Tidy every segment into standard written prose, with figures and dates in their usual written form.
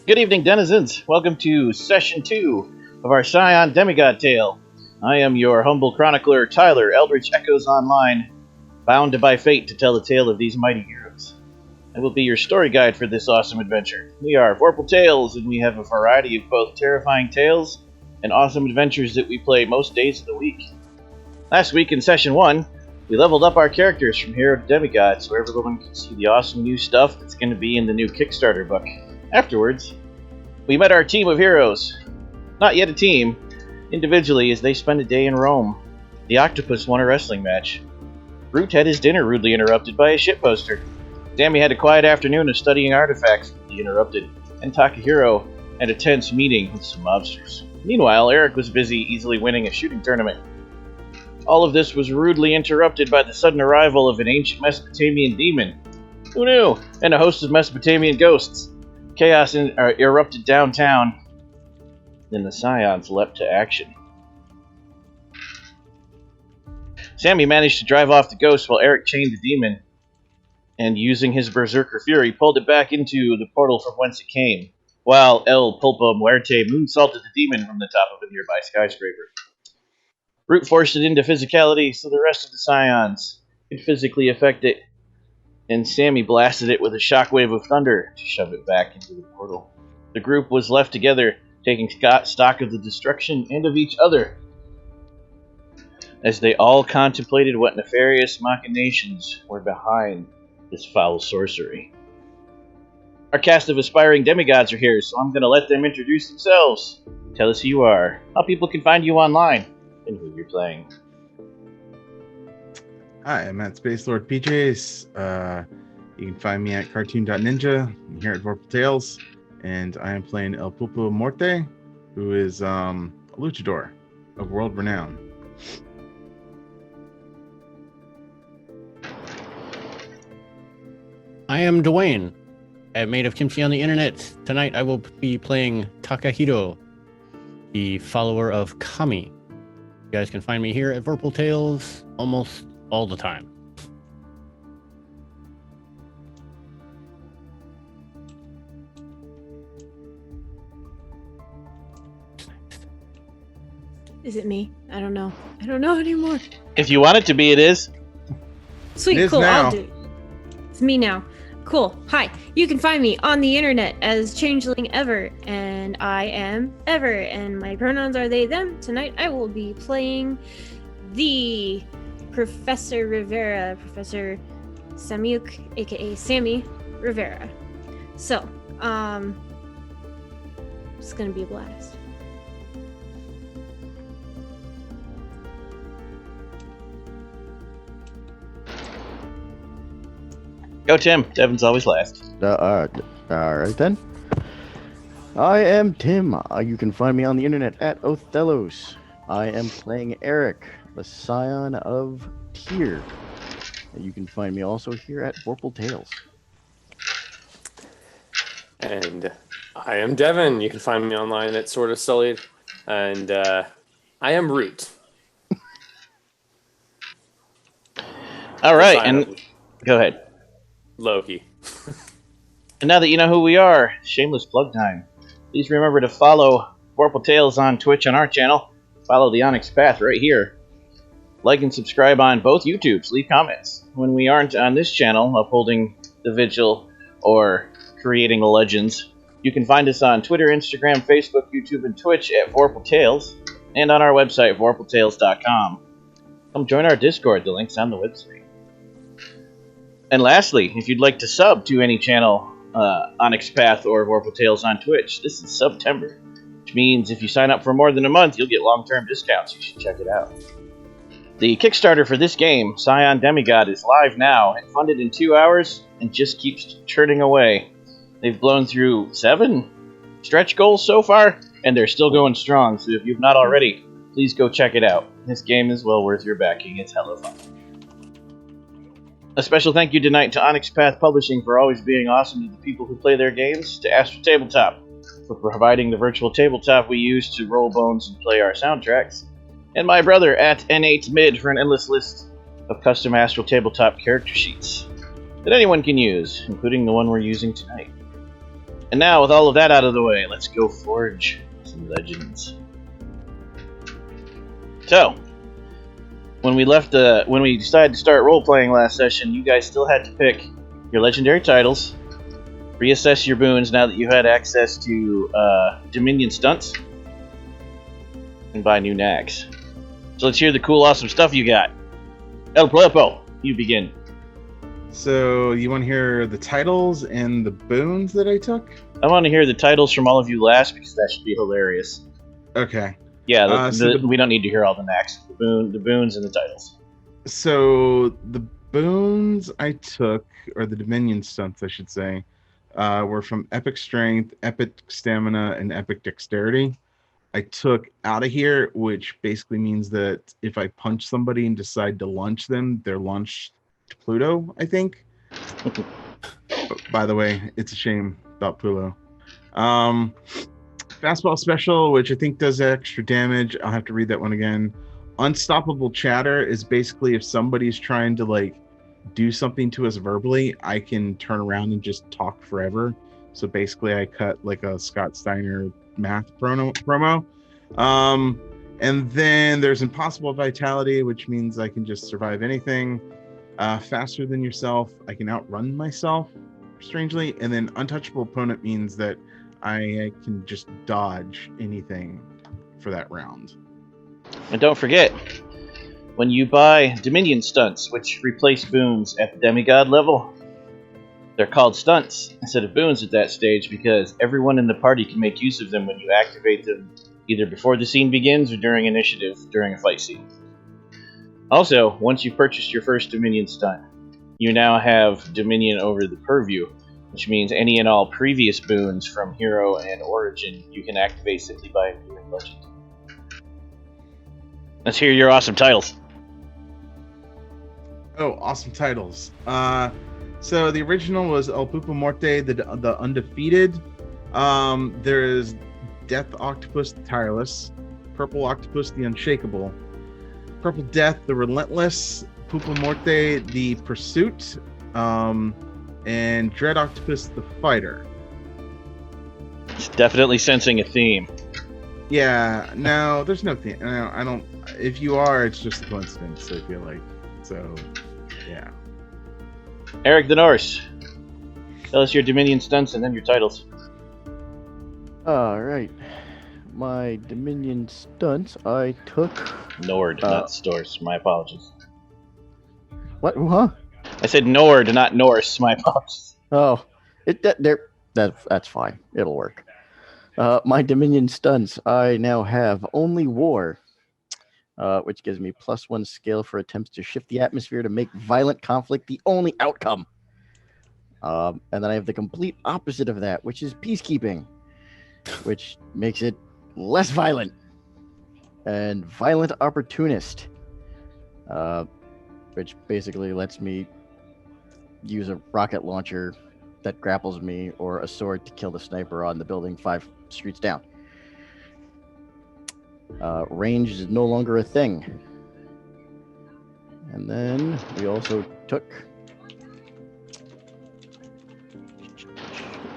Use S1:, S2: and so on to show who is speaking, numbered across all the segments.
S1: Good evening, denizens. Welcome to Session 2 of our Scion Demigod tale. I am your humble chronicler, Tyler, Eldritch Echoes Online, bound by fate to tell the tale of these mighty heroes. I will be your story guide for this awesome adventure. We are Vorpal Tales, and we have a variety of both terrifying tales and awesome adventures that we play most days of the week. Last week in Session 1, we leveled up our characters from hero to demigod so everyone can see the awesome new stuff that's going to be in the new Kickstarter book. Afterwards, we met our team of heroes. Not yet a team, individually as they spent a day in Rome. The octopus won a wrestling match. Root had his dinner rudely interrupted by a shitposter. Sammy had a quiet afternoon of studying artifacts rudely interrupted, and Takahiro had a tense meeting with some mobsters. Meanwhile, Eric was busy easily winning a shooting tournament. All of this was rudely interrupted by the sudden arrival of an ancient Mesopotamian demon. Who knew? And a host of Mesopotamian ghosts. Chaos erupted downtown. Then the Scions leapt to action. Sammy managed to drive off the ghost while Eric chained the demon, and using his berserker fury, pulled it back into the portal from whence it came, while El Pulpo Muerte moonsaulted the demon from the top of a nearby skyscraper. Root forced it into physicality so the rest of the Scions could physically affect it, and Sammy blasted it with a shockwave of thunder to shove it back into the portal. The group was left together, taking stock of the destruction and of each other, as they all contemplated what nefarious machinations were behind this foul sorcery. Our cast of aspiring demigods are here, so I'm going to let them introduce themselves. Tell us who you are, how people can find you online, and who you're playing.
S2: Hi, I'm at Space Lord PJs. You can find me at cartoon.ninja. I'm here at Vorpal Tales, and I am playing El Pulpo Morte, who is a luchador of world renown.
S3: I am Dwayne, a made of kimchi on the internet. Tonight I will be playing Takahiro, the follower of Kami. You guys can find me here at Vorpal Tales almost all the time.
S4: Is it me? I don't know. I don't know anymore.
S1: If you want it to be, it is.
S4: Sweet,
S2: It is
S4: cool.
S2: now.
S4: I'll do it. It's me now. Cool. Hi. You can find me on the internet as Changeling Ever, and I am Ever, and my pronouns are they, them. Tonight I will be playing the Professor Rivera, Professor Samiuk, aka Sammy Rivera. So, it's gonna be a blast.
S1: Go, Tim. Devin's always last.
S5: All right then. I am Tim. You can find me on the internet at Othellos. I am playing Eric, the Scion of Tyr. You can find me also here at Vorpal Tales.
S6: And I am Devin. You can find me online at Sort of Sullied. And I am Root.
S1: All right,
S6: Sign
S1: and
S6: up.
S1: go ahead.
S6: Loki.
S1: And now that you know who we are, shameless plug time. Please remember to follow Vorpal Tales on Twitch on our channel. Follow the Onyx Path right here. Like and subscribe on both YouTubes. Leave comments. When we aren't on this channel, upholding the vigil or creating the legends, you can find us on Twitter, Instagram, Facebook, YouTube, and Twitch at Vorpal Tales, and on our website, vorpaltales.com. Come join our Discord. The link's on the website. And lastly, if you'd like to sub to any channel, Onyx Path or Vorpal Tales on Twitch, this is September, which means if you sign up for more than a month, you'll get long-term discounts. You should check it out. The Kickstarter for this game, Scion Demigod, is live now and funded in 2 hours and just keeps churning away. They've blown through 7 stretch goals so far, and they're still going strong, so if you've not already, please go check it out. This game is well worth your backing. It's hella fun. A special thank you tonight to Onyx Path Publishing for always being awesome to the people who play their games, to Astral Tabletop for providing the virtual tabletop we use to roll bones and play our soundtracks, and my brother at N8Mid for an endless list of custom Astral Tabletop character sheets that anyone can use, including the one we're using tonight. And now, with all of that out of the way, let's go forge some legends. So, when we decided to start role-playing last session, you guys still had to pick your legendary titles, reassess your boons now that you had access to Dominion stunts, and buy new nags. So let's hear the cool, awesome stuff you got. El Puepo, you begin.
S2: So you want to hear the titles and the boons that I took?
S1: I want to hear the titles from all of you last because that should be hilarious.
S2: Okay.
S1: Yeah, we don't need to hear all the nags. The boons and the titles.
S2: So the boons I took, or the Dominion stunts, I should say, were from Epic Strength, Epic Stamina, and Epic Dexterity. I took Out of Here, which basically means that if I punch somebody and decide to launch them, they're launched to Pluto, I think. By the way, it's a shame about Pluto. Fastball Special, which I think does extra damage. I'll have to read that one again. Unstoppable Chatter is basically if somebody's trying to like do something to us verbally, I can turn around and just talk forever. So basically I cut like a Scott Steiner math promo. And then there's Impossible Vitality, which means I can just survive anything. Faster Than Yourself, I can outrun myself, strangely. And then Untouchable Opponent means that I can just dodge anything for that round.
S1: And don't forget, when you buy Dominion stunts, which replace boons at the Demigod level, they're called stunts instead of boons at that stage because everyone in the party can make use of them when you activate them either before the scene begins or during initiative during a fight scene. Also, once you've purchased your first Dominion stunt, you now have Dominion over the purview, which means any and all previous boons from Hero and Origin you can activate simply by imbuing Legend. Let's hear your awesome titles.
S2: Oh, awesome titles. So the original was El Pupo Morte, the Undefeated. There's Death Octopus, the Tireless. Purple Octopus, the Unshakable. Purple Death, the Relentless. Pupo Morte, the Pursuit. And Dread Octopus, the Fighter.
S1: It's definitely sensing a theme.
S2: Yeah, no, there's no theme. No, I don't. If you are, it's just a coincidence, I feel like. So, yeah.
S1: Eric the Norse, tell us your Dominion stunts and then your titles.
S5: Alright. My Dominion stunts, I took...
S1: Nord, not Stores. My apologies.
S5: What? Huh?
S1: I said Nord, not Norse. My apologies.
S5: Oh, that's fine. It'll work. My Dominion stunts, I now have Only War, which gives me +1 scale for attempts to shift the atmosphere to make violent conflict the only outcome. And then I have the complete opposite of that, which is Peacekeeping, which makes it less violent. And Violent Opportunist, which basically lets me use a rocket launcher that grapples me or a sword to kill the sniper on the building 5 streets down. Range is no longer a thing. And then we also took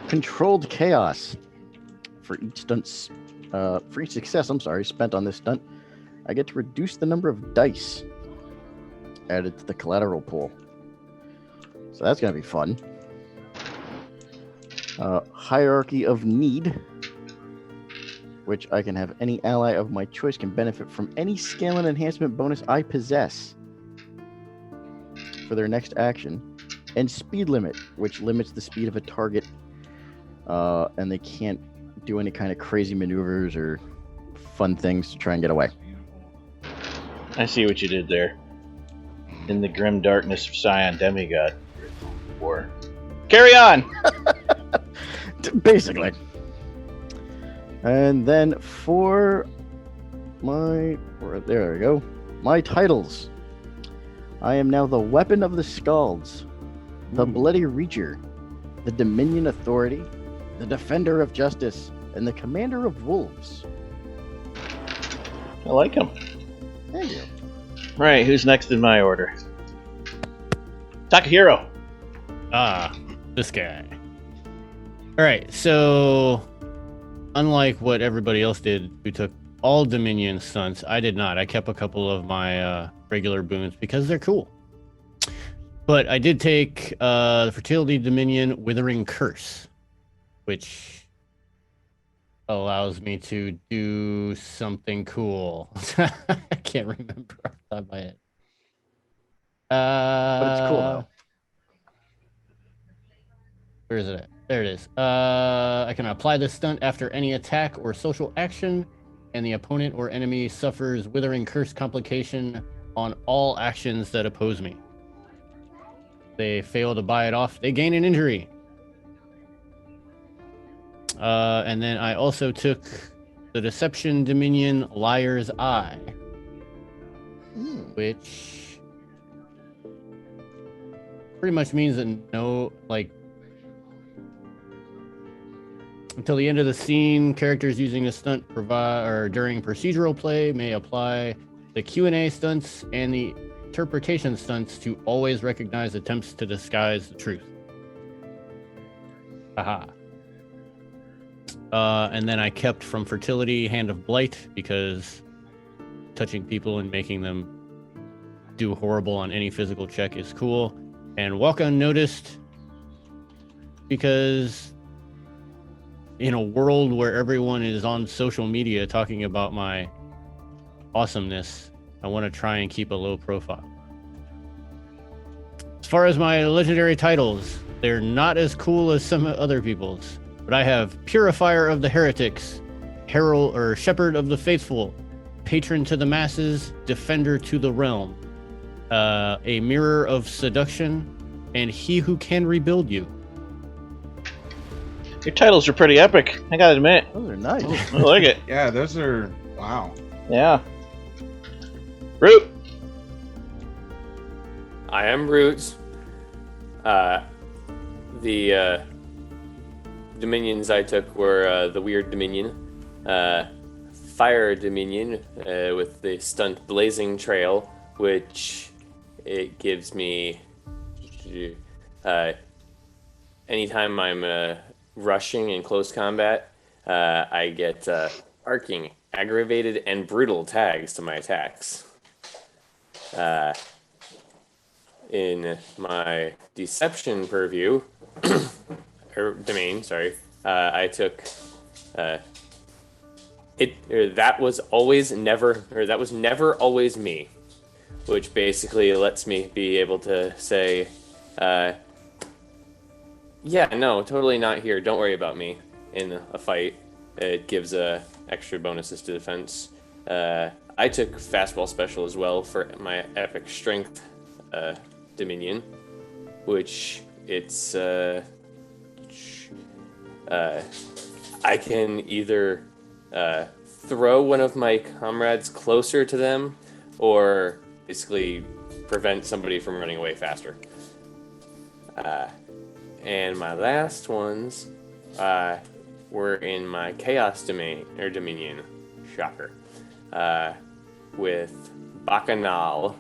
S5: Controlled Chaos. For each success, spent on this stunt, I get to reduce the number of dice added to the collateral pool. So that's going to be fun. Hierarchy of Need, which I can have any ally of my choice can benefit from any scale and enhancement bonus I possess for their next action. And Speed Limit, which limits the speed of a target, and they can't do any kind of crazy maneuvers or fun things to try and get away.
S1: I see what you did there. In the grim darkness of Scion Demigod. War. Carry on!
S5: Basically. And then for my... There we go. My titles. I am now the Weapon of the Scalds, the Bloody Reacher, the Dominion Authority, the Defender of Justice, and the Commander of Wolves.
S1: I like him.
S5: Thank you.
S1: Right, who's next in my order? Takahiro.
S3: This guy. All right, so unlike what everybody else did, who took all Dominion stunts, I did not. I kept a couple of my regular boons because they're cool. But I did take the Fertility Dominion Withering Curse, which allows me to do something cool. I can't remember off the top of my head.
S5: But it's cool though.
S3: Where is it at? There it is. I can apply this stunt after any attack or social action, and the opponent or enemy suffers Withering Curse complication on all actions that oppose me. They fail to buy it off, they gain an injury. And then I also took the Deception Dominion Liar's Eye, which pretty much means that until the end of the scene, characters using the stunt during procedural play may apply the Q&A stunts and the interpretation stunts to always recognize attempts to disguise the truth. Haha. And then I kept from Fertility Hand of Blight because touching people and making them do horrible on any physical check is cool. And Walk Unnoticed because in a world where everyone is on social media talking about my awesomeness, I want to try and keep a low profile. As far as my legendary titles, they're not as cool as some other people's, but I have Purifier of the Heretics, Herald or Shepherd of the Faithful, Patron to the Masses, Defender to the Realm, a Mirror of Seduction, and He Who Can Rebuild You.
S1: Your titles are pretty epic, I gotta admit.
S5: Those are nice.
S1: I like it.
S2: Yeah, those are wow.
S1: Yeah. Root.
S6: I am Roots. The dominions I took were the Weird Dominion, Fire Dominion with the stunt Blazing Trail, which it gives me anytime I'm rushing in close combat, I get arcing, aggravated, and brutal tags to my attacks. In my Deception purview, or domain, sorry, I took that was never always me, which basically lets me be able to say, yeah, no, totally not here. Don't worry about me in a fight. It gives extra bonuses to defense. I took Fastball Special as well for my Epic Strength Dominion, which it's I can either throw one of my comrades closer to them or basically prevent somebody from running away faster. And my last ones were in my Chaos Dominion, shocker, with Bacchanal,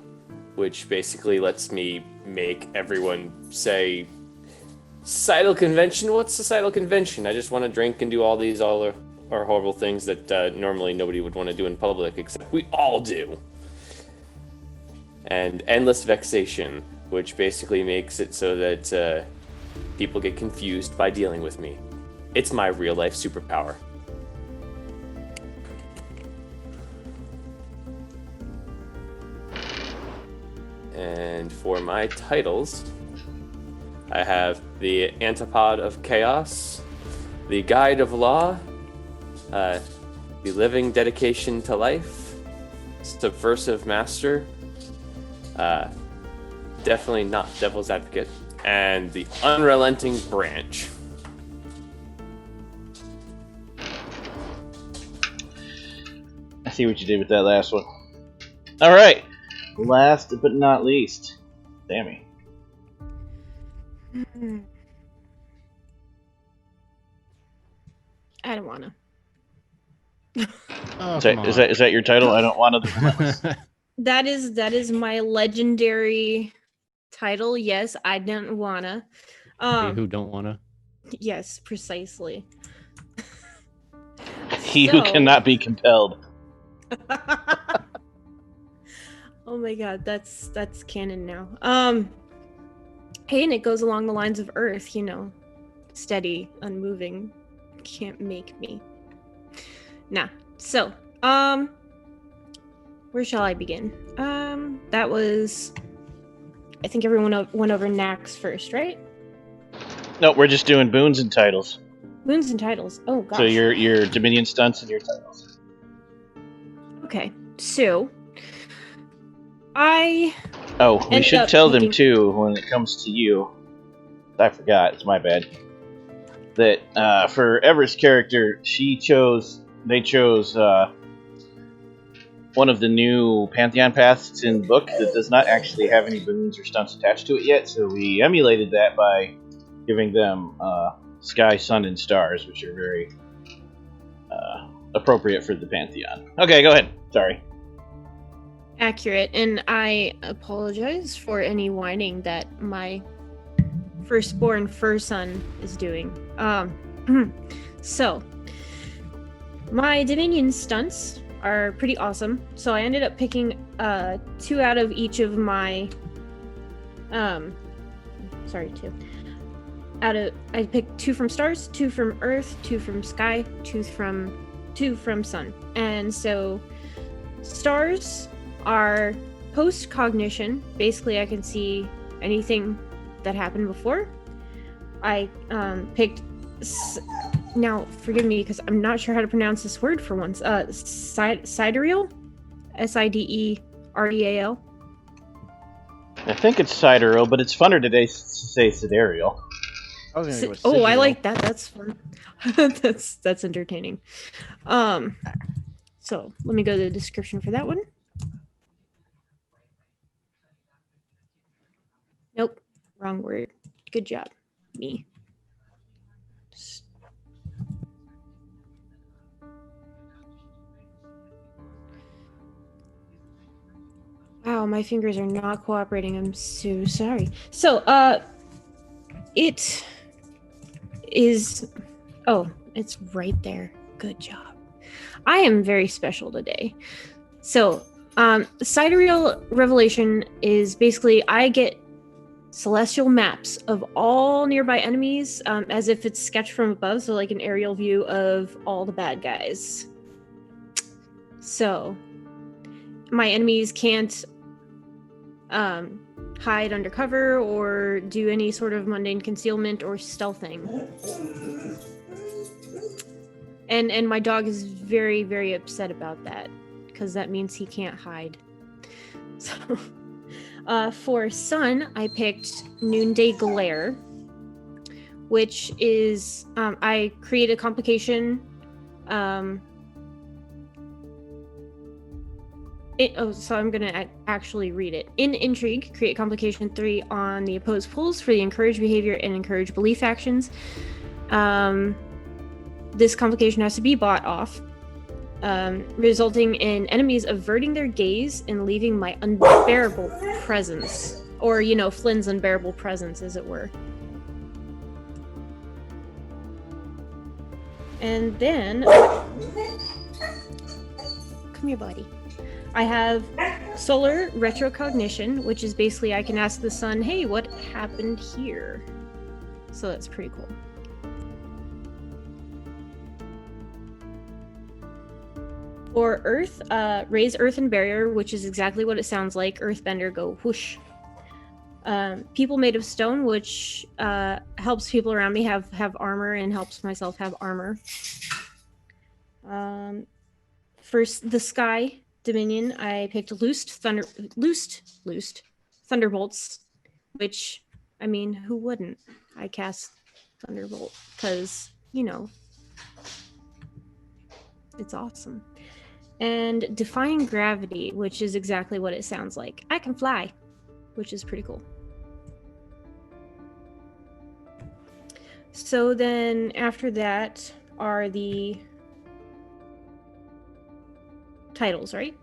S6: which basically lets me make everyone say, Societal Convention? What's Societal Convention? I just want to drink and do all our horrible things that normally nobody would want to do in public, except we all do. And Endless Vexation, which basically makes it so that people get confused by dealing with me. It's my real-life superpower. And for my titles, I have the Antipod of Chaos, the Guide of Law, the Living Dedication to Life, Subversive Master, definitely not Devil's Advocate, and the Unrelenting Branch.
S1: I see what you did with that last one. All right. Last but not least, Sammy.
S4: I don't wanna.
S3: Oh,
S1: Is that your title? I don't want to.
S4: That is my legendary title. Yes, I don't wanna.
S3: Who don't wanna?
S4: Yes, precisely.
S1: He who
S4: So-
S1: cannot be compelled.
S4: Oh my god, that's canon now. Hey, and it goes along the lines of Earth, you know. Steady, unmoving. Can't make me. Nah. So, where shall I begin? That was, I think everyone went over Nax first, right?
S1: No, we're just doing boons and titles.
S4: Boons and titles. Oh gosh.
S1: So your Dominion stunts and your titles.
S4: Okay. So I
S1: Oh, we
S4: ended
S1: should
S4: up
S1: tell them
S4: picking-
S1: too when it comes to you. I forgot. It's my bad. That for Ever's character, they chose one of the new Pantheon paths that's in the book that does not actually have any boons or stunts attached to it yet. So we emulated that by giving them Sky, Sun, and Stars, which are very appropriate for the Pantheon. Okay, go ahead. Sorry.
S4: accurate, and I apologize for any whining that my firstborn fur son is doing. So my Dominion stunts are pretty awesome. So I ended up picking 2 out of each of my two. I picked 2 from stars, 2 from earth, 2 from sky, 2 from sun. And so stars are post cognition. Basically, I can see anything that happened before. I picked now forgive me because I'm not sure how to pronounce this word for once. Sidereal, Sidereal.
S1: I think it's Sidereal, but it's funner today to say Sidereal.
S5: I was gonna go with
S4: Oh, I
S5: Sigil.
S4: like that. That's fun. that's entertaining. So let me go to the description for that one. Nope, wrong word. Good job, me. Wow, my fingers are not cooperating. I'm so sorry. So, it is. Oh, it's right there. Good job. I am very special today. So, Sidereal Revelation is basically I get celestial maps of all nearby enemies as if it's sketched from above, so like an aerial view of all the bad guys. So, my enemies can't hide under cover or do any sort of mundane concealment or stealthing. And my dog is very, very upset about that because that means he can't hide. So for sun, I picked Noonday Glare, which is I create a complication. So I'm gonna actually read it. In Intrigue, create complication 3 on the opposed pools for the encouraged behavior and encouraged belief actions. This complication has to be bought off, resulting in enemies averting their gaze and leaving my unbearable presence, or Flynn's unbearable presence, as it were. And then, come here, buddy. I have Solar Retrocognition, which is basically I can ask the sun, hey, what happened here? So that's pretty cool. For Earth, raise Earthen Barrier, which is exactly what it sounds like. Earthbender, go whoosh. People Made of Stone, which helps people around me have armor and helps myself have armor. First, the Sky Dominion, I picked Loosed Thunderbolts, which, I mean, who wouldn't? I cast Thunderbolt because, it's awesome. And Defying Gravity, which is exactly what it sounds like. I can fly, which is pretty cool. So then after that are the titles, right?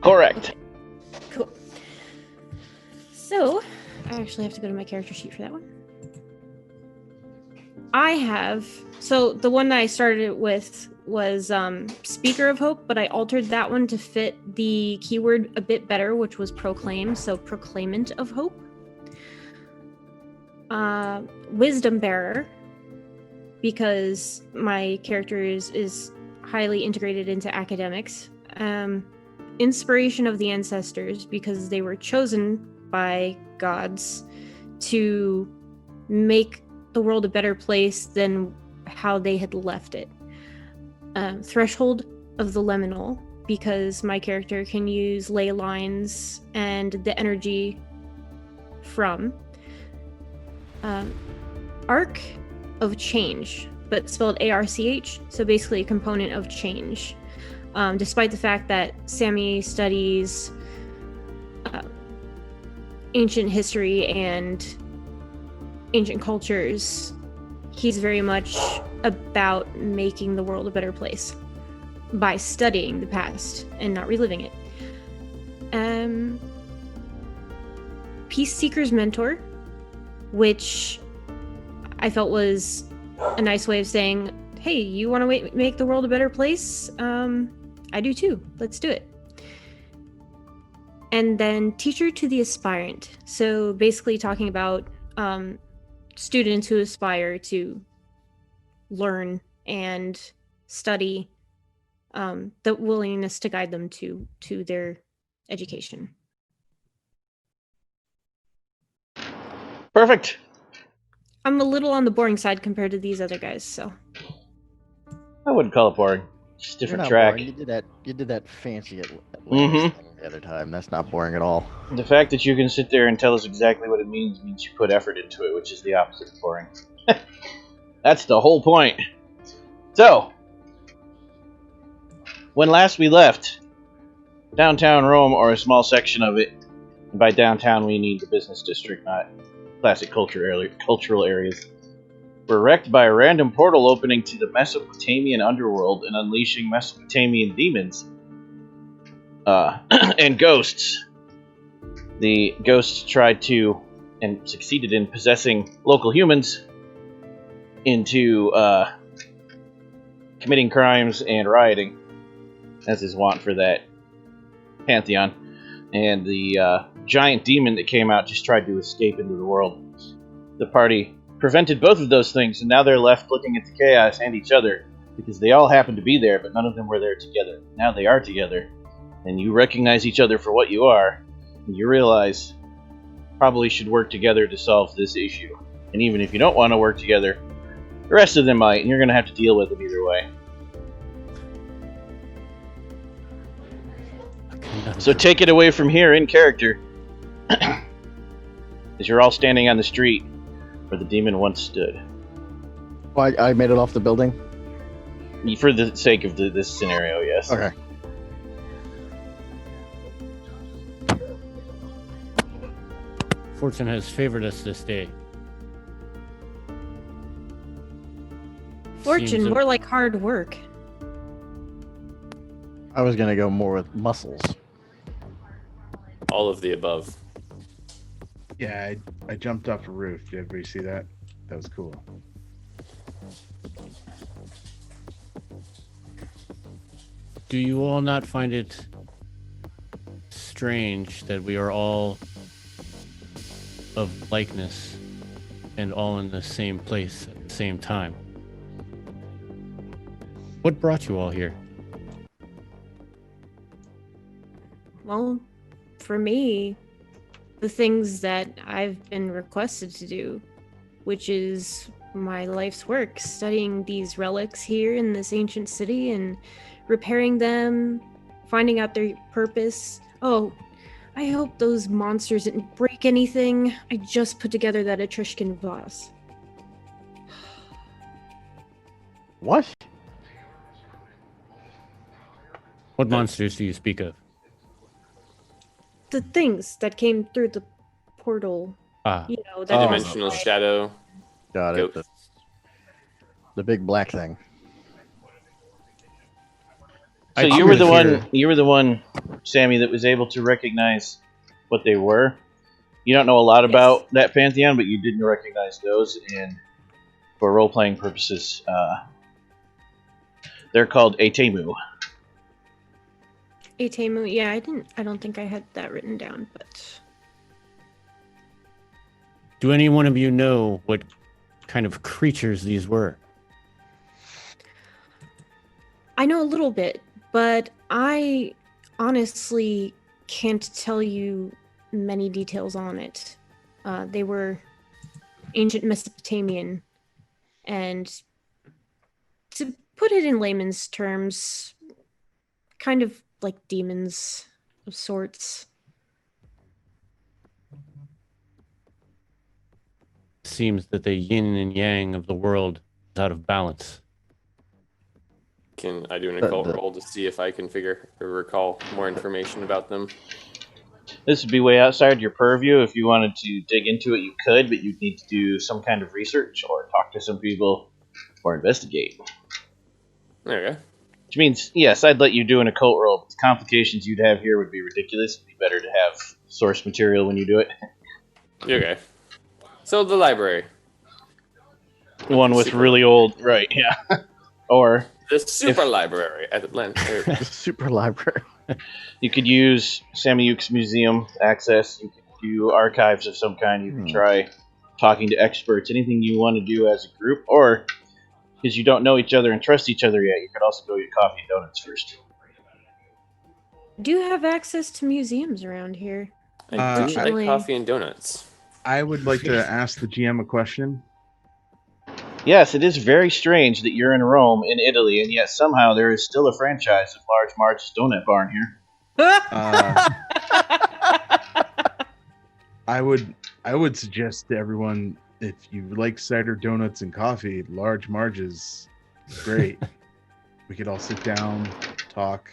S1: Correct.
S4: Okay. Cool. So I actually have to go to my character sheet for that one. I have. So the one that I started with was Speaker of Hope, but I altered that one to fit the keyword a bit better, which was proclaim. So Proclaimant of Hope. Wisdom Bearer, because my character is highly integrated into academics. Inspiration of the Ancestors, because they were chosen by gods to make the world a better place than how they had left it. Threshold of the Liminal, because my character can use ley lines and the energy from. Arc of Change, but spelled ARCH, so basically a component of change. Despite the fact that Sammy studies ancient history and ancient cultures, he's very much about making the world a better place by studying the past and not reliving it. Peace Seeker's Mentor, which I felt was a nice way of saying, hey, you want to make the world a better place? I do too. Let's do it. And then Teacher to the Aspirant. So basically talking about students who aspire to learn and study, the willingness to guide them to their education.
S1: Perfect.
S4: I'm a little on the boring side compared to these other guys, so.
S1: I wouldn't call it boring. Just
S5: You're
S1: different
S5: not
S1: track.
S5: boring. You did that fancy Atlantis
S1: Mhm.
S5: thing the other time. That's not boring at all.
S1: The fact that you can sit there and tell us exactly what it means you put effort into it, which is the opposite of boring. That's the whole point. So, when last we left downtown Rome, or a small section of it, and by downtown we need the business district, not classic cultural areas, were wrecked by a random portal opening to the Mesopotamian underworld and unleashing Mesopotamian demons and ghosts. The ghosts tried to, and succeeded in, possessing local humans into committing crimes and rioting, as is wont for that pantheon. And the giant demon that came out just tried to escape into the world. The party prevented both of those things, and now they're left looking at the chaos and each other, because they all happened to be there, but none of them were there together. Now they are together, and you recognize each other for what you are, and you realize probably should work together to solve this issue. And even if you don't want to work together, the rest of them might, and you're going to have to deal with them either way. So take it away from here in character, as you're all standing on the street where the demon once stood.
S5: Well, I made it off the building.
S1: For the sake of this scenario, yes.
S5: Okay.
S3: Fortune has favored us this day.
S4: Fortune,
S3: Seems
S4: more like hard work.
S5: I was gonna go more with muscles.
S6: All of the above.
S2: Yeah, I jumped off a roof. Did everybody see that? That was cool.
S3: Do you all not find it strange that we are all of likeness and all in the same place at the same time? What brought you all here?
S4: Well, for me, the things that I've been requested to do, which is my life's work, studying these relics here in this ancient city and repairing them, finding out their purpose. Oh, I hope those monsters didn't break anything. I just put together that Etruscan vase.
S5: What?
S3: What monsters do you speak of?
S4: The things that came through the portal.
S3: Ah,
S4: You know, that
S6: Dimensional shadow.
S5: Got it.
S6: Goat.
S5: The big black thing.
S1: So
S3: I
S1: you were the
S3: cheered
S1: one.
S3: here.
S1: You were the one, Sammy, that was able to recognize what they were. You don't know a lot about that pantheon, but you didn't recognize those, and for role-playing purposes. They're called Atemu.
S4: Atemu, yeah, I don't think I had that written down, but
S3: Do any one of you know what kind of creatures these were?
S4: I know a little bit, but I honestly can't tell you many details on it. They were ancient Mesopotamian, and to put it in layman's terms, kind of like demons of sorts.
S3: Seems that the yin and yang of the world is out of balance.
S6: Can I do an occult roll to see if I can figure or recall more information about them?
S1: This would be way outside your purview. If you wanted to dig into it, you could, but you'd need to do some kind of research or talk to some people or investigate.
S6: There we go.
S1: Which means, yes, I'd let you do an occult roll, but the complications you'd have here would be ridiculous. It'd be better to have source material when you do it.
S6: Okay. So the library.
S1: The one with really old, right, yeah. Or
S6: The super library at Atlanta.
S5: The super library.
S1: you could use Samyuk's museum access. You could do archives of some kind. You can try talking to experts. Anything you want to do as a group. Or, because you don't know each other and trust each other yet, you could also go get coffee and donuts first.
S4: Do you have access to museums around here?
S6: I do like
S4: Unfortunately-
S6: coffee and donuts.
S2: I would like to ask the GM a question.
S1: Yes, it is very strange that you're in Rome, in Italy, and yet somehow there is still a franchise of Large Marge's Donut Barn here.
S2: I would suggest to everyone, if you like cider, donuts, and coffee, Large Marge's is great. We could all sit down, talk,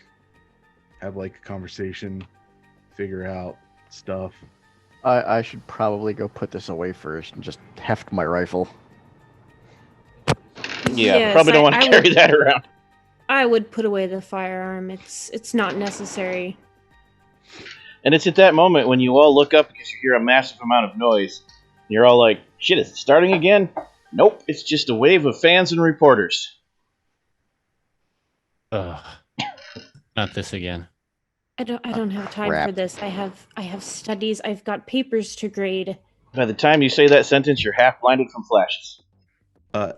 S2: have like a conversation, figure out stuff.
S5: I should probably go put this away first and just heft my rifle.
S1: Yeah,
S4: Yes,
S1: probably don't want to
S4: I
S1: carry
S4: would-
S1: that around.
S4: I would put away the firearm. It's not necessary.
S1: And it's at that moment when you all look up because you hear a massive amount of noise. You're all like, shit, is it starting again? Nope, it's just a wave of fans and reporters.
S3: Ugh. Not this again.
S4: I don't have time
S5: crap.
S4: for this. I have studies. I've got papers to grade.
S1: By the time you say that sentence, you're half blinded from flashes.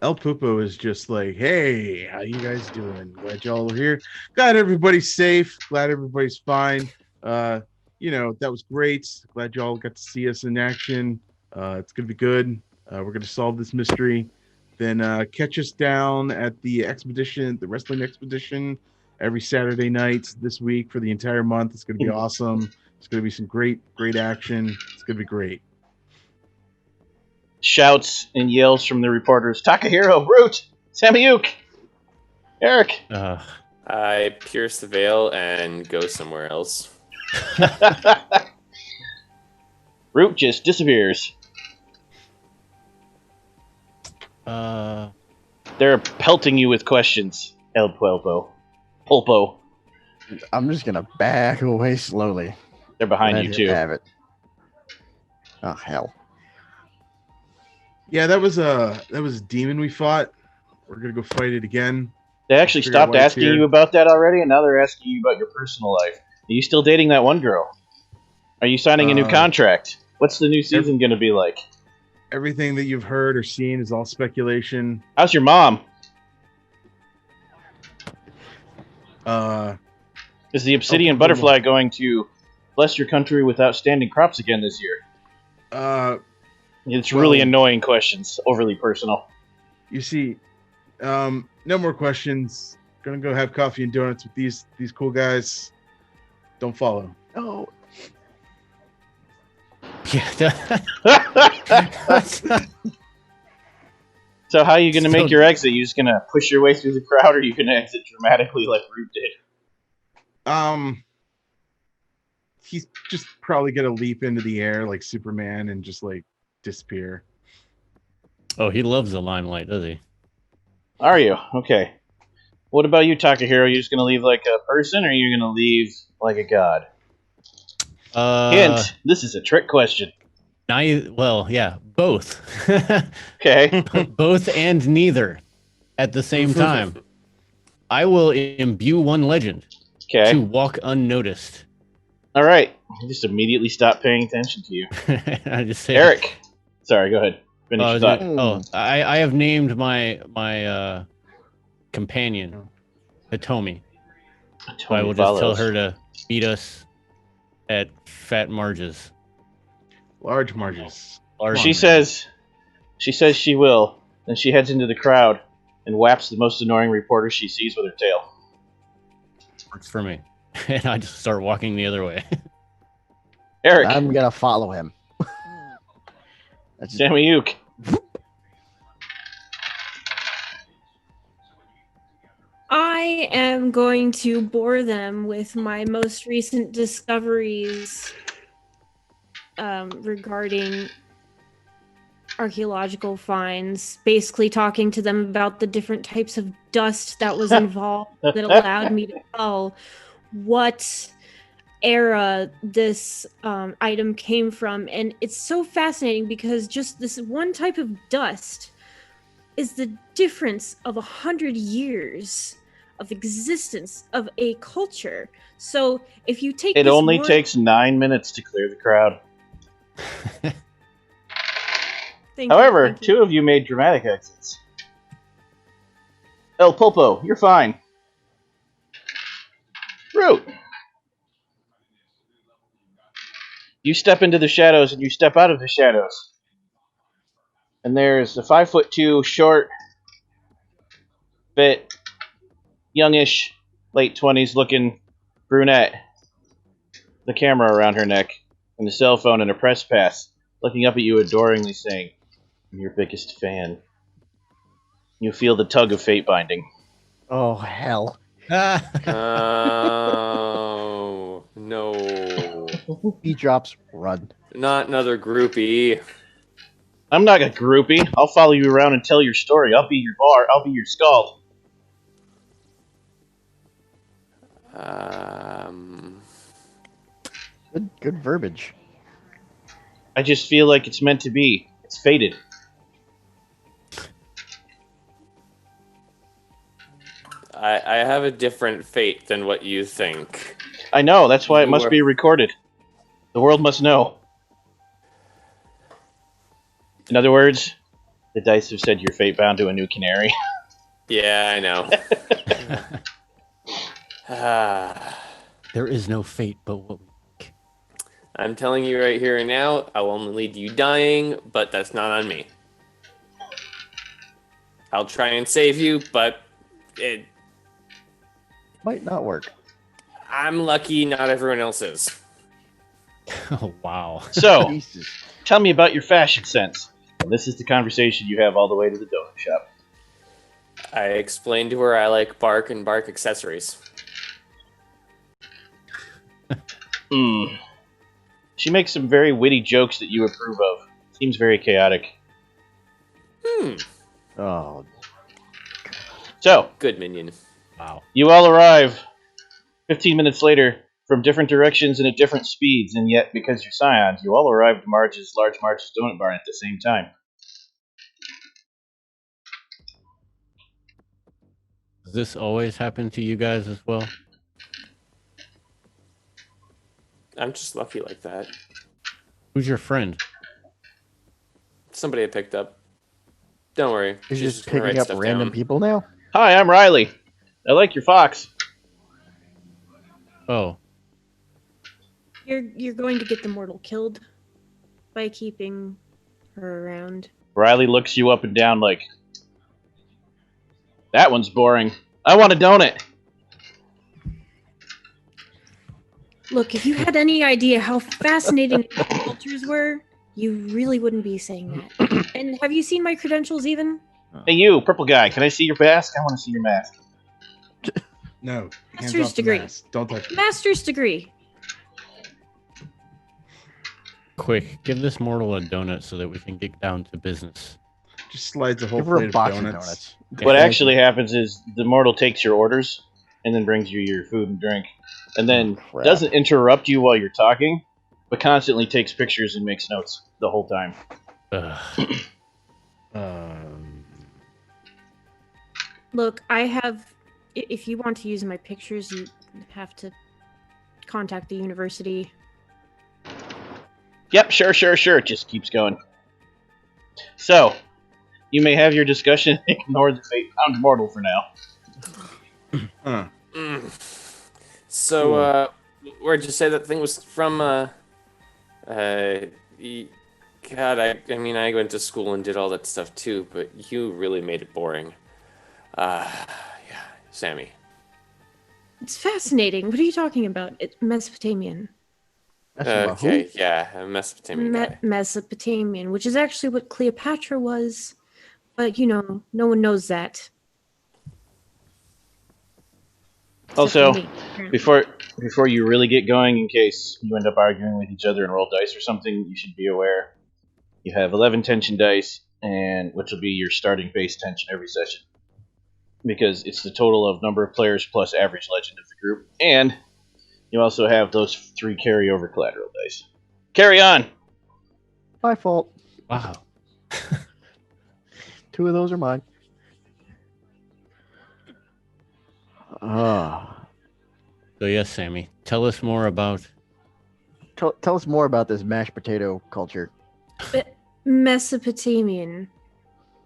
S2: El Pupo is just like, hey, how you guys doing? Glad y'all are here. Glad everybody's safe. Glad everybody's fine. That was great. Glad y'all got to see us in action. It's gonna be good. We're gonna solve this mystery. Then catch us down at the expedition, the wrestling expedition, every Saturday night this week for the entire month. It's gonna be awesome. It's gonna be some great action. It's gonna be great.
S1: Shouts and yells from the reporters. Takahiro, Root, Samyuk, Eric.
S6: I pierce the veil and go somewhere else.
S1: Root just disappears. They're pelting you with questions, El Pulpo.
S5: I'm just gonna back away slowly.
S1: They're behind
S5: Let
S1: you
S5: him
S1: too.
S5: Have it. Oh hell.
S2: Yeah, that was a demon we fought. We're gonna go fight it again.
S1: They actually
S2: Figure out
S1: stopped
S2: why it's
S1: asking
S2: here.
S1: you about that already, and now they're asking you about your personal life. Are you still dating that one girl? Are you signing a new contract? What's the new season going to be like?
S2: Everything that you've heard or seen is all speculation.
S1: How's your mom? Is the obsidian
S2: Oh,
S1: butterfly going to bless your country with outstanding crops again this year? It's really annoying questions, overly personal.
S2: You see, no more questions. Gonna go have coffee and donuts with these cool guys. Don't follow.
S5: Oh,
S3: Yeah.
S1: So how are you going to
S3: So-
S1: make your exit? You just going to push your way through the crowd, or are you going to exit dramatically like Root did?
S2: He's just probably gonna leap into the air like Superman and just like disappear.
S3: Oh, he loves the limelight, does he?
S1: Are you? Okay. What about you, Takahiro? Are you just going to leave like a person, or are you going to leave like a god? Hint, this is a trick question.
S3: Well, yeah, both.
S1: Okay.
S3: Both and neither at the same time. I will imbue one legend
S1: Okay.
S3: to walk unnoticed.
S1: All right. I just immediately stopped paying attention to you.
S3: I just say,
S1: Eric. Sorry, go ahead. Finish your thought.
S3: I have named my companion Hitomi. So I will just tell her to meet us at Fat Marge's.
S2: Large Marges.
S1: She says she will. Then she heads into the crowd and whaps the most annoying reporter she sees with her tail.
S3: Works for me. And I just start walking the other way.
S1: Eric.
S5: I'm gonna follow him. That's just-
S1: Sammy Uke.
S4: I am going to bore them with my most recent discoveries regarding archaeological finds, basically talking to them about the different types of dust that was involved that allowed me to tell what era this item came from. And it's so fascinating because just this one type of dust is the difference of 100 years of existence of a culture. So if you take
S1: It
S4: this
S1: only
S4: one-
S1: takes 9 minutes to clear the crowd.
S4: Thank you,
S1: However,
S4: thank you.
S1: two of you made dramatic exits. El Pulpo, you're fine. Root. You step into the shadows and you step out of the shadows. And there's a 5'2", short, fit, youngish, late 20s looking brunette. The camera around her neck, and a cell phone and a press pass, looking up at you adoringly saying, "I'm your biggest fan." You feel the tug of fate binding.
S5: Oh hell!
S6: Oh no!
S5: He drops. Run.
S6: Not another groupie.
S1: I'm not a groupie. I'll follow you around and tell your story. I'll be your bar. I'll be your scald.
S5: Good verbiage.
S1: I just feel like it's meant to be. It's fated.
S6: I have a different fate than what you think.
S1: I know. That's why it must
S6: You are-
S1: be recorded. The world must know. In other words, the dice have said you're fate bound to a new canary.
S6: Yeah, I know. Ah.
S3: There is no fate but what we make.
S6: I'm telling you right here and now, I will only lead to you dying, but that's not on me. I'll try and save you, but
S5: Might not work.
S6: I'm lucky not everyone else is.
S3: Oh, wow.
S1: So,
S5: Jesus.
S1: tell me about your fashion sense. And this is the conversation you have all the way to the donut shop.
S6: I explained to her I like bark and bark accessories.
S1: She makes some very witty jokes that you approve of. Seems very chaotic.
S5: Oh,
S1: So,
S6: Good minion.
S3: Wow.
S1: you all arrive 15 minutes later from different directions and at different speeds, and yet, because you're Scions, you all arrive at Large Marge's Donut Barn at the same time.
S3: Does this always happen to you guys as well?
S6: I'm just lucky like that.
S3: Who's your friend?
S6: Somebody I picked up. Don't worry.
S5: you're
S6: she's
S5: just
S6: gonna
S5: picking
S6: write
S5: up
S6: stuff
S5: random
S6: down.
S5: people now.
S1: Hi, I'm Riley. I like your fox.
S3: Oh,
S4: You're going to get the mortal killed by keeping her around.
S1: Riley looks you up and down like, that one's boring. I want a donut.
S4: Look, if you had any idea how fascinating cultures were, you really wouldn't be saying that. And have you seen my credentials even?
S1: Hey, you, purple guy, can I see your mask? I want to see your mask.
S2: No. Hands
S4: Master's
S2: off the
S4: degree.
S2: mask. Don't touch me.
S4: Master's degree.
S3: quick. Give this mortal a donut so that we can get down to business.
S2: Just slides a whole
S5: Give her a
S2: plate
S5: box
S2: of
S5: of
S2: donuts.
S5: donuts.
S1: What
S3: Yeah.
S1: actually happens is the mortal takes your orders and then brings you your food and drink, and then
S5: Oh, crap.
S1: doesn't interrupt you while you're talking, but constantly takes pictures and makes notes the whole time.
S4: Look, I have. If you want to use my pictures, you have to contact the university.
S1: Yep, sure. Just keeps going. So, you may have your discussion and ignore the fate found mortal for now.
S6: So, where'd you say that thing was from? God, I mean, I went to school and did all that stuff too, but you really made it boring. Yeah, Sammy.
S4: It's fascinating. What are you talking about? It's Mesopotamian.
S6: Okay, yeah, a Mesopotamian guy.
S4: Mesopotamian, which is actually what Cleopatra was, but no one knows that. Except
S1: Also,
S4: for me, apparently.
S1: before you really get going, in case you end up arguing with each other and roll dice or something, you should be aware you have 11 tension dice, and which will be your starting base tension every session, because it's the total of number of players plus average legend of the group, and you also have those 3 carryover collateral dice. Carry on.
S5: My fault.
S3: Wow.
S5: 2 of those are mine.
S3: So yes, Sammy, tell us more about.
S5: Tell us more about this mashed potato culture.
S4: Mesopotamian.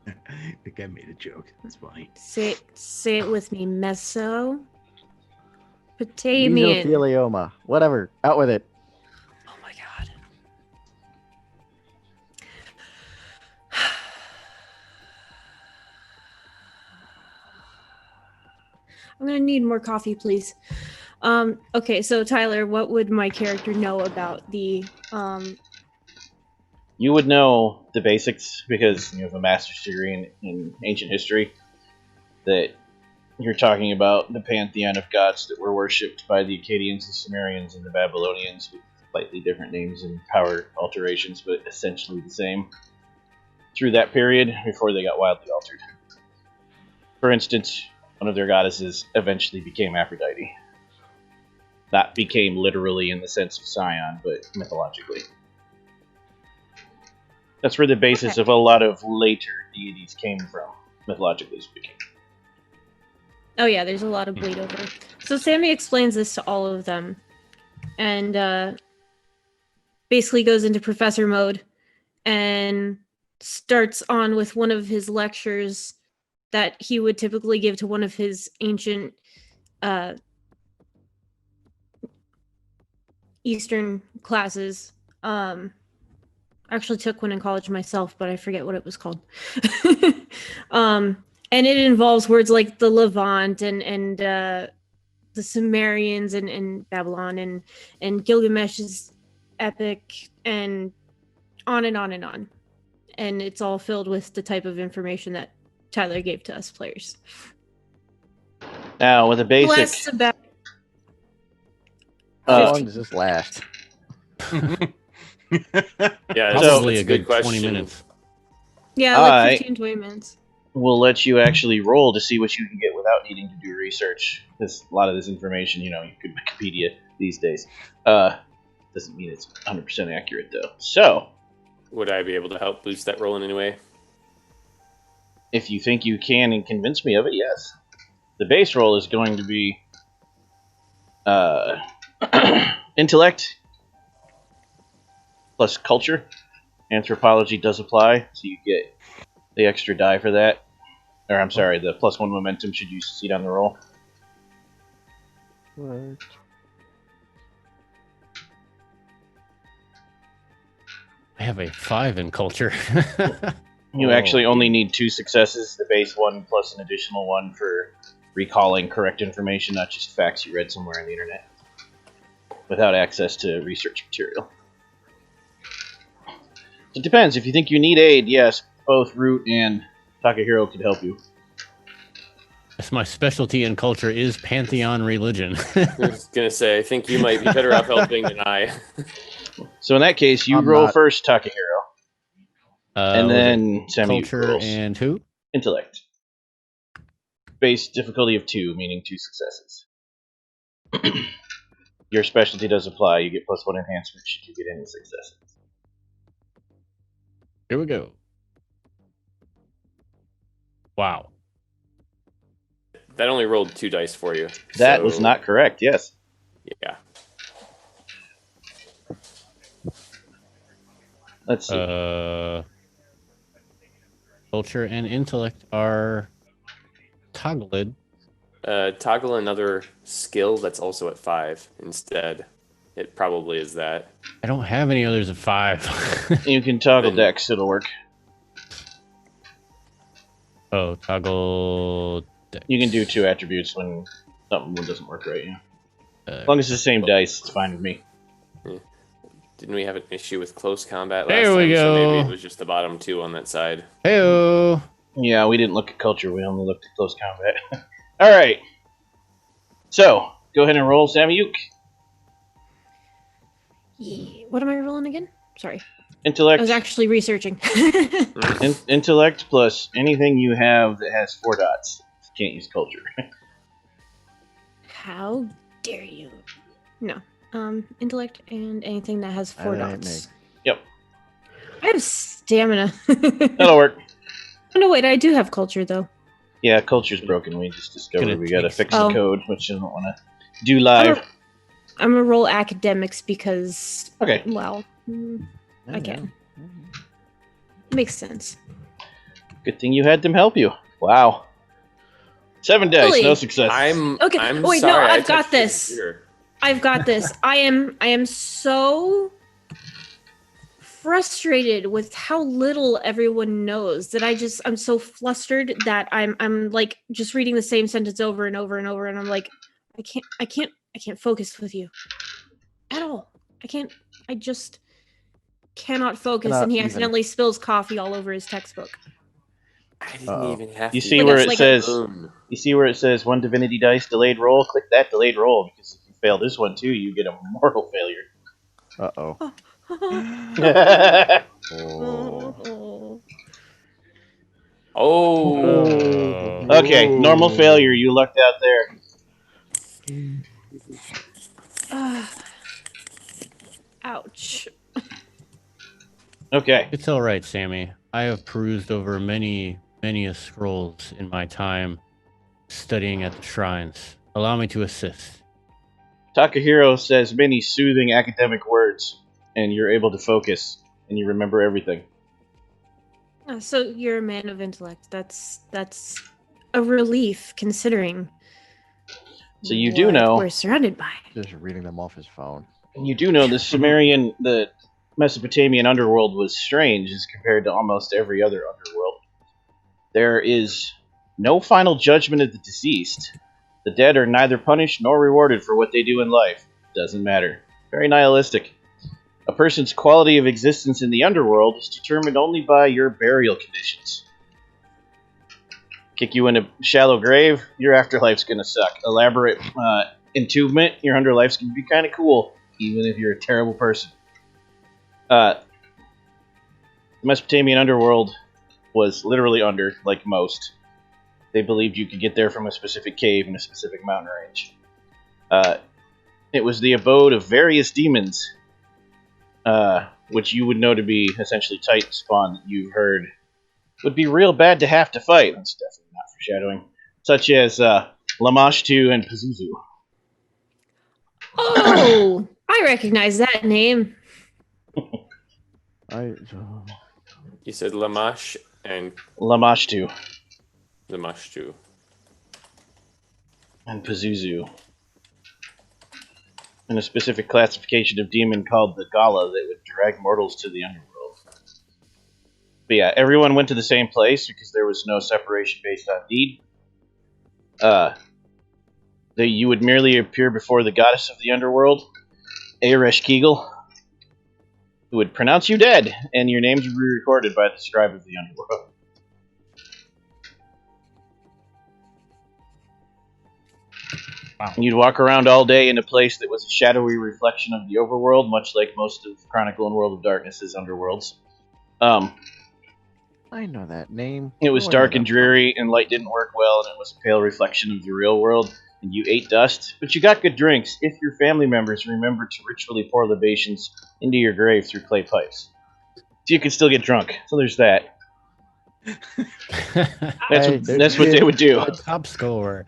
S2: I think I made a joke. That's funny.
S4: Say it with me. Mesopotamian.
S5: Mesothelioma. Whatever. Out with it.
S4: Oh my god. I'm gonna need more coffee, please. Okay, so Tyler, what would my character know about the
S1: You would know the basics because you have a master's degree in ancient history, that you're talking about the pantheon of gods that were worshipped by the Akkadians, the Sumerians, and the Babylonians with slightly different names and power alterations, but essentially the same, through that period before they got wildly altered. For instance, one of their goddesses eventually became Aphrodite. Not became literally in the sense of Scion, but mythologically. That's where the basis of a lot of later deities came from, mythologically speaking.
S4: Oh yeah, there's a lot of bleed over. So Sammy explains this to all of them, and basically goes into professor mode, and starts on with one of his lectures that he would typically give to one of his ancient Eastern classes. Actually took one in college myself, but I forget what it was called. And it involves words like the Levant and the Sumerians and Babylon and Gilgamesh's epic and on and on and on. And it's all filled with the type of information that Tyler gave to us players.
S1: Now, with a basic...
S4: Less about...
S5: How long does this last?
S6: Yeah,
S3: Probably
S6: that's
S3: a good
S6: question.
S3: 20 minutes.
S4: Yeah, like 15, 20 minutes.
S1: We'll let you actually roll to see what you can get without needing to do research. Because a lot of this information, you could Wikipedia these days. Doesn't mean it's 100% accurate, though. So,
S6: Would I be able to help boost that roll in any way?
S1: if you think you can and convince me of it, yes. The base roll is going to be intellect plus culture. Anthropology does apply, so you get the extra die for that. Or, I'm sorry, the +1 momentum should you succeed on the roll.
S5: What?
S3: I have a 5 in culture.
S1: You actually only need 2 successes, the base one plus an additional one for recalling correct information, not just facts you read somewhere on the internet, without access to research material. It depends. If you think you need aid, yes, both Root and Takahiro could help you.
S3: Yes, my specialty in culture is pantheon religion.
S6: I was gonna say, I think you might be better off helping than I.
S1: So in that case, you
S5: I'm
S1: roll
S5: not.
S1: first, Takahiro, and
S3: was it
S1: then Sammy
S3: culture
S1: rolls
S3: and who?
S1: intellect. Base difficulty of 2, meaning 2 successes. Your specialty does apply. You get +1 enhancement should you get any successes.
S3: Here we go. Wow.
S6: That only rolled 2 dice for you.
S1: That was
S6: so-
S1: not correct, yes.
S6: Yeah.
S1: Let's see.
S3: Culture and intellect are toggled.
S6: Toggle another skill that's also at 5 instead. It probably is that.
S3: I don't have any others at 5.
S1: You can toggle
S6: Then-
S1: Dex, it'll work.
S3: Oh, toggle.
S1: You can do 2 attributes when something doesn't work right, yeah.
S3: Uh,
S1: As long as it's the same dice, it's fine with me.
S6: Didn't we have an issue with close combat last
S3: There
S6: time?
S3: we
S6: So maybe
S3: go.
S6: it was just the bottom 2 on that side.
S3: Heyo.
S1: Yeah, we didn't look at culture, we only looked at close combat. Alright. So, go ahead and roll, Samyuk.
S4: Yeah. What am I rolling again? Sorry. I
S1: Intellect.
S4: was actually researching.
S1: Intellect plus anything you have that has 4 dots. You can't use culture.
S4: How dare you? No. Intellect and anything that has 4
S5: Alright,
S4: dots.
S1: Yep.
S4: I have stamina.
S1: That'll work.
S4: Oh, no, wait, I do have culture, though.
S1: Yeah, culture's broken. We just discovered
S3: Gonna
S1: we gotta
S3: take
S1: fix
S4: some-
S1: the code, which I don't want to do live.
S4: I'm gonna roll academics because,
S1: Okay.
S4: well, I can. Makes sense.
S1: Good thing you had them help you. Wow. 7 dice,
S4: Really?
S1: no success.
S4: Okay,
S6: I'm
S4: wait, no,
S6: sorry, I
S4: I've got
S6: touched the
S4: this.
S6: computer.
S4: I've got this. I am so frustrated with how little everyone knows that I'm so flustered that I'm like just reading the same sentence over and over and over, and I'm like, I can't focus with you at all. I just cannot focus.
S5: Cannot
S4: And he
S5: even.
S4: accidentally spills coffee all over his textbook.
S6: I didn't
S5: Uh-oh.
S6: even have
S1: You
S6: to.
S1: see
S4: Like
S1: where
S4: it's
S1: it
S4: like
S1: says
S6: Boom.
S1: you see where it says 1 divinity dice delayed roll? Click that delayed roll because if you fail this one too, you get a mortal failure.
S5: Uh-oh. Oh.
S6: Oh.
S1: Okay, normal failure. You lucked out there.
S4: Ouch.
S1: Okay.
S3: It's all right, Sammy. I have perused over many scrolls in my time studying at the shrines. Allow me to assist.
S1: Takahiro says many soothing academic words, and you're able to focus, and you remember everything.
S4: So you're a man of intellect. That's a relief considering.
S1: So you do
S4: what
S1: know,
S4: we're surrounded by.
S5: Just reading them off his phone.
S1: the Sumerian, the Mesopotamian underworld was strange as compared to almost every other underworld. There is no final judgment of the deceased. The dead are neither punished nor rewarded for what they do in life. Doesn't matter. Very nihilistic. A person's quality of existence in the underworld is determined only by your burial conditions. Kick you in a shallow grave, your afterlife's gonna suck. Elaborate entombment, your underlife's gonna be kind of cool, even if you're a terrible person. The Mesopotamian underworld was literally under, like most. They believed you could get there from a specific cave in a specific mountain range. It was the abode of various demons, which you would know to be essentially Titan spawn that you've heard would be real bad to have to fight. That's definitely not foreshadowing. Such as Lamashtu and Pazuzu.
S4: Oh, I recognize that name.
S6: You said Lamash and
S1: Lamashtu
S6: Lamashtu.
S1: and Pazuzu. And a specific classification of demon called the Gala that would drag mortals to the underworld. But yeah, everyone went to the same place because there was no separation based on deed. You would merely appear before the goddess of the underworld, Eresh Kegel, who would pronounce you dead, and your names would be recorded by the scribe of the underworld.
S3: Wow.
S1: And you'd walk around all day in a place that was a shadowy reflection of the overworld, much like most of Chronicle and World of Darkness's underworlds.
S5: I know that name.
S1: It was
S5: Oh, I know
S1: dark
S5: that
S1: and dreary, and light didn't work well, and it was a pale reflection of the real world. and you ate dust, but you got good drinks if your family members remembered to ritually pour libations into your grave through clay pipes. So you could still get drunk. So there's that. That's what they would do.
S3: Top score.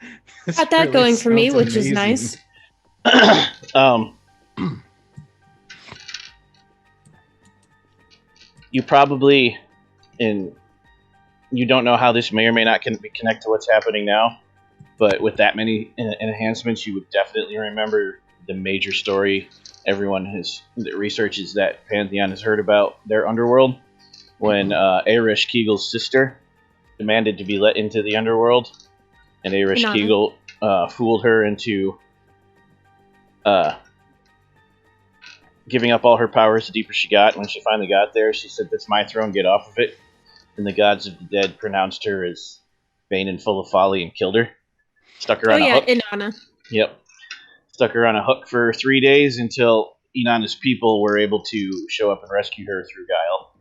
S4: Got that going for me, which is nice.
S1: You probably, you don't know how this may or may not connect to what's happening now, but with that many enhancements, you would definitely remember the major story everyone that researches that Pantheon has heard about their underworld. When Arish Kegel's sister demanded to be let into the underworld, and Arish Kegel fooled her into giving up all her powers the deeper she got. When she finally got there, she said, "That's my throne, get off of it." And the gods of the dead pronounced her as vain and full of folly and killed her. Stuck her on a hook.
S4: Inanna.
S1: Yep. Stuck her on a hook for 3 days until Inanna's people were able to show up and rescue her through guile.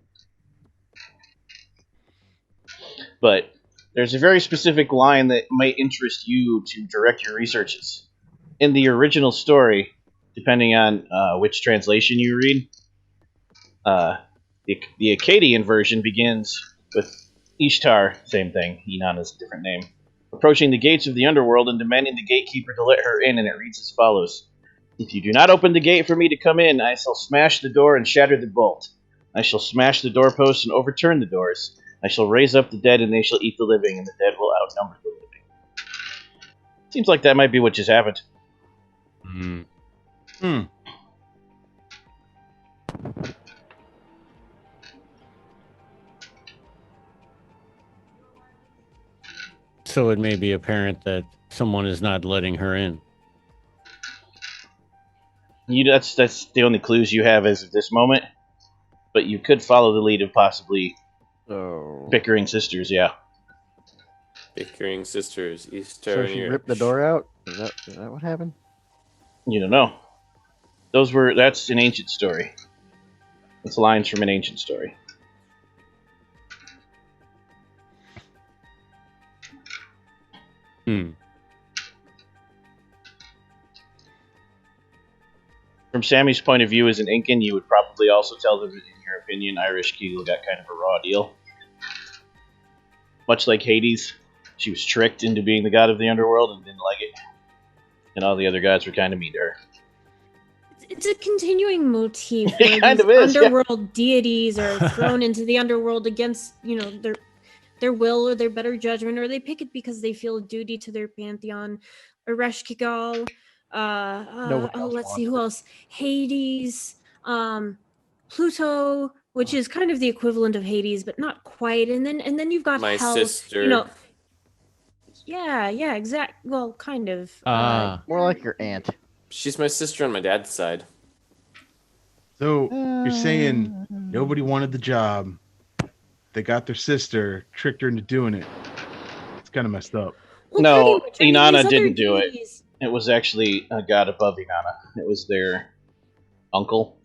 S1: But there's a very specific line that might interest you to direct your researches. In the original story, depending on which translation you read, the Akkadian version begins with Ishtar, same thing, Inanna's different name, approaching the gates of the underworld and demanding the gatekeeper to let her in, and it reads as follows. "If you do not open the gate for me to come in, I shall smash the door and shatter the bolt. I shall smash the doorposts and overturn the doors. I shall raise up the dead, and they shall eat the living, and the dead will outnumber the living." Seems like that might be what just happened.
S3: So it may be apparent that someone is not letting her in.
S1: That's the only clues you have as of this moment. But you could follow the lead of possibly bickering sisters, yeah.
S6: Bickering sisters, Easter.
S5: So she ripped the door out? Is that what happened?
S1: You don't know. That's an ancient story. It's lines from an ancient story. From Sammy's point of view as an Incan, you would probably also tell them that, in your opinion, Arish Kegel got kind of a raw deal. Much like Hades, she was tricked into being the god of the underworld and didn't like it. And all the other gods were kind of mean to her.
S4: It's a continuing motif
S1: It
S4: where
S1: kind
S4: these
S1: of is,
S4: underworld deities are thrown into the underworld against, their will or their better judgment, or they pick it because they feel a duty to their pantheon. Arish Kegel, let's see who else. Hades, Pluto, which is kind of the equivalent of Hades, but not quite. And then you've got
S6: my
S4: Hell.
S6: sister.
S4: Yeah, exact. Well, kind of.
S5: More like your aunt.
S6: She's my sister on my dad's side.
S2: So you're saying nobody wanted the job. They got their sister, tricked her into doing it. It's kind of messed up.
S4: Well,
S1: No,
S4: pretty much. I mean,
S1: Inanna
S4: these other
S1: didn't do it.
S4: deities-
S1: It was actually a god above Inanna. It was their uncle.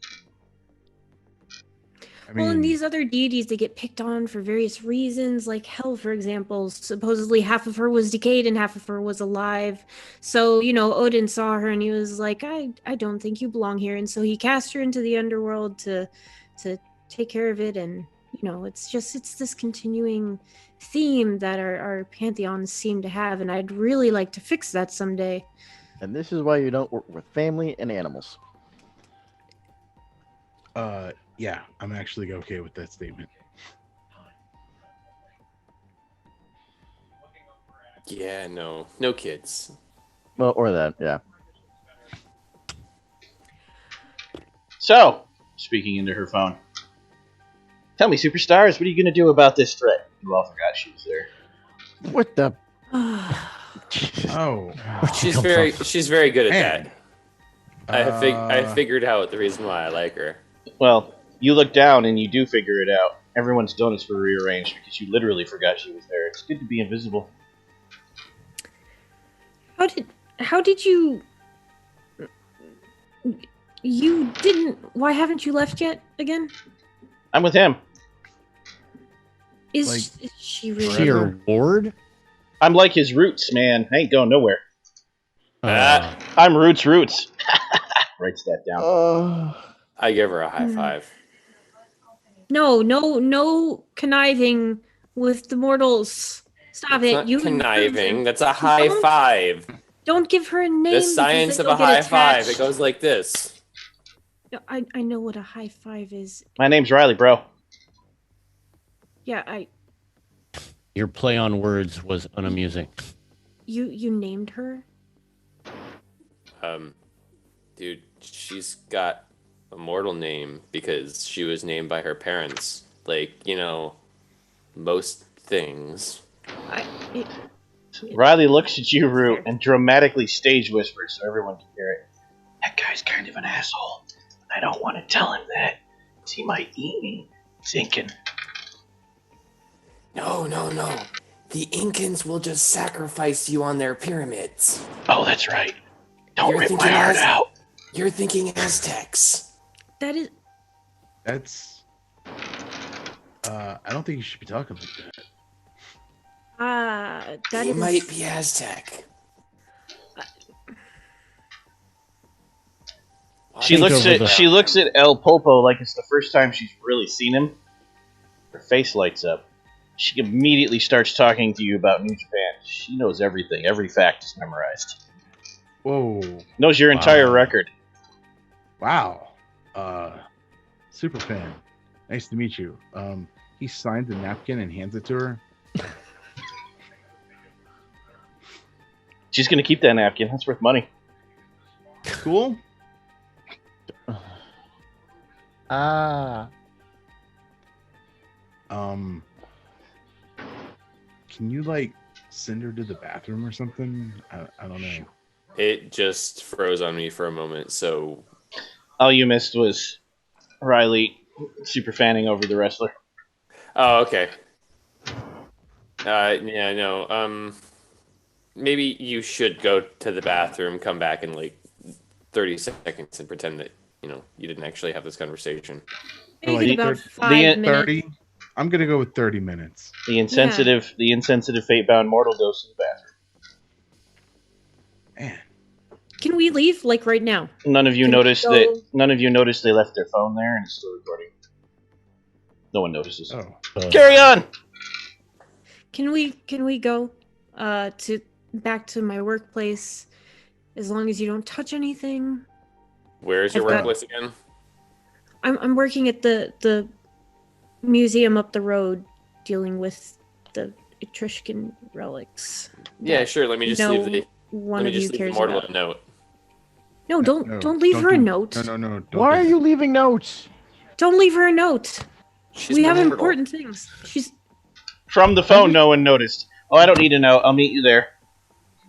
S4: Well, and these other deities, they get picked on for various reasons, like Hel, for example. Supposedly half of her was decayed and half of her was alive. So, Odin saw her and he was like, I don't think you belong here. And so he cast her into the underworld to take care of it. And, it's this continuing theme that our pantheons seem to have. And I'd really like to fix that someday.
S5: And this is why you don't work with family and animals.
S2: Yeah, I'm actually okay with that statement.
S6: Yeah, no kids.
S5: Well, or that, yeah.
S1: So, speaking into her phone. Tell me, superstars, what are you going to do about this threat? You all forgot she was there.
S5: What the?
S2: Oh,
S6: She's very good at
S2: Man.
S6: that. I figured out the reason why I like her.
S1: Well, you look down and you do figure it out. Everyone's donuts were rearranged because you literally forgot she was there. It's good to be invisible.
S4: How did you didn't, why haven't you left yet again?
S1: I'm with him.
S4: Is she really?
S3: Is she your ward?
S1: I'm like his roots, man. I ain't going nowhere. I'm Roots. Writes that down.
S6: I give her a high five.
S4: No conniving with the mortals. Stop
S6: It's
S4: it.
S6: not
S4: You
S6: conniving. That's a high
S4: Don't-
S6: five.
S4: Don't give her a name.
S6: The
S4: because
S6: science
S4: then
S6: of a
S4: you'll get
S6: high five. It
S4: attached.
S6: goes like this.
S4: No, I know what a high five is.
S1: My name's Riley, bro.
S4: Yeah,
S3: Your play on words was unamusing.
S4: you named her?
S6: Dude, she's got a mortal name because she was named by her parents. Like, most things.
S1: Riley looks at you, Root, and dramatically stage whispers so everyone can hear it. That guy's kind of an asshole. I don't want to tell him that, 'cause he might eat me. Thinking.
S6: No. The Incans will just sacrifice you on their pyramids.
S1: Oh, that's right. Don't
S6: You're
S1: rip my
S6: thinking
S1: heart out.
S6: You're thinking Aztecs.
S4: That is.
S2: That's. I don't think you should be talking like that.
S4: That
S6: He
S4: is.
S6: might be Aztec.
S1: She looks at El Popo like it's the first time she's really seen him. Her face lights up. She immediately starts talking to you about New Japan. She knows everything. Every fact is memorized.
S2: Whoa.
S1: Knows your entire record.
S2: Wow. Super fan. Nice to meet you. He signed the napkin and hands it to her.
S1: She's gonna keep that napkin. That's worth money.
S2: Cool. Can you send her to the bathroom or something? I don't know.
S6: It just froze on me for a moment, so
S1: All you missed was Riley super fanning over the wrestler.
S6: oh, okay. Yeah, no. Maybe you should go to the bathroom, come back in 30 seconds and pretend that, you didn't actually have this conversation.
S4: Make it about 5 minutes.
S2: 30. I'm gonna go with 30 minutes.
S1: The insensitive fate-bound mortal goes to the bathroom.
S2: Man.
S4: Can we leave right now?
S1: None of you
S4: Can we
S1: noticed
S4: go-
S1: that. None of you noticed they left their phone there and it's still recording. No one notices.
S2: Oh.
S1: Carry on.
S4: Can we go to back to my workplace as long as you don't touch anything?
S6: Where is your
S4: I've got-
S6: workplace again?
S4: I'm working at the museum up the road dealing with the Etruscan relics.
S6: Yeah, sure. Let me just
S4: No
S6: leave the
S4: one
S6: let me
S4: of you
S6: just leave the
S4: cares
S6: mortal
S4: about.
S6: a note.
S4: No, don't leave her a note.
S2: No. Don't
S5: Why
S2: do
S5: are
S2: that.
S5: you leaving notes?
S4: Don't leave her a note.
S6: She's
S4: We
S6: my
S4: have
S6: mortal.
S4: important things. She's
S1: From the phone, no one noticed. Oh, I don't need to know. I'll meet you there.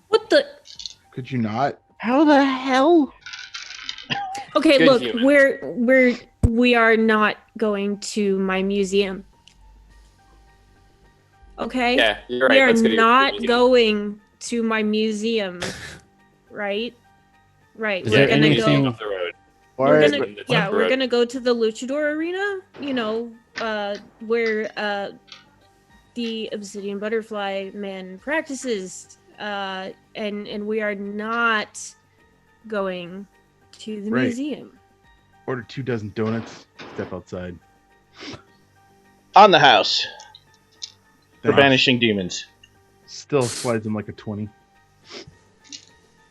S4: what the.
S2: Could you not?
S5: How the hell?
S4: Okay,
S6: Good
S4: look,
S6: human.
S4: we are not going to my museum. Okay?
S6: Yeah, you're right.
S4: We are
S6: Let's go to your
S4: not
S6: museum.
S4: going to my museum. Right? Right.
S3: Is
S4: We're
S3: there
S4: gonna
S3: anything-
S4: go
S6: Up the road.
S5: Why
S4: we're
S5: are-
S4: gonna
S6: It's
S4: yeah,
S6: up the
S4: we're
S6: road.
S4: gonna go to the luchador arena, where the obsidian butterfly man practices. And we are not going to the
S2: Right.
S4: museum.
S2: Order 2 dozen donuts. Step outside.
S1: On the house for
S2: Thanks.
S1: banishing demons.
S2: Still slides him like a 20.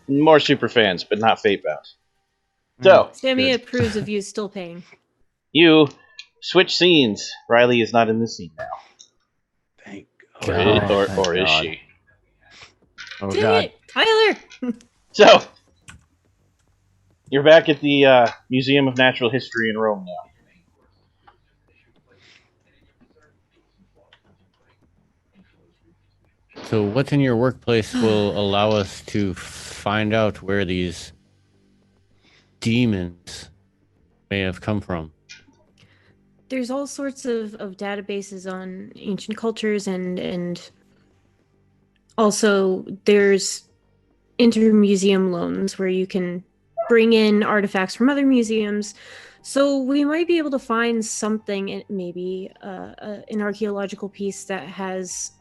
S1: More super fans, but not fate-bound. So
S4: Sammy
S2: Good.
S4: approves of you still paying.
S1: you switch scenes. Riley is not in the scene now,
S2: Thank
S1: or
S2: God.
S1: is, or,
S5: thank
S1: or is
S5: God.
S1: she?
S5: Oh
S4: Dang
S5: god.
S4: it, Tyler!
S1: So you're back at the Museum of Natural History in Rome now.
S3: So what's in your workplace will allow us to find out where these demons may have come from?
S4: There's all sorts of databases on ancient cultures and also there's inter-museum loans where you can bring in artifacts from other museums. So we might be able to find something, maybe an archaeological piece that has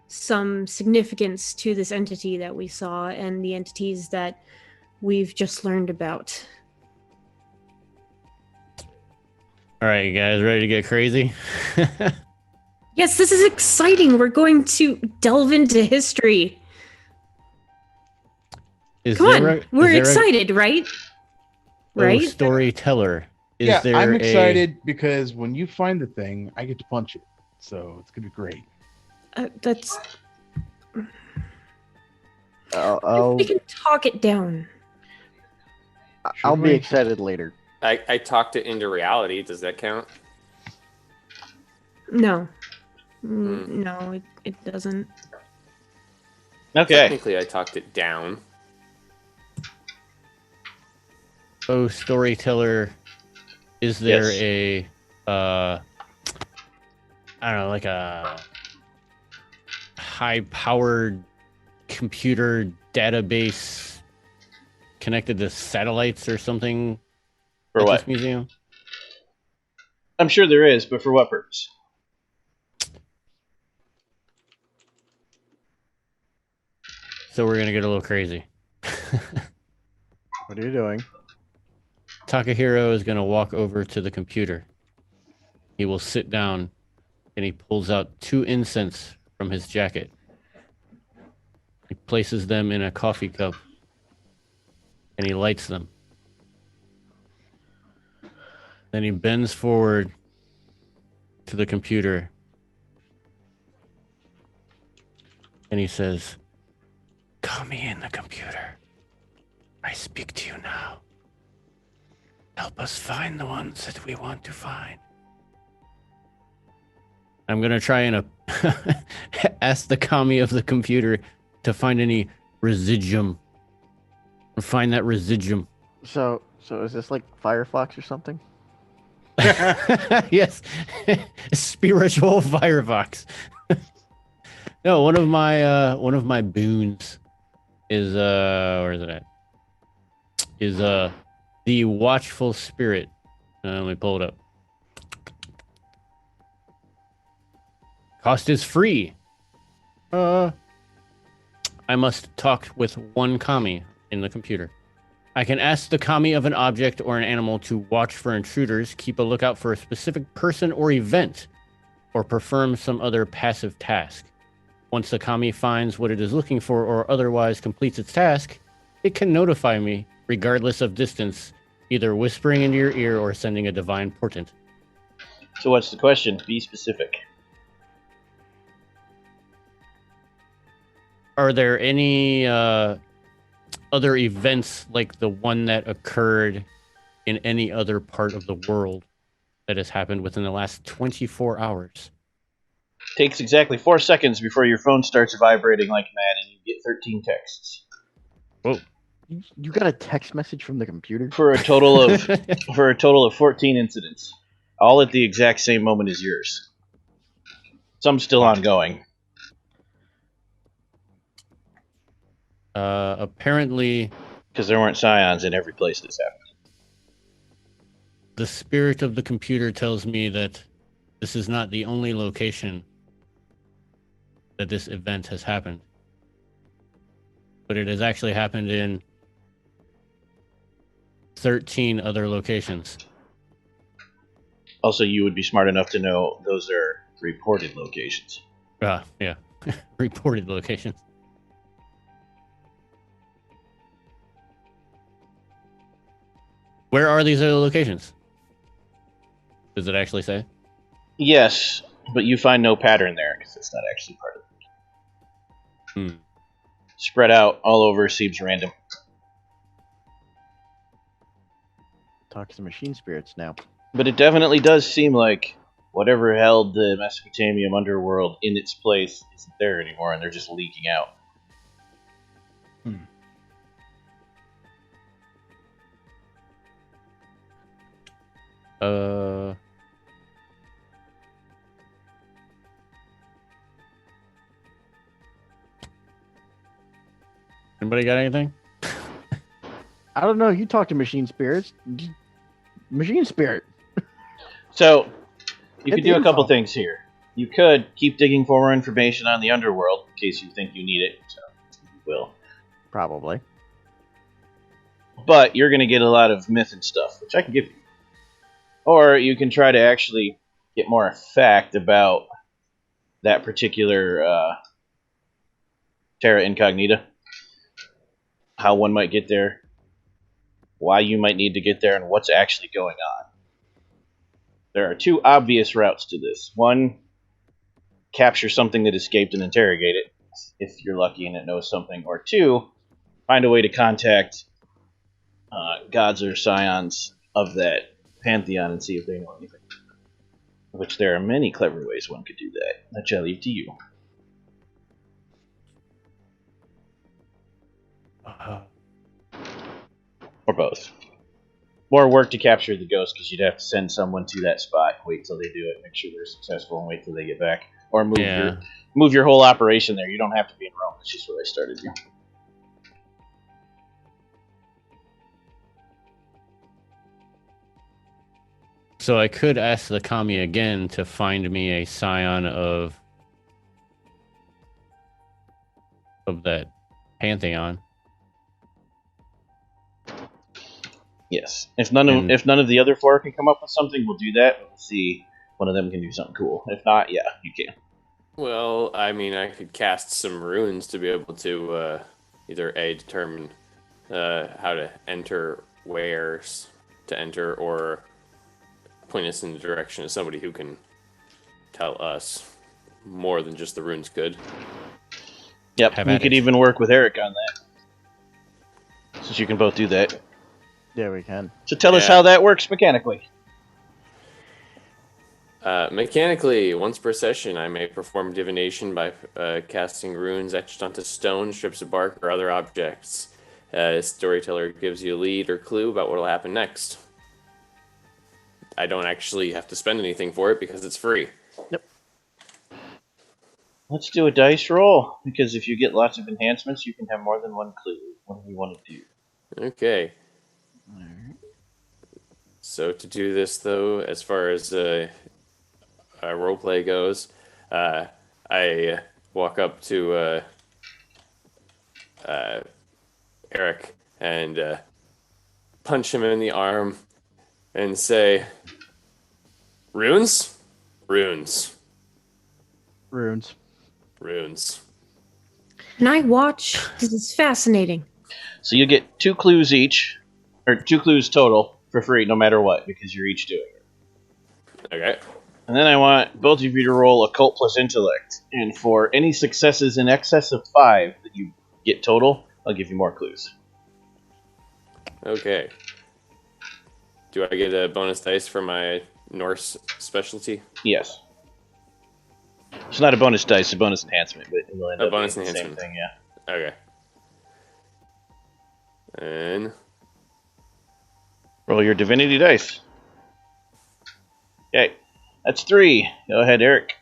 S4: some significance to this entity that we saw and the entities that we've just learned about.
S3: All right, you guys ready to get crazy?
S4: Yes, this is exciting. We're going to delve into history. Come on, we're excited, right? Right?
S3: Storyteller.
S2: Yeah, I'm excited because when you find the thing, I get to punch it. So it's going to be great.
S4: That's...
S5: I'll
S4: We can talk it down.
S5: be excited later.
S6: I talked it into reality. Does that count?
S4: No. No, it doesn't.
S1: Okay.
S6: Technically, I talked it down.
S3: Storyteller, is there
S1: Yes.
S3: a I don't know, like a high-powered computer database connected to satellites or something
S1: For
S3: at
S1: what?
S3: this museum?
S1: I'm sure there is, but for what purpose?
S3: So we're gonna get a little crazy.
S5: What are you doing?
S3: Takahiro is gonna walk over to the computer. He will sit down and he pulls out 2 incense from his jacket. He places them in a coffee cup and he lights them. Then he bends forward to the computer and he says, "Call me in the computer. I speak to you now. Help us find the ones that we want to find." I'm going to try and ask the kami of the computer to find any residuum. Find that residuum.
S5: So is this like Firefox or something?
S3: Yes. Spiritual Firefox. No, one of my boons is where is it at? Is the watchful spirit. Let me pull it up. Cost is free. I must talk with one kami in the computer. I can ask the kami of an object or an animal to watch for intruders, keep a lookout for a specific person or event, or perform some other passive task. Once the kami finds what it is looking for or otherwise completes its task, it can notify me, regardless of distance, either whispering into your ear or sending a divine portent.
S1: So what's the question? Be specific.
S3: Are there any other events like the one that occurred in any other part of the world that has happened within the last 24 hours?
S1: Takes exactly 4 seconds before your phone starts vibrating like mad and you get 13 texts.
S3: Whoa.
S5: You got a text message from the computer?
S1: For a total of 14 incidents. All at the exact same moment as yours. Some still ongoing.
S3: Apparently,
S1: Because there weren't Scions in every place this happened.
S3: the spirit of the computer tells me that this is not the only location that this event has happened. But it has actually happened in 13 other locations.
S1: Also, you would be smart enough to know those are reported locations.
S3: Yeah. Reported locations. Where are these other locations? Does it actually say?
S1: Yes, but you find no pattern there because it's not actually part of it. Spread out all over seems random.
S5: Talk to machine spirits now.
S1: But it definitely does seem like whatever held the Mesopotamian underworld in its place isn't there anymore, and they're just leaking out.
S3: Anybody got anything?
S5: I don't know. You talk to machine spirits. Machine spirit.
S1: So, you
S5: Get
S1: could
S5: the
S1: do a couple
S5: info.
S1: things here. you could keep digging for more information on the underworld in case you think you need it. So you will.
S5: Probably.
S1: But you're going to get a lot of myth and stuff, which I can give you. Or you can try to actually get more fact about that particular Terra Incognita. How one might get there, why you might need to get there, and what's actually going on. There are two obvious routes to this. One, capture something that escaped and interrogate it, if you're lucky and it knows something. Or two, find a way to contact gods or scions of that pantheon and see if they know anything. Which there are many clever ways one could do that. That shall leave to you. Or both. More work to capture the ghost because you'd have to send someone to that spot, wait till they do it, make sure they're successful, and wait till they get back. Or move your whole operation there. You don't have to be in Rome. That's just where I started you.
S3: So I could ask the Kami again to find me a scion of that pantheon.
S1: Yes. If none of the other four can come up with something, we'll do that. We'll see one of them can do something cool. If not, yeah, you can.
S6: Well, I mean, I could cast some runes to be able to either determine how to enter, where to enter, or point us in the direction of somebody who can tell us more than just the runes could.
S1: Yep, you could even work with Eric on that. Since you can both do that.
S5: Yeah, we can.
S1: So tell us how that works mechanically.
S6: Mechanically, once per session, I may perform divination by casting runes etched onto stone, strips of bark, or other objects. Storyteller gives you a lead or clue about what will happen next. I don't actually have to spend anything for it because it's free.
S5: Yep.
S1: Let's do a dice roll, because if you get lots of enhancements, you can have more than one clue. What do you want to do?
S6: Okay. So to do this, though, as far as roleplay goes, I walk up to Eric and punch him in the arm and say, "Runes? Runes.
S5: Runes.
S6: Runes."
S4: And I watch. This is fascinating.
S1: So you get 2 clues each, or 2 clues total, for free, no matter what, because you're each doing it.
S6: Okay.
S1: And then I want both of you to roll occult plus intellect. And for any successes in excess of 5 that you get total, I'll give you more clues.
S6: Okay. Do I get a bonus dice for my Norse specialty?
S1: Yes. It's not a bonus dice, it's a bonus enhancement, but it will end
S6: A
S1: up
S6: bonus
S1: being the same
S6: enhancement.
S1: thing, yeah.
S6: Okay. And
S1: Roll your divinity dice. Okay. That's 3. Go ahead, Eric.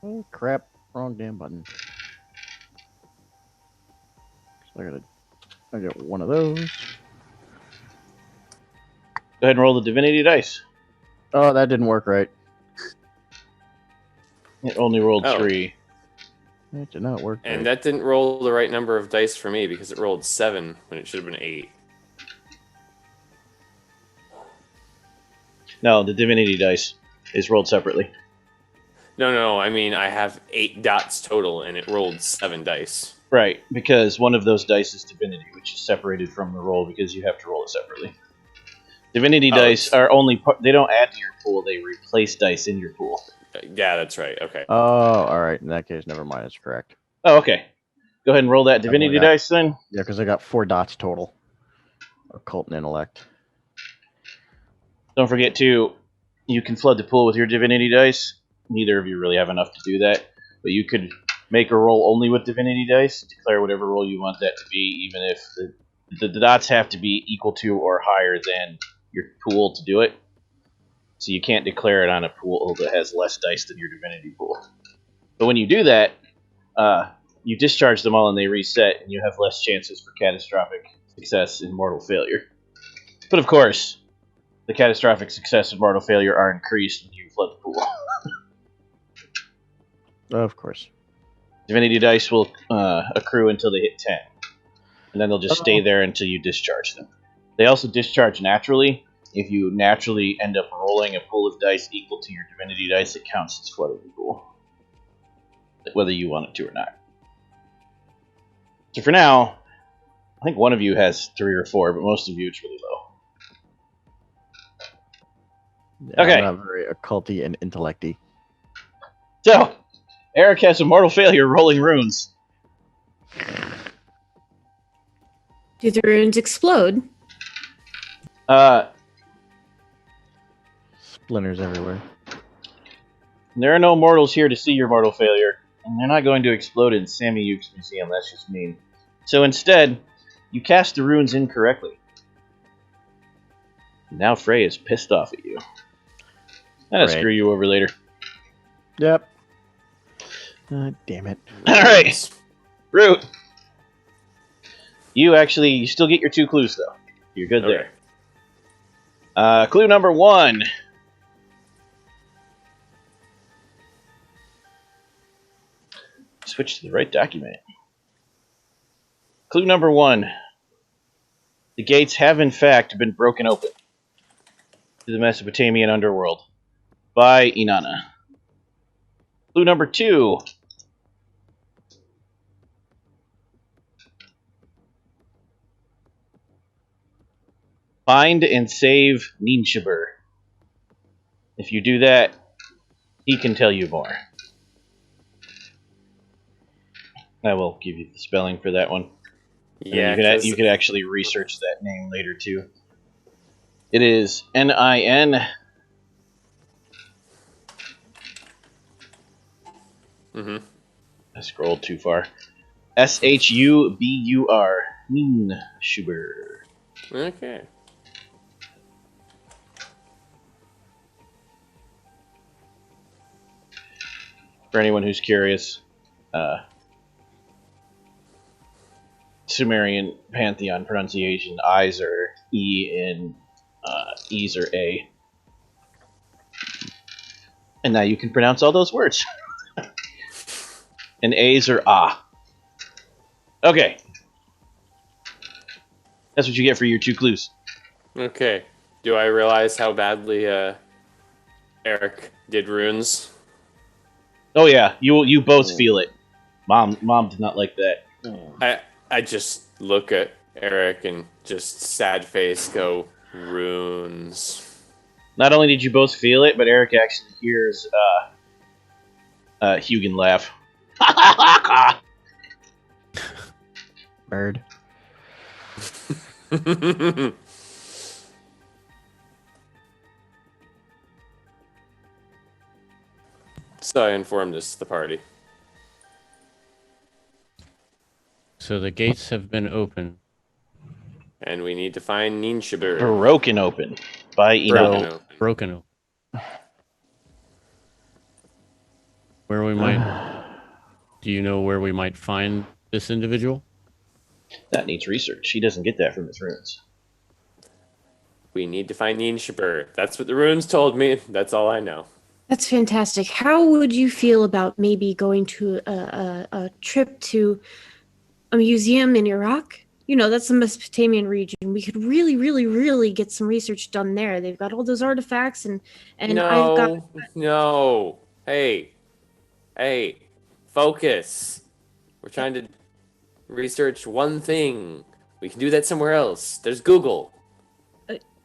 S5: Oh, crap. Wrong damn button. So I got one of those.
S1: Go ahead and roll the divinity dice.
S5: Oh, that didn't work right.
S1: It only rolled 3.
S5: It did not work
S6: and
S5: right.
S6: that didn't roll the right number of dice for me because it rolled 7 when it should have been 8.
S1: No, the divinity dice is rolled separately.
S6: No, I mean I have 8 dots total and it rolled 7 dice.
S1: Right, because one of those dice is divinity, which is separated from the roll because you have to roll it separately. Divinity dice are only they don't add to your pool, they replace dice in your pool.
S6: Yeah, that's right. Okay.
S5: Oh, alright. In that case, never mind. It's correct.
S1: Oh, okay. Go ahead and roll that divinity dice then.
S5: Yeah, because I got 4 dots total. Occult and intellect.
S1: Don't forget to, you can flood the pool with your divinity dice. Neither of you really have enough to do that, but you could make a roll only with divinity dice, declare whatever roll you want that to be, even if the dots have to be equal to or higher than your pool to do it. So you can't declare it on a pool that has less dice than your divinity pool. But when you do that, you discharge them all and they reset, and you have less chances for catastrophic success and mortal failure. But of course, the catastrophic success and mortal failure are increased when you flood the pool.
S5: Of course.
S1: Divinity dice will accrue until they hit 10. And then they'll just stay there until you discharge them. They also discharge naturally. If you naturally end up rolling a pool of dice equal to your divinity dice, it counts as flooded pool. Whether you want it to or not. So for now, I think one of you has 3 or 4, but most of you it's really low. Okay.
S5: I'm not very occulty and intellecty.
S1: So, Eric has a mortal failure rolling runes.
S4: Do the runes explode?
S5: Splinters everywhere.
S1: There are no mortals here to see your mortal failure, and they're not going to explode in Sammy Yuke's museum, that's just mean. So instead, you cast the runes incorrectly. Now Frey is pissed off at you. I'll screw you over later.
S5: Yep. Damn it.
S1: Alright. Root. You still get your 2 clues, though. You're good there. Clue number 1. Switch to the right document. Clue number 1. The gates have, in fact, been broken open to the Mesopotamian underworld by Inanna. Clue number 2. Find and save Ninshiber. If you do that, he can tell you more. I will give you the spelling for that one.
S6: Yeah,
S1: you could actually research that name later too. It is Nin. I scrolled too far. Shubur. Ninshiber.
S6: Okay.
S1: For anyone who's curious, Sumerian pantheon pronunciation, I's are E and E's are A. And now you can pronounce all those words. And A's are Ah. Okay. That's what you get for your 2 clues.
S6: Okay. Do I realize how badly Eric did runes?
S1: Oh yeah, you both feel it. Mom did not like that.
S6: I just look at Eric and just sad face go, runes.
S1: Not only did you both feel it, but Eric actually hears Hugin laugh.
S5: Bird.
S6: So I informed this to the party.
S3: So the gates have been opened.
S6: And we need to find Ninshiber.
S1: Broken open by Inanna.
S3: Broken open. Where we might... Do you know where we might find this individual?
S1: That needs research. He doesn't get that from his runes.
S6: We need to find Ninshiber. That's what the runes told me. That's all I know.
S4: That's fantastic. How would you feel about maybe going to a trip to a museum in Iraq? You know, that's the Mesopotamian region. We could really, really, really get some research done there. They've got all those artifacts and I've got...
S6: No. Hey, focus. We're trying to research one thing. We can do that somewhere else. There's Google.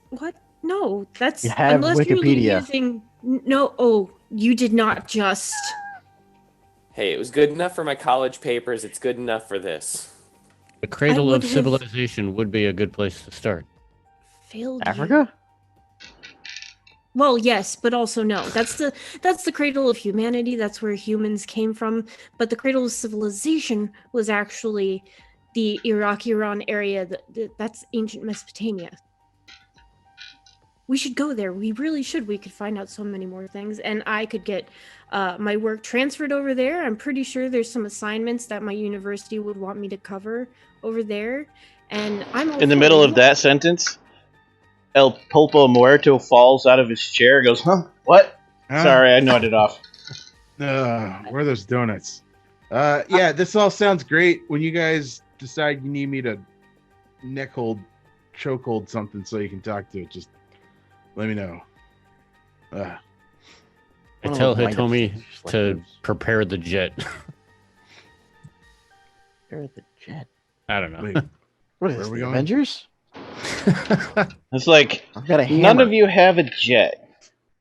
S4: What? No, that's...
S5: You have
S4: unless
S5: Wikipedia.
S4: You're using... No, oh, you did not just...
S6: Hey, it was good enough for my college papers. It's good enough for this.
S3: The cradle
S4: would
S3: of
S4: have-
S3: civilization would be a good place to start.
S4: Failed you.
S5: Africa?
S4: Well, yes, but also no. That's the cradle of humanity. That's where humans came from. But the cradle of civilization was actually the Iraq-Iran area. That's ancient Mesopotamia. We should go there. We really should. We could find out so many more things. And I could get my work transferred over there. I'm pretty sure there's some assignments that my university would want me to cover over there. And I'm all
S1: In the
S4: for
S1: middle
S4: it.
S1: of that sentence, El Pulpo Muerto falls out of his chair and goes, huh? What? Sorry, I nodded off.
S2: Where are those donuts? Yeah, this all sounds great. When you guys decide you need me to neck hold, choke hold something so you can talk to it, just let me know.
S3: I
S5: One of
S3: tell
S5: those wind-up
S3: Hitomi
S5: things, just like
S3: to
S5: those.
S3: prepare the jet.
S5: They're at the jet.
S3: I don't know.
S2: Wait,
S5: What is
S2: Where
S5: this,
S2: are we
S5: the
S2: going?
S5: Avengers?
S1: It's like
S5: I've got a hammer.
S1: none of you have a jet.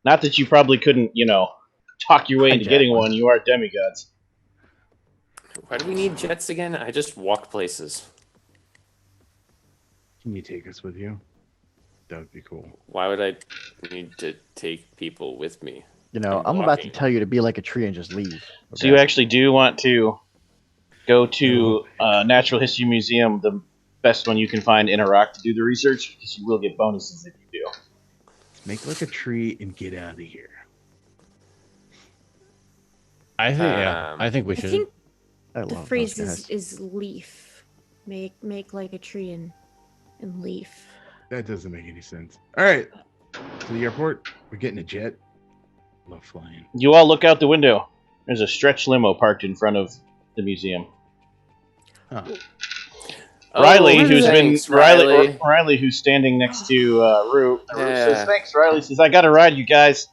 S1: Not that you probably couldn't, talk your way into
S5: Hijack
S1: getting
S5: one.
S1: one. You are demigods.
S6: Why do we need jets again? I just walk places.
S2: can you take us with you? That would be cool.
S6: Why would I need to take people with me?
S5: You know,
S6: I'm
S5: I'm about to
S6: walking.
S5: tell you to be like a tree and just leave.
S1: So you actually do want to go to
S2: No.
S1: Natural History Museum, the best one you can find in Iraq, to do the research, because you will get bonuses if you do.
S2: Make like a tree and get out of here.
S3: I think yeah. I think we
S4: I
S3: should.
S4: think
S5: I
S4: the
S5: love
S4: phrase
S5: those guys.
S4: is leaf. Make like a tree and leaf.
S2: That doesn't make any sense. All right, to the airport. We're getting a jet. Love flying.
S1: You all look out the window. There's a stretch limo parked in front of the museum.
S2: Huh.
S1: Riley,
S6: Oh,
S1: who's
S6: thanks,
S1: been Riley, who's standing next to Root. Root says,
S6: Yeah.
S1: "Thanks, Riley." Says, "I got to ride, you guys.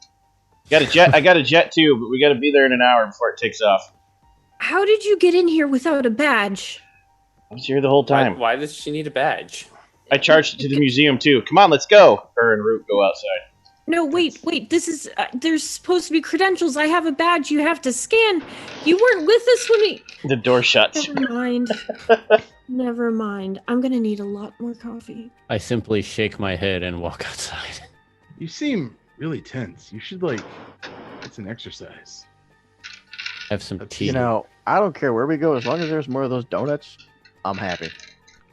S1: Got a jet. I got a jet too, but we got to be there in an hour before it takes off."
S4: How did you get in here without a badge?
S1: I was here the whole
S6: Why,
S1: time.
S6: why does she need a badge?
S1: I charged it to the museum too. Come on, let's go. Her and Root go outside.
S4: No, wait. This is there's supposed to be credentials. I have a badge. You have to scan. You weren't with us when we.
S1: The door shuts.
S4: Never mind. Never mind. I'm gonna need a lot more coffee.
S3: I simply shake my head and walk outside.
S2: You seem really tense. You should get some exercise.
S3: Have some
S2: That's-
S3: tea.
S5: You know, I don't care where we go as long as there's more of those donuts. I'm happy.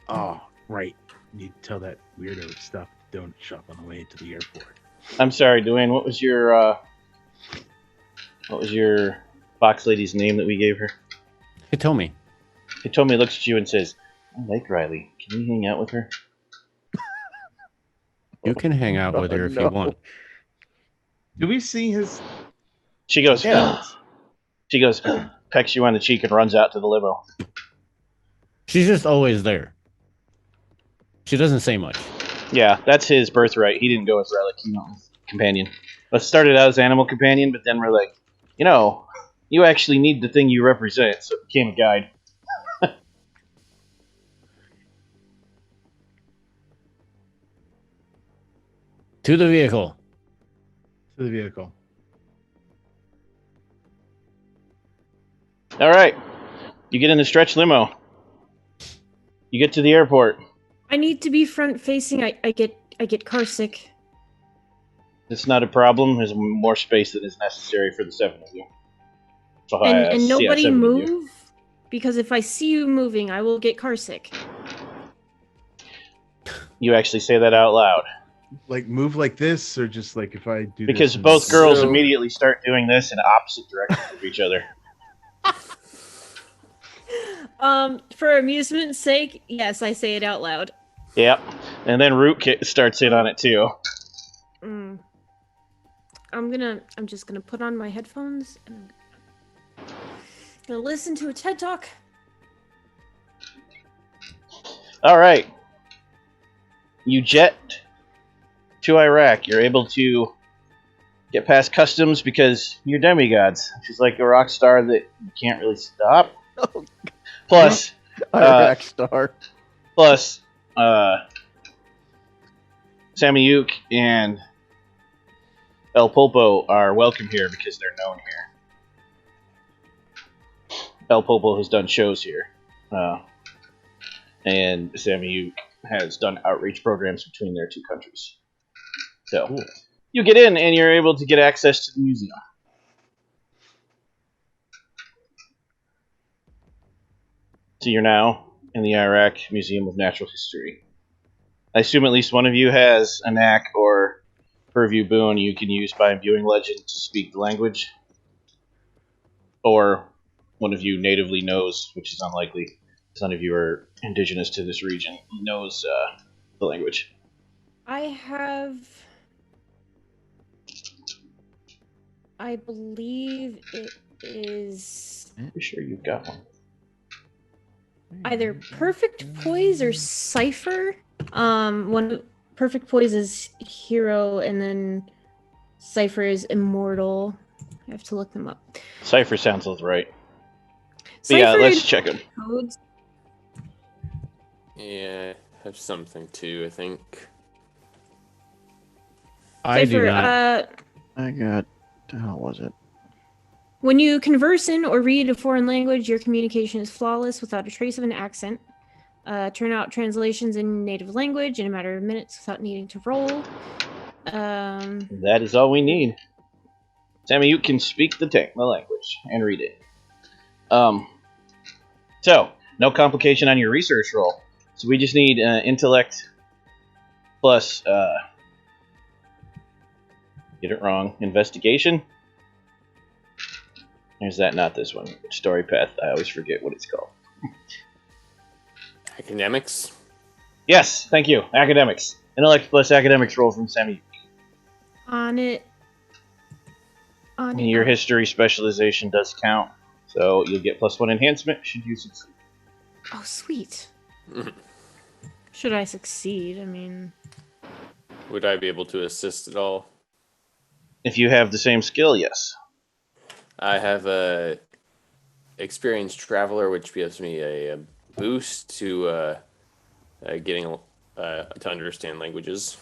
S2: Oh, right. You tell that weirdo to stop at the donut shop on the way to the airport.
S1: I'm sorry, Dwayne. What was your box lady's name that we gave her?
S3: Hitomi.
S1: He told me, looks at you and says, "I like Riley. Can we hang out with her?"
S3: You can hang out with her if you
S5: No.
S3: want.
S2: Do we see his?
S1: She goes,
S5: Yeah.
S1: She goes, pecks you on the cheek and runs out to the limo.
S3: She's just always there. She doesn't say much.
S1: Yeah, that's his birthright. He didn't go as relic, companion. But started out as animal companion, but then we're like, you actually need the thing you represent, so it became a guide.
S3: To the vehicle.
S2: To the vehicle.
S1: All right, you get in the stretch limo. You get to the airport.
S4: I need to be front facing. I get car sick.
S1: It's not a problem. There's more space than is necessary for the 7 of you. So,
S4: And nobody
S1: 7 of you.
S4: move, because if I see you moving, I will get car sick.
S1: You actually say that out loud.
S2: Like move like this, or just like if I do
S1: Because
S2: this and-
S1: both girls
S6: So-
S1: immediately start doing this in opposite directions of each other.
S4: For amusement's sake, yes, I say it out loud.
S1: Yep. And then Root starts in on it too.
S4: Mm. I'm just gonna put on my headphones and gonna listen to a TED Talk.
S1: All right. You jet to Iraq. You're able to get past customs because you're demigods. She's like a rock star that you can't really stop.
S5: Oh,
S1: Plus,
S5: Iraq star.
S1: plus, Sammy Yuke and El Pulpo are welcome here because they're known here. El Pulpo has done shows here. And Sammy Yuke has done outreach programs between their two countries. So,
S2: Cool.
S1: you get in and you're able to get access to the museum. So you're now in the Iraq Museum of Natural History. I assume at least one of you has a knack or purview boon you can use by imbuing legend to speak the language. Or one of you natively knows, which is unlikely, because none of you are indigenous to this region, knows the language.
S4: I believe it is
S1: Pretty sure you've got one.
S4: either perfect poise or cipher. One perfect poise is hero, and then cipher is immortal. I have to look them up.
S1: Cipher sounds right. But yeah,
S4: Cipher
S1: let's
S4: and
S1: check them.
S4: codes.
S6: Yeah, I have something too, I think.
S3: I do
S4: Cipher,
S3: not.
S5: I got. How was it?
S4: when you converse in or read a foreign language, your communication is flawless without a trace of an accent. Turn out translations in native language in a matter of minutes without needing to roll.
S1: That is all we need. Sammy, you can speak the language and read it. So, no complication on your research roll. So we just need intellect plus, get it wrong, investigation. There's that, not this one. Story path, I always forget what it's called.
S6: Academics?
S1: Yes, thank you. Academics. Intellect plus academics roll from Sammy.
S4: On it. On
S1: And your history specialization does count, so you'll get +1 enhancement should you succeed.
S4: Oh, sweet. Should I succeed? I mean,
S6: Would I be able to assist at all?
S1: If you have the same skill, yes.
S6: I have a experienced traveler, which gives me a boost to getting to understand languages.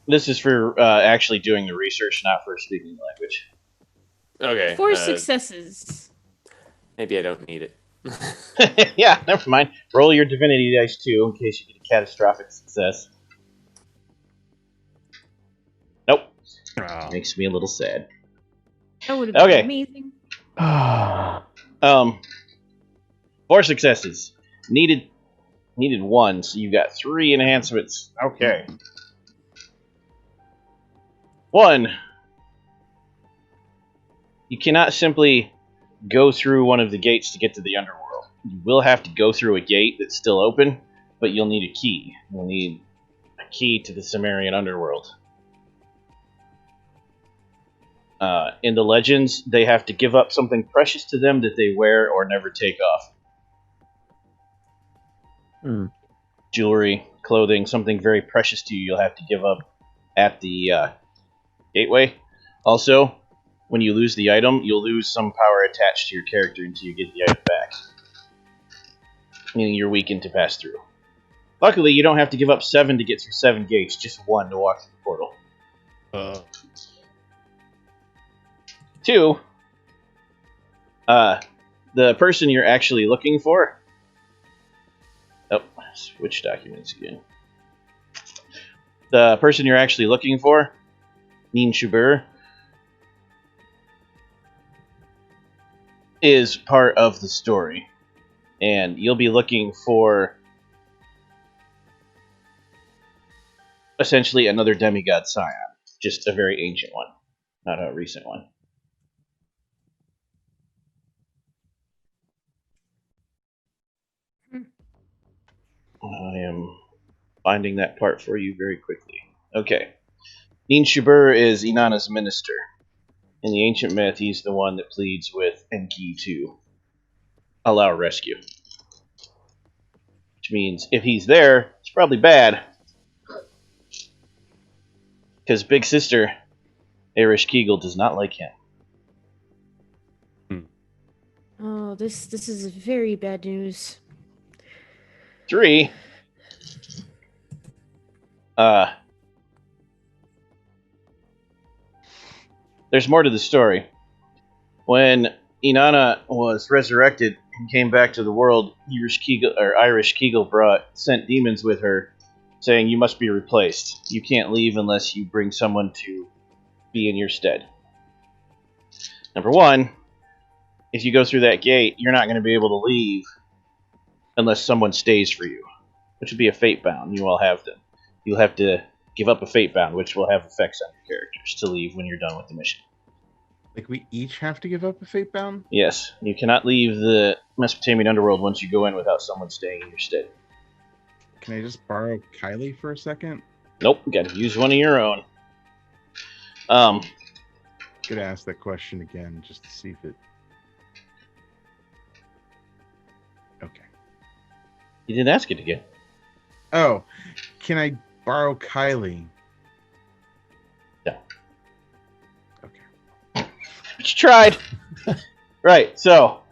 S1: This is for actually doing the research, not for speaking the language.
S6: Okay.
S4: 4 successes.
S6: Maybe I don't need it.
S1: Yeah, never mind. Roll your divinity dice too, in case you get a catastrophic success. Nope.
S3: Oh.
S1: Makes me a little sad.
S4: That would have been
S1: Okay.
S4: amazing.
S1: 4 successes. Needed 1, so you got 3 enhancements. Okay. 1. You cannot simply go through one of the gates to get to the underworld. You will have to go through a gate that's still open, but you'll need a key. You'll need a key to the Sumerian underworld. In the legends, they have to give up something precious to them that they wear or never take off. Jewelry, clothing, something very precious to you, you'll have to give up at the gateway. Also, when you lose the item, you'll lose some power attached to your character until you get the item back. Meaning you're weakened to pass through. Luckily, you don't have to give up 7 to get through 7 gates, just 1 to walk through the portal. 2, the person you're actually looking for... Oh, switch documents again. The person you're actually looking for, Nin Shubur, is part of the story. And you'll be looking for essentially another demigod Scion. Just a very ancient one, not a recent one. I am finding that part for you very quickly. Okay. Nin Shubur is Inanna's minister. In the ancient myth, he's the one that pleads with Enki to allow rescue. Which means if he's there, it's probably bad. Because Big Sister, Erish Kegel, does not like him.
S4: Oh, this is very bad news.
S1: 3, there's more to the story. When Inanna was resurrected and came back to the world, Irish Kegel sent demons with her, saying you must be replaced. You can't leave unless you bring someone to be in your stead. Number 1, if you go through that gate, you're not going to be able to leave unless someone stays for you, which would be a fate bound. You all have them. You'll have to give up a fate bound, which will have effects on your characters to leave when you're done with the mission.
S2: Like, we each have to give up a fate bound?
S1: Yes, you cannot leave the Mesopotamian underworld once you go in without someone staying in your stead.
S2: Can I just borrow Kylie for a second?
S1: Nope, you gotta use one of your own.
S2: gonna ask that question again just to see if it. Okay.
S1: You didn't ask it again.
S2: Oh, can I borrow Kylie?
S1: No.
S2: Okay.
S1: But you tried. Right. So,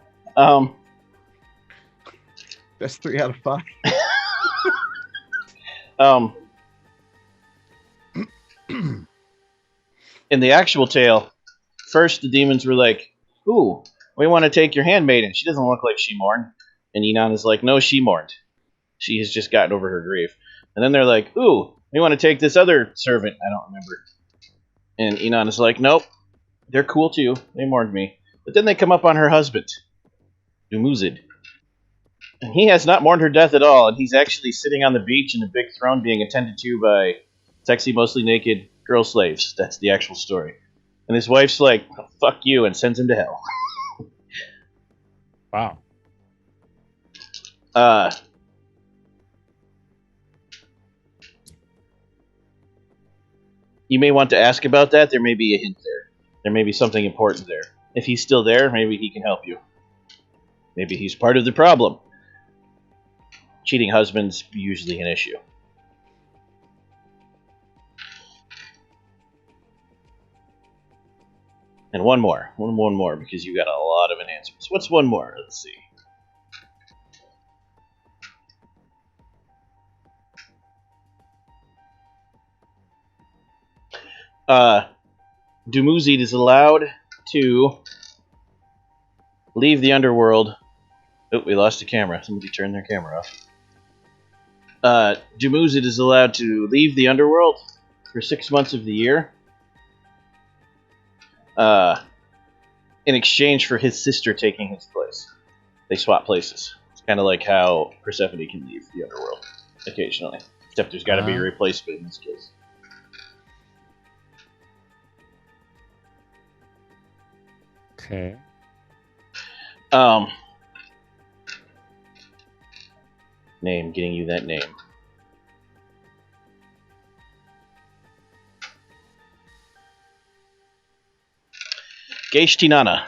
S2: That's 3 out of 5.
S1: In the actual tale, first the demons were like, "Ooh, we want to take your handmaiden. She doesn't look like she mourned." And Enon is like, "No, she mourned. She has just gotten over her grief." And then they're like, "Ooh, we want to take this other servant. I don't remember." And Enon is like, "Nope, they're cool too. They mourned me." But then they come up on her husband, Dumuzid. And he has not mourned her death at all, and he's actually sitting on the beach in a big throne being attended to by sexy, mostly naked girl slaves. That's the actual story. And his wife's like, "Oh, fuck you," and sends him to hell.
S3: Wow.
S1: You may want to ask about that. There may be a hint there. There may be something important there. If he's still there, maybe he can help you. Maybe he's part of the problem. Cheating husband's usually an issue. And one more, because you got a lot of enhancements. What's one more? Let's see. Dumuzid is allowed to leave the underworld. Oh, we lost the camera. Somebody turned their camera off. Dumuzid is allowed to leave the underworld for 6 months of the year. In exchange for his sister taking his place. They swap places. It's kind of like how Persephone can leave the underworld occasionally. Except there's got to be a replacement in this case.
S3: Okay.
S1: Name, getting you that name. Geish Tinana.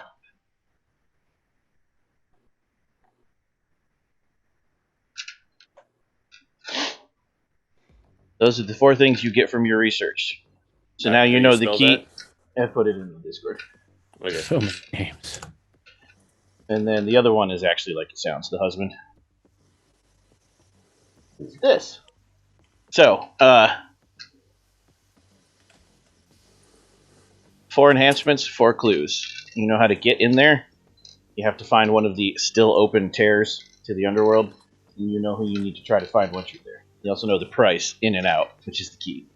S1: Those are the 4 things you get from your research. So now you know the key. I put it in the Discord.
S6: Okay.
S3: So many names.
S1: And then the other one is actually like it sounds, the husband. Is this. So, 4 enhancements, 4 clues. You know how to get in there. You have to find one of the still open tears to the underworld. And you know who you need to try to find once you're there. You also know the price in and out, which is the key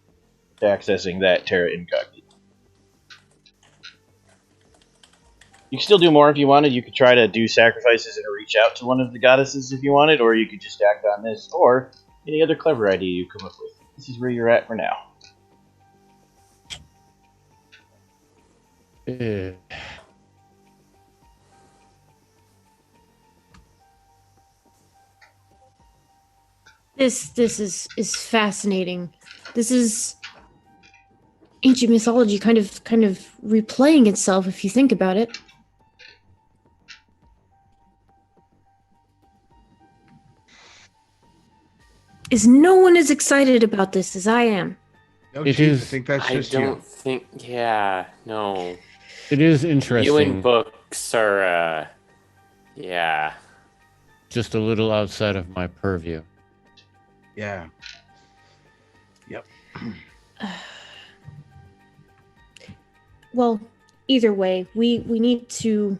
S1: to accessing that terra incognita. You can still do more if you wanted. You could try to do sacrifices and reach out to one of the goddesses if you wanted, or you could just act on this, or any other clever idea you come up with. This is where you're at for now.
S4: This is fascinating. This is ancient mythology kind of replaying itself if you think about it. Is no one as excited about this as I am?
S2: No,
S3: It
S2: Chief,
S3: is-
S2: I think that's
S6: I
S2: just
S6: don't
S2: you.
S6: think. Yeah, no.
S3: It is
S6: You
S3: interesting.
S6: and books are, yeah.
S3: Just a little outside of my purview.
S2: Yeah. Yep.
S4: Well, either way, we need to.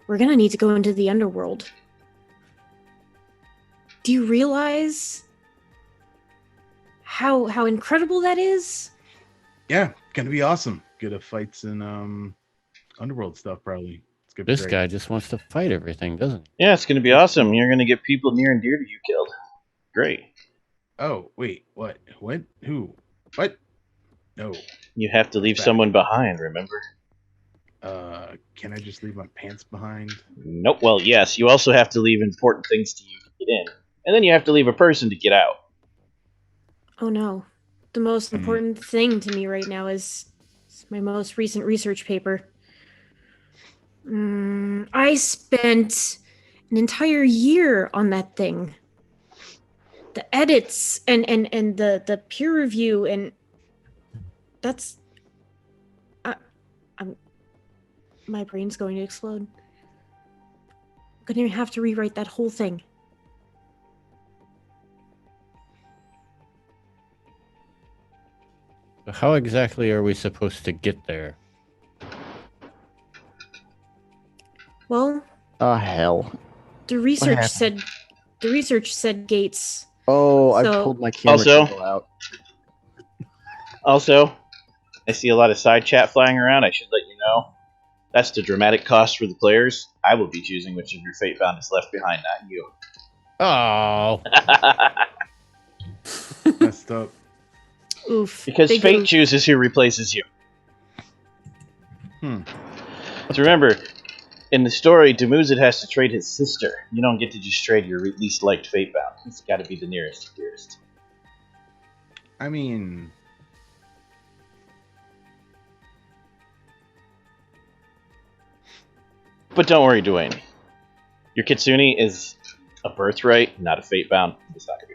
S4: We're gonna need to go into the underworld. Do you realize how incredible that is?
S2: Yeah, gonna be awesome. Good at fights and underworld stuff probably. It's gonna be
S3: This
S2: great.
S3: guy just wants to fight everything, doesn't he?
S1: Yeah, it's going to be awesome. You're going to get people near and dear to you killed. Great.
S2: Oh, wait, what? What? Who? What? No.
S1: You have to leave
S2: Back.
S1: someone behind, remember?
S2: Can I just leave my pants behind?
S1: Nope. Well, yes. You also have to leave important things to you to get in. And then you have to leave a person to get out.
S4: Oh no. The most important thing to me right now is It's my most recent research paper. I spent an entire year on that thing. The edits and the peer review, and that's... my brain's going to explode. I'm gonna have to rewrite that whole thing.
S3: How exactly are we supposed to get there?
S4: Well,
S5: Hell.
S4: the research
S5: happened?
S4: said gates.
S5: Oh, I've
S4: So-
S5: pulled my camera
S1: Also-
S5: cable out.
S1: Also, I see a lot of side chat flying around. I should let you know. That's the dramatic cost for the players. I will be choosing which of your Fatebound is left behind, not you.
S3: Oh,
S2: Messed up.
S4: Oof.
S1: Because
S4: Big
S1: fate
S4: oof.
S1: chooses who replaces you.
S2: Hmm.
S1: So remember, in the story, Demuzid has to trade his sister. You don't get to just trade your least liked Fatebound. It's got to be the nearest and dearest.
S2: I mean,
S1: But don't worry, Dwayne. Your Kitsune is a birthright, not a Fatebound. It's not going to be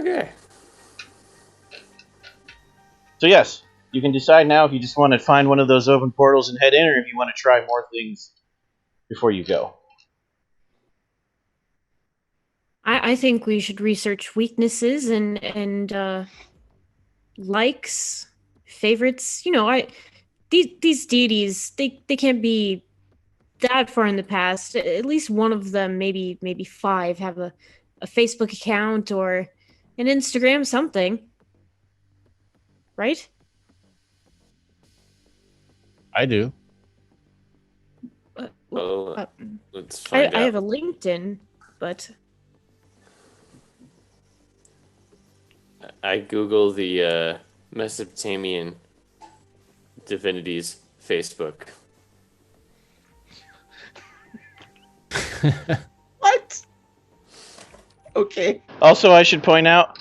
S1: hurt.
S6: Okay.
S1: So yes, you can decide now if you just want to find one of those open portals and head in, or if you want to try more things before you go.
S4: I think we should research weaknesses and likes, favorites. You know, these deities, they can't be that far in the past. At least one of them, maybe 5, have a Facebook account or an Instagram, something. Right?
S3: I do.
S6: Well, let's find out.
S4: I have a LinkedIn, but
S6: I Google the Mesopotamian divinities Facebook.
S2: what? Okay.
S1: Also, I should point out,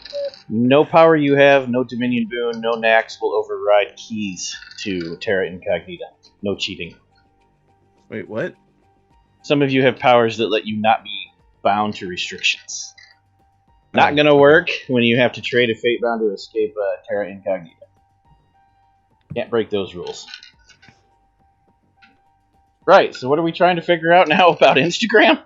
S1: no power you have, no Dominion boon, no Nax will override keys to Terra Incognita. No cheating.
S2: Wait, what?
S1: Some of you have powers that let you not be bound to restrictions. Not gonna work when you have to trade a Fatebound to escape Terra Incognita. Can't break those rules. Right, so what are we trying to figure out now about Instagram?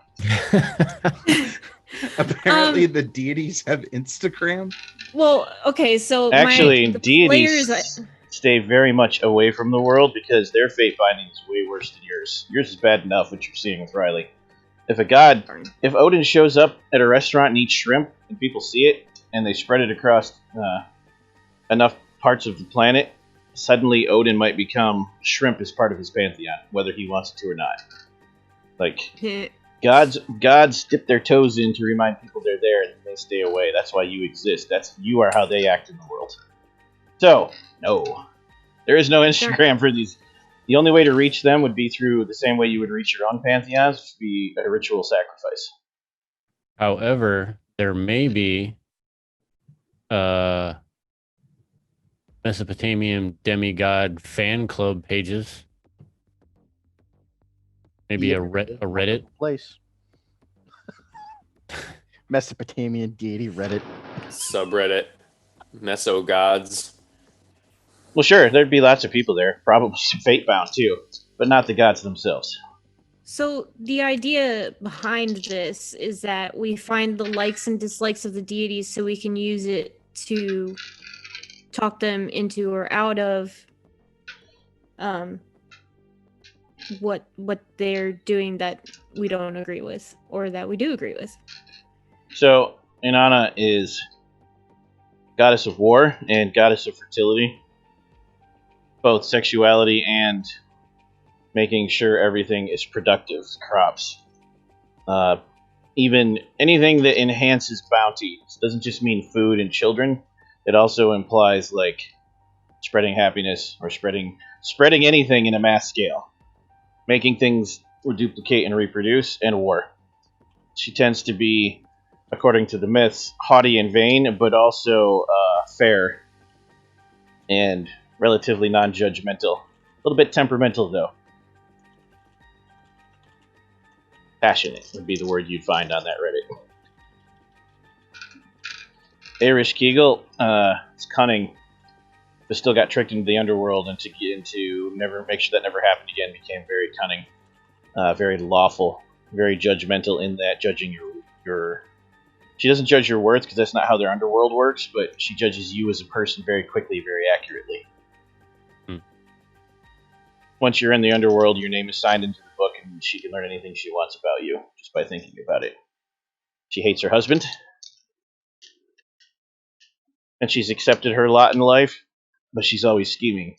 S2: Apparently, the deities have Instagram.
S4: well, okay. So
S1: Actually,
S4: the
S1: deities
S4: players,
S1: stay very much away from the world because their fate binding is way worse than yours. Yours is bad enough, what you're seeing with Riley. If Odin shows up at a restaurant and eats shrimp, and people see it, and they spread it across enough parts of the planet, suddenly Odin might become shrimp as part of his pantheon, whether he wants it to or not. Like, gods dip their toes in to remind people they're there, and they stay away. That's why you exist. You are how they act in the world. So, no. There is no Instagram for these. The only way to reach them would be through the same way you would reach your own pantheons, which would be a ritual sacrifice.
S3: However, there may be Mesopotamian demigod fan club pages. Maybe
S5: Yeah.
S3: a Reddit.
S5: Place. Mesopotamian deity Reddit.
S6: Subreddit. Meso gods.
S1: Well, sure, there'd be lots of people there, probably some fate-bound too, but not the gods themselves.
S4: So the idea behind this is that we find the likes and dislikes of the deities so we can use it to talk them into or out of what they're doing that we don't agree with or that we do agree with.
S1: So, Inanna is goddess of war and goddess of fertility, both sexuality and making sure everything is productive, crops. Even anything that enhances bounty. It doesn't just mean food and children. It also implies like spreading happiness or spreading anything in a mass scale. Making things duplicate and reproduce, and war. She tends to be, according to the myths, haughty and vain, but also fair and relatively non-judgmental. A little bit temperamental, though. Passionate would be the word you'd find on that Reddit. Irish Kegel is cunning, but still got tricked into the underworld, and to get into make sure that never happened again, became very cunning, very lawful, very judgmental in that judging your. She doesn't judge your words because that's not how their underworld works, but she judges you as a person very quickly, very accurately. Once you're in the underworld, your name is signed into the book, and she can learn anything she wants about you just by thinking about it. She hates her husband, and she's accepted her lot in life, but she's always scheming.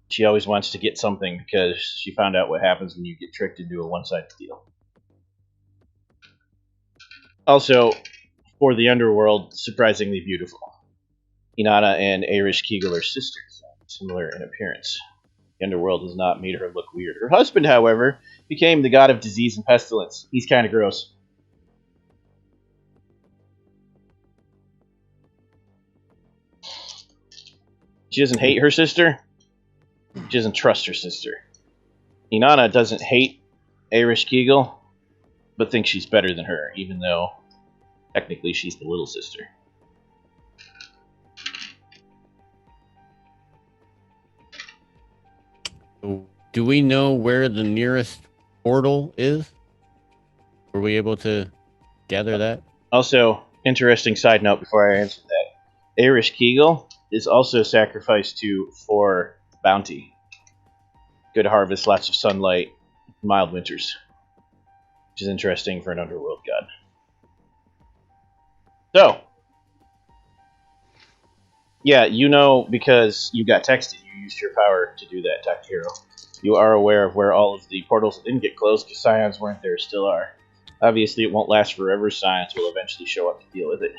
S1: She always wants to get something because she found out what happens when you get tricked into a one-sided deal. Also, for the underworld, surprisingly beautiful. Inanna and Irish Kegel are sisters, similar in appearance. The underworld has not made her look weird. Her husband, however, became the god of disease and pestilence. He's kind of gross. She doesn't hate her sister. She doesn't trust her sister. Inanna doesn't hate Irish Kegel, but thinks she's better than her, even though technically she's the little sister.
S3: Do we know where the nearest portal is? Were we able to gather that?
S1: Also, interesting side note before I answer that. Irish Kegel is also sacrificed to for bounty. Good harvest, lots of sunlight, mild winters. Which is interesting for an underworld god. So, yeah, you know because you got texted, you used your power to do that, Takahiro. You are aware of where all of the portals that didn't get closed because Scions weren't there still are. Obviously, it won't last forever. Scions will eventually show up to deal with it.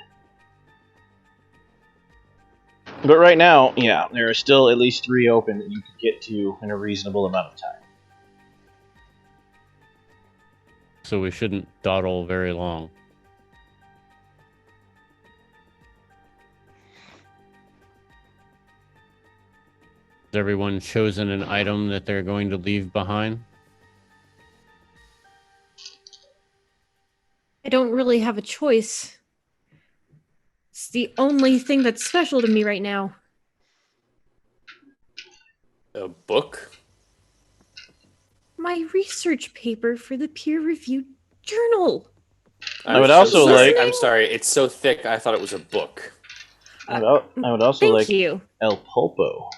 S1: But right now, yeah, there are still at least 3 open that you could get to in a reasonable amount of time.
S3: So we shouldn't dawdle very long. Has everyone chosen an item that they're going to leave behind?
S4: I don't really have a choice. It's the only thing that's special to me right now.
S6: A book?
S4: My research paper for the peer-reviewed journal.
S1: I would also like...
S6: I'm sorry, it's so thick I thought it was a book.
S1: I would also
S4: Thank
S1: like
S4: you.
S1: El Pulpo.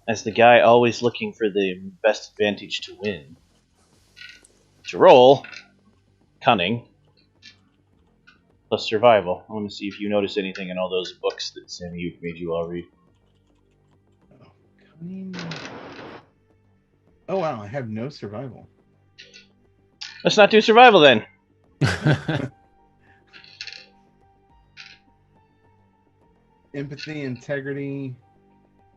S1: As the guy always looking for the best advantage to win. To roll, cunning, plus survival. I want to see if you notice anything in all those books that Sammy made you all read.
S2: Cunning. Oh wow, I have no survival.
S1: Let's not do survival then.
S2: Empathy, integrity,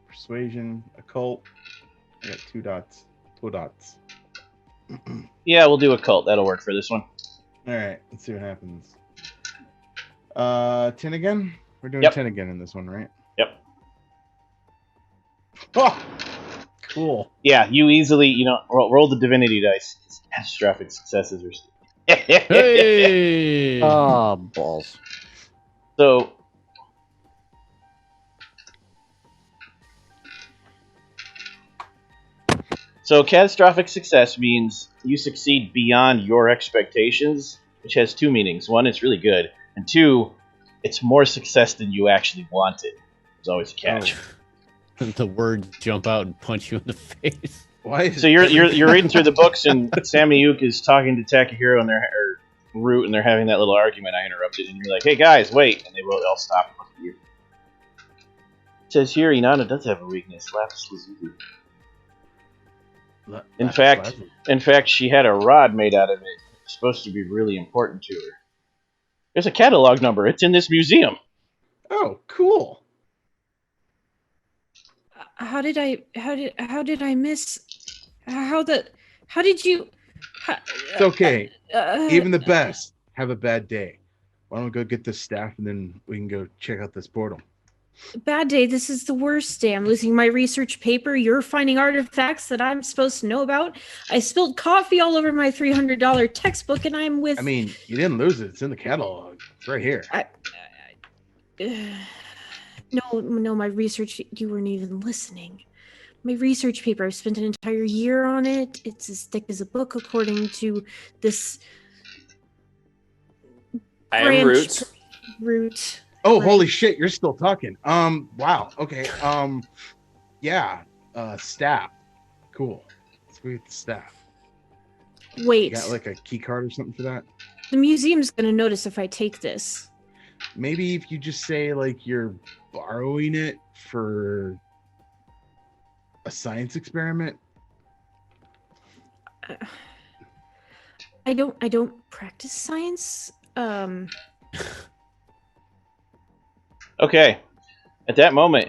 S2: persuasion, occult. I got 2 dots. 2 dots.
S1: Yeah, we'll do a cult. That'll work for this one.
S2: Alright, let's see what happens. 10 again? We're doing
S1: Yep.
S2: 10 again in this one, right?
S1: Yep.
S2: Oh! Cool.
S1: Yeah, you easily, roll the divinity dice. Catastrophic successes or
S3: Hey!
S5: Ah, balls.
S1: So, catastrophic success means you succeed beyond your expectations, which has 2 meanings. 1, it's really good, and 2, it's more success than you actually wanted. There's always a catch.
S3: The words jump out and punch you in the face.
S2: Why is
S1: So you're reading through the books, and Sammy Yuk is talking to Takahiro and or Root, and they're having that little argument. I interrupted, and you're like, "Hey guys, wait!" And they will all stop and look at you. It says here, Inanna does have a weakness, lapis lazuli. In fact, she had a rod made out of it. It's supposed to be really important to her. There's a catalog number. It's in this museum.
S2: Oh, cool.
S4: How did I miss? How did you?
S2: It's okay. Even the best have a bad day. Why don't we go get this staff and then we can go check out this portal?
S4: Bad day. This is the worst day. I'm losing my research paper. You're finding artifacts that I'm supposed to know about. I spilled coffee all over my $300 textbook, and I'm with.
S2: I mean, you didn't lose it. It's in the catalog. It's right here.
S4: No, my research. You weren't even listening. My research paper. I've spent an entire year on it. It's as thick as a book, according to this.
S6: I am
S4: branch
S6: Roots.
S4: Root.
S2: Oh,
S4: Right.
S2: holy shit! You're still talking. Wow. Okay. Yeah. Staff. Cool. Sweet staff. You
S4: Wait.
S2: got like a key card or something for that?
S4: The museum's gonna notice if I take this.
S2: Maybe if you just say like you're borrowing it for a science experiment.
S4: I don't practice science.
S1: Okay. At that moment,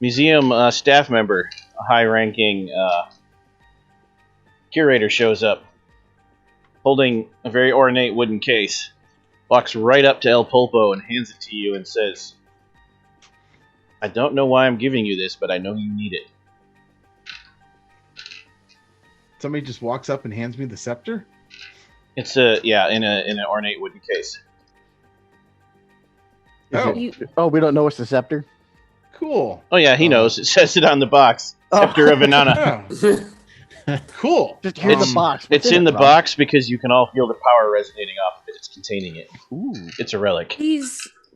S1: museum staff member, a high-ranking curator shows up, holding a very ornate wooden case, walks right up to El Pulpo and hands it to you and says, I don't know why I'm giving you this, but I know you need it.
S2: Somebody just walks up and hands me the scepter.
S1: It's in an ornate wooden case.
S2: Oh,
S5: Oh, we don't know it's the scepter.
S2: cool.
S1: Oh yeah, he knows. It says it on the box. Scepter of Inanna.
S2: Oh, cool.
S5: Just here's
S1: It's-
S5: the box.
S1: It's in the box because you can all feel the power resonating off of it. It's containing it.
S5: Ooh.
S1: It's a relic.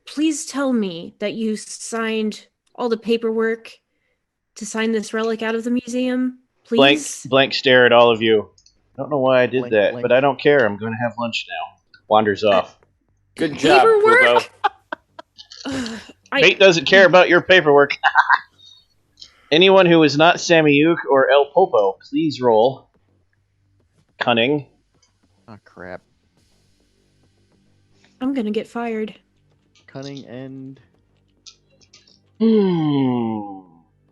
S4: Please tell me that you signed all the paperwork to sign this relic out of the museum. Please.
S1: Blank stare at all of you. I don't know why I did
S5: Blank,
S1: that,
S5: blank.
S1: but I don't care. I'm going to have lunch now. Wanders off.
S6: Good job,
S4: Paperwork?
S6: Pulpo.
S1: Fate doesn't care about your paperwork. Anyone who is not Samiyuk or El Popo, please roll cunning.
S5: Oh crap.
S4: I'm gonna get fired.
S5: Cunning and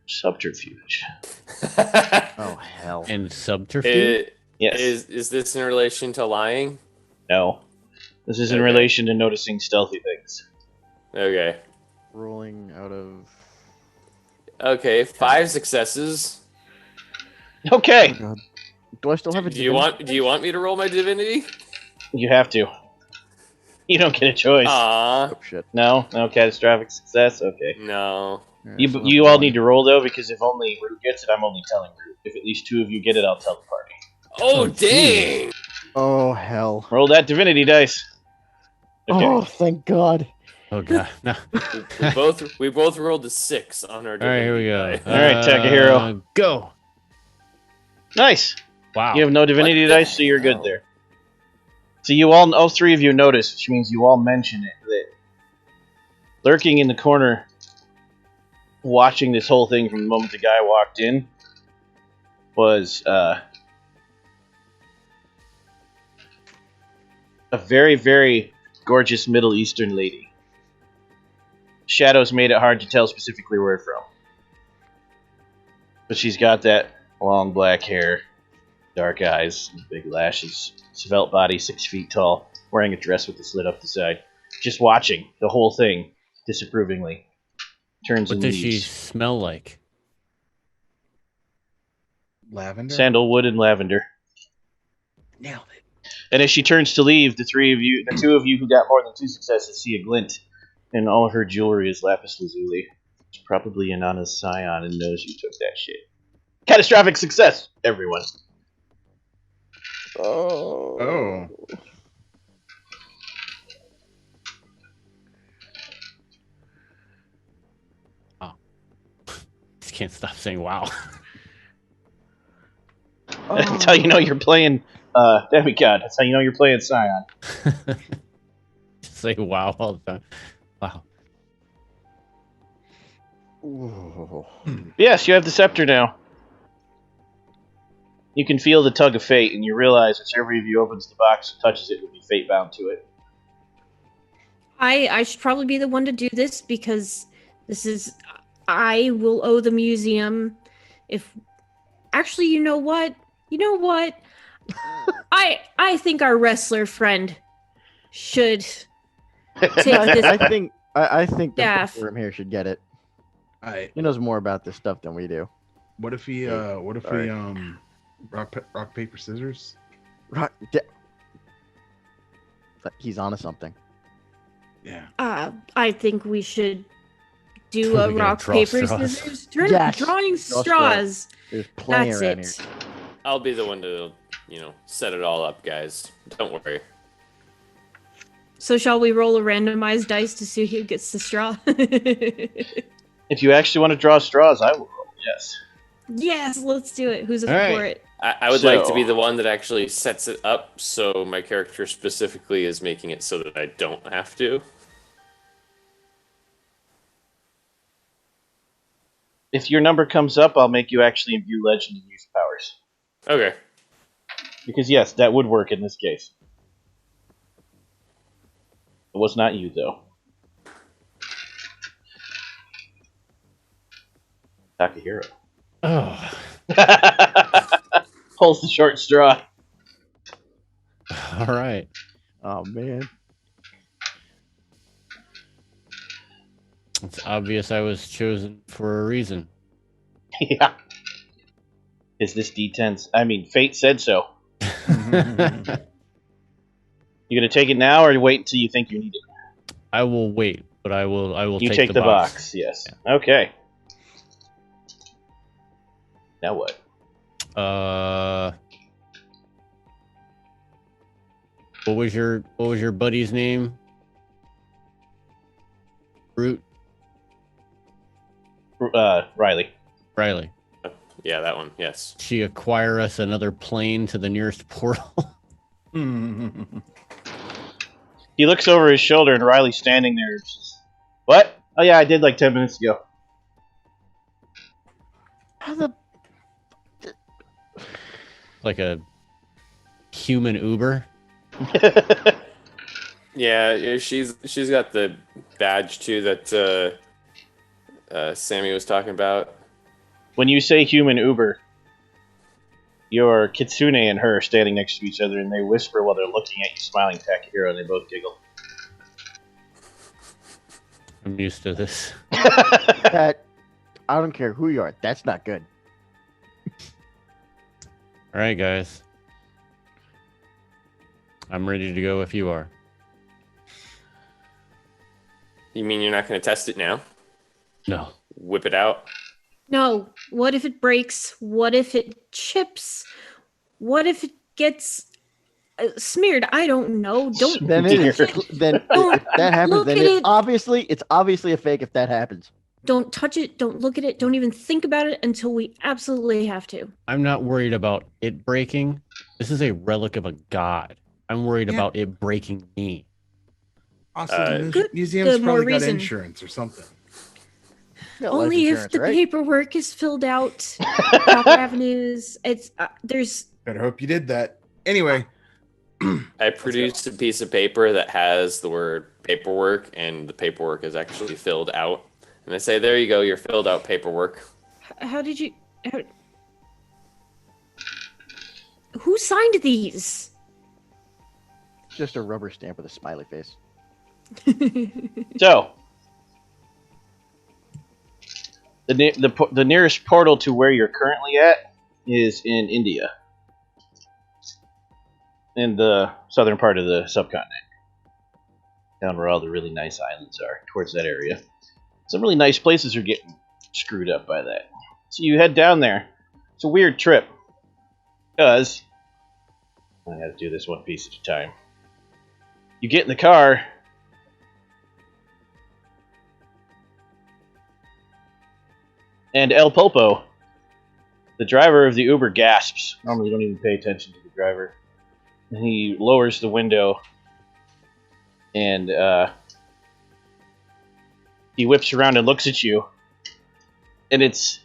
S1: Subterfuge.
S5: oh hell.
S3: And subterfuge.
S1: Yes.
S6: Is this in relation to lying?
S1: No. This is in
S6: Okay.
S1: relation to noticing stealthy things.
S6: Okay.
S5: Rolling out of.
S6: Okay, 5 successes.
S1: Okay.
S5: Oh, God. Do I still have a?
S6: Do you want me to roll my divinity?
S1: You have to. You don't get a choice.
S6: Aw,
S5: Oh shit.
S1: No catastrophic success. Okay.
S6: no.
S5: Alright,
S1: You
S5: so
S1: you all
S5: one.
S1: need to roll though, because if only Root gets it, I'm only telling Root. If at least 2 of you get it, I'll tell the party.
S6: Oh,
S3: Oh,
S6: dang!
S5: Oh hell.
S1: Roll that divinity dice. Okay.
S5: Oh thank God.
S3: Oh god. No.
S6: We both rolled a 6 on our
S3: All right, here we go.
S6: divinity die.
S1: All right, Takahiro.
S3: Go.
S1: Nice.
S3: Wow.
S1: You have no divinity
S6: What the
S1: dice, so you're good
S6: hell?
S1: there. So you all 3 of you notice, which means you all mention it, that lurking in the corner, watching this whole thing from the moment the guy walked in, was a very, very gorgeous Middle Eastern lady. Shadows made it hard to tell specifically where from. But she's got that long black hair, dark eyes, big lashes, svelte body, 6 feet tall, wearing a dress with the slit up the side. Just watching the whole thing disapprovingly. Turns
S3: What
S1: and
S3: does she
S1: leaves.
S3: smell like?
S2: Lavender.
S1: Sandalwood and lavender.
S2: Nailed it.
S1: And as she turns to leave, the 2 of you who got more than 2 successes see a glint, and all of her jewelry is lapis lazuli. It's probably Inanna's Scion and knows you took that shit. Catastrophic success, everyone.
S5: Oh.
S2: Oh.
S3: Just can't stop saying wow.
S1: That's how you know you're playing Demigod. That's how you know you're playing Scion.
S3: Just say wow all the time. Wow.
S5: Oh.
S1: Yes, you have the scepter now. You can feel the tug of fate, and you realize whichever of you opens the box and touches it will be fate bound to it.
S4: I should probably be the one to do this because this is I will owe the museum if actually you know what? I think our wrestler friend should take this.
S5: I I think the
S4: Staff.
S5: room here should get it.
S2: I.
S5: He knows more about this stuff than we do.
S2: What if we? What if
S5: Sorry.
S2: we? Rock paper scissors.
S5: Right. He's onto something.
S2: Yeah.
S4: I think we should do
S3: We
S4: a
S3: gotta
S4: rock,
S3: draw
S4: paper,
S3: straws.
S4: scissors. Turn
S5: Yes.
S4: drawing
S5: Draw
S4: straws.
S5: There's plenty
S4: That's
S5: around
S4: it.
S5: here.
S6: I'll be the one to, set it all up, guys. Don't worry.
S4: So shall we roll a randomized dice to see who gets the straw?
S1: If you actually want to draw straws, I will roll. Yes.
S4: Yes, let's do it. Who's up
S3: All right.
S4: for it?
S6: I would like to be
S1: So-
S6: the one that actually sets it up, so my character specifically is making it so that I don't have to.
S1: If your number comes up, I'll make you actually imbue legend and use powers.
S6: Okay.
S1: Because yes, that would work in this case. It was not you, though. Takahiro.
S3: Oh.
S1: Pulls the short straw.
S3: All right.
S5: Oh man.
S3: It's obvious I was chosen for a reason.
S1: Yeah. Is this D10? I mean, fate said so. You gonna take it now, or wait until you think you need it?
S3: I will wait, but I will
S1: You
S3: take
S1: take the box. Yes. Okay. Now what?
S3: What was your buddy's name? Root
S1: Riley.
S3: Riley.
S6: Yeah, that one. Yes.
S3: She acquire us another plane to the nearest portal.
S1: He looks over his shoulder, and Riley's standing there. What? Oh yeah, I did like 10 minutes ago.
S5: How the
S3: Like a human Uber.
S6: Yeah, she's got the badge too that Sammy was talking about.
S1: When you say human Uber, you're Kitsune and her standing next to each other, and they whisper while they're looking at you, smiling Takahiro, and they both giggle.
S3: I'm used to this.
S5: that I don't care who you are. That's not good.
S3: All right, guys. I'm ready to go if you are.
S6: You mean you're not going to test it now?
S3: No.
S6: Whip it out?
S4: No. What if it breaks? What if it chips? What if it gets smeared? I don't know. Don't.
S5: Then it is. Then
S4: Don't
S5: if that happens,
S4: look
S5: then
S4: at it.
S5: it's obviously a fake if that happens.
S4: Don't touch it. Don't look at it. Don't even think about it until we absolutely have to.
S3: I'm not worried about it breaking. This is a relic of a god. I'm worried
S2: Yeah.
S3: about it breaking me.
S2: Also, the
S4: Good-
S2: museum's
S4: good, more
S2: probably got
S4: reason.
S2: insurance or something.
S5: Got life
S4: Only if
S5: insurance,
S4: the
S5: right?
S4: paperwork is filled out. Proper avenues. It's there's.
S2: Better hope you did that. Anyway,
S6: I produced a piece of paper that has the word paperwork, and the paperwork is actually filled out. And I say, there you go, your filled out paperwork.
S4: How did you? Who signed these?
S5: Just a rubber stamp with a smiley face.
S1: So, the nearest portal to where you're currently at is in India, in the southern part of the subcontinent, down where all the really nice islands are, towards that area. Some really nice places are getting screwed up by that. So you head down there. It's a weird trip, because I have to do this one piece at a time. You get in the car. And El Popo, the driver of the Uber, gasps. Normally you don't even pay attention to the driver. And he lowers the window. And he whips around and looks at you. And it's...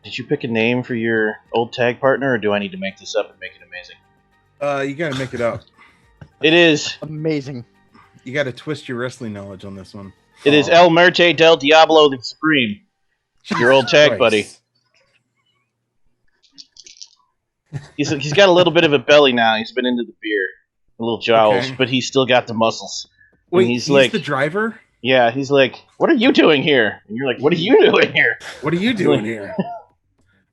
S1: Did you pick a name for your old tag partner, or do I need to make this up and make it amazing?
S2: you gotta make it up.
S1: It is...
S5: Amazing.
S2: You gotta twist your wrestling knowledge on this one.
S1: It is El Merte del Diablo the Supreme. Your old tag buddy. He's got a little bit of a belly now. He's been into the beer. A little jowls,
S2: Okay.
S1: but he's still got the muscles.
S2: Wait,
S1: he's
S2: he's
S1: like-
S2: the driver?
S1: Yeah, he's like, "What are you doing here?" And you're like, "What are you doing here?"
S2: What are you doing here?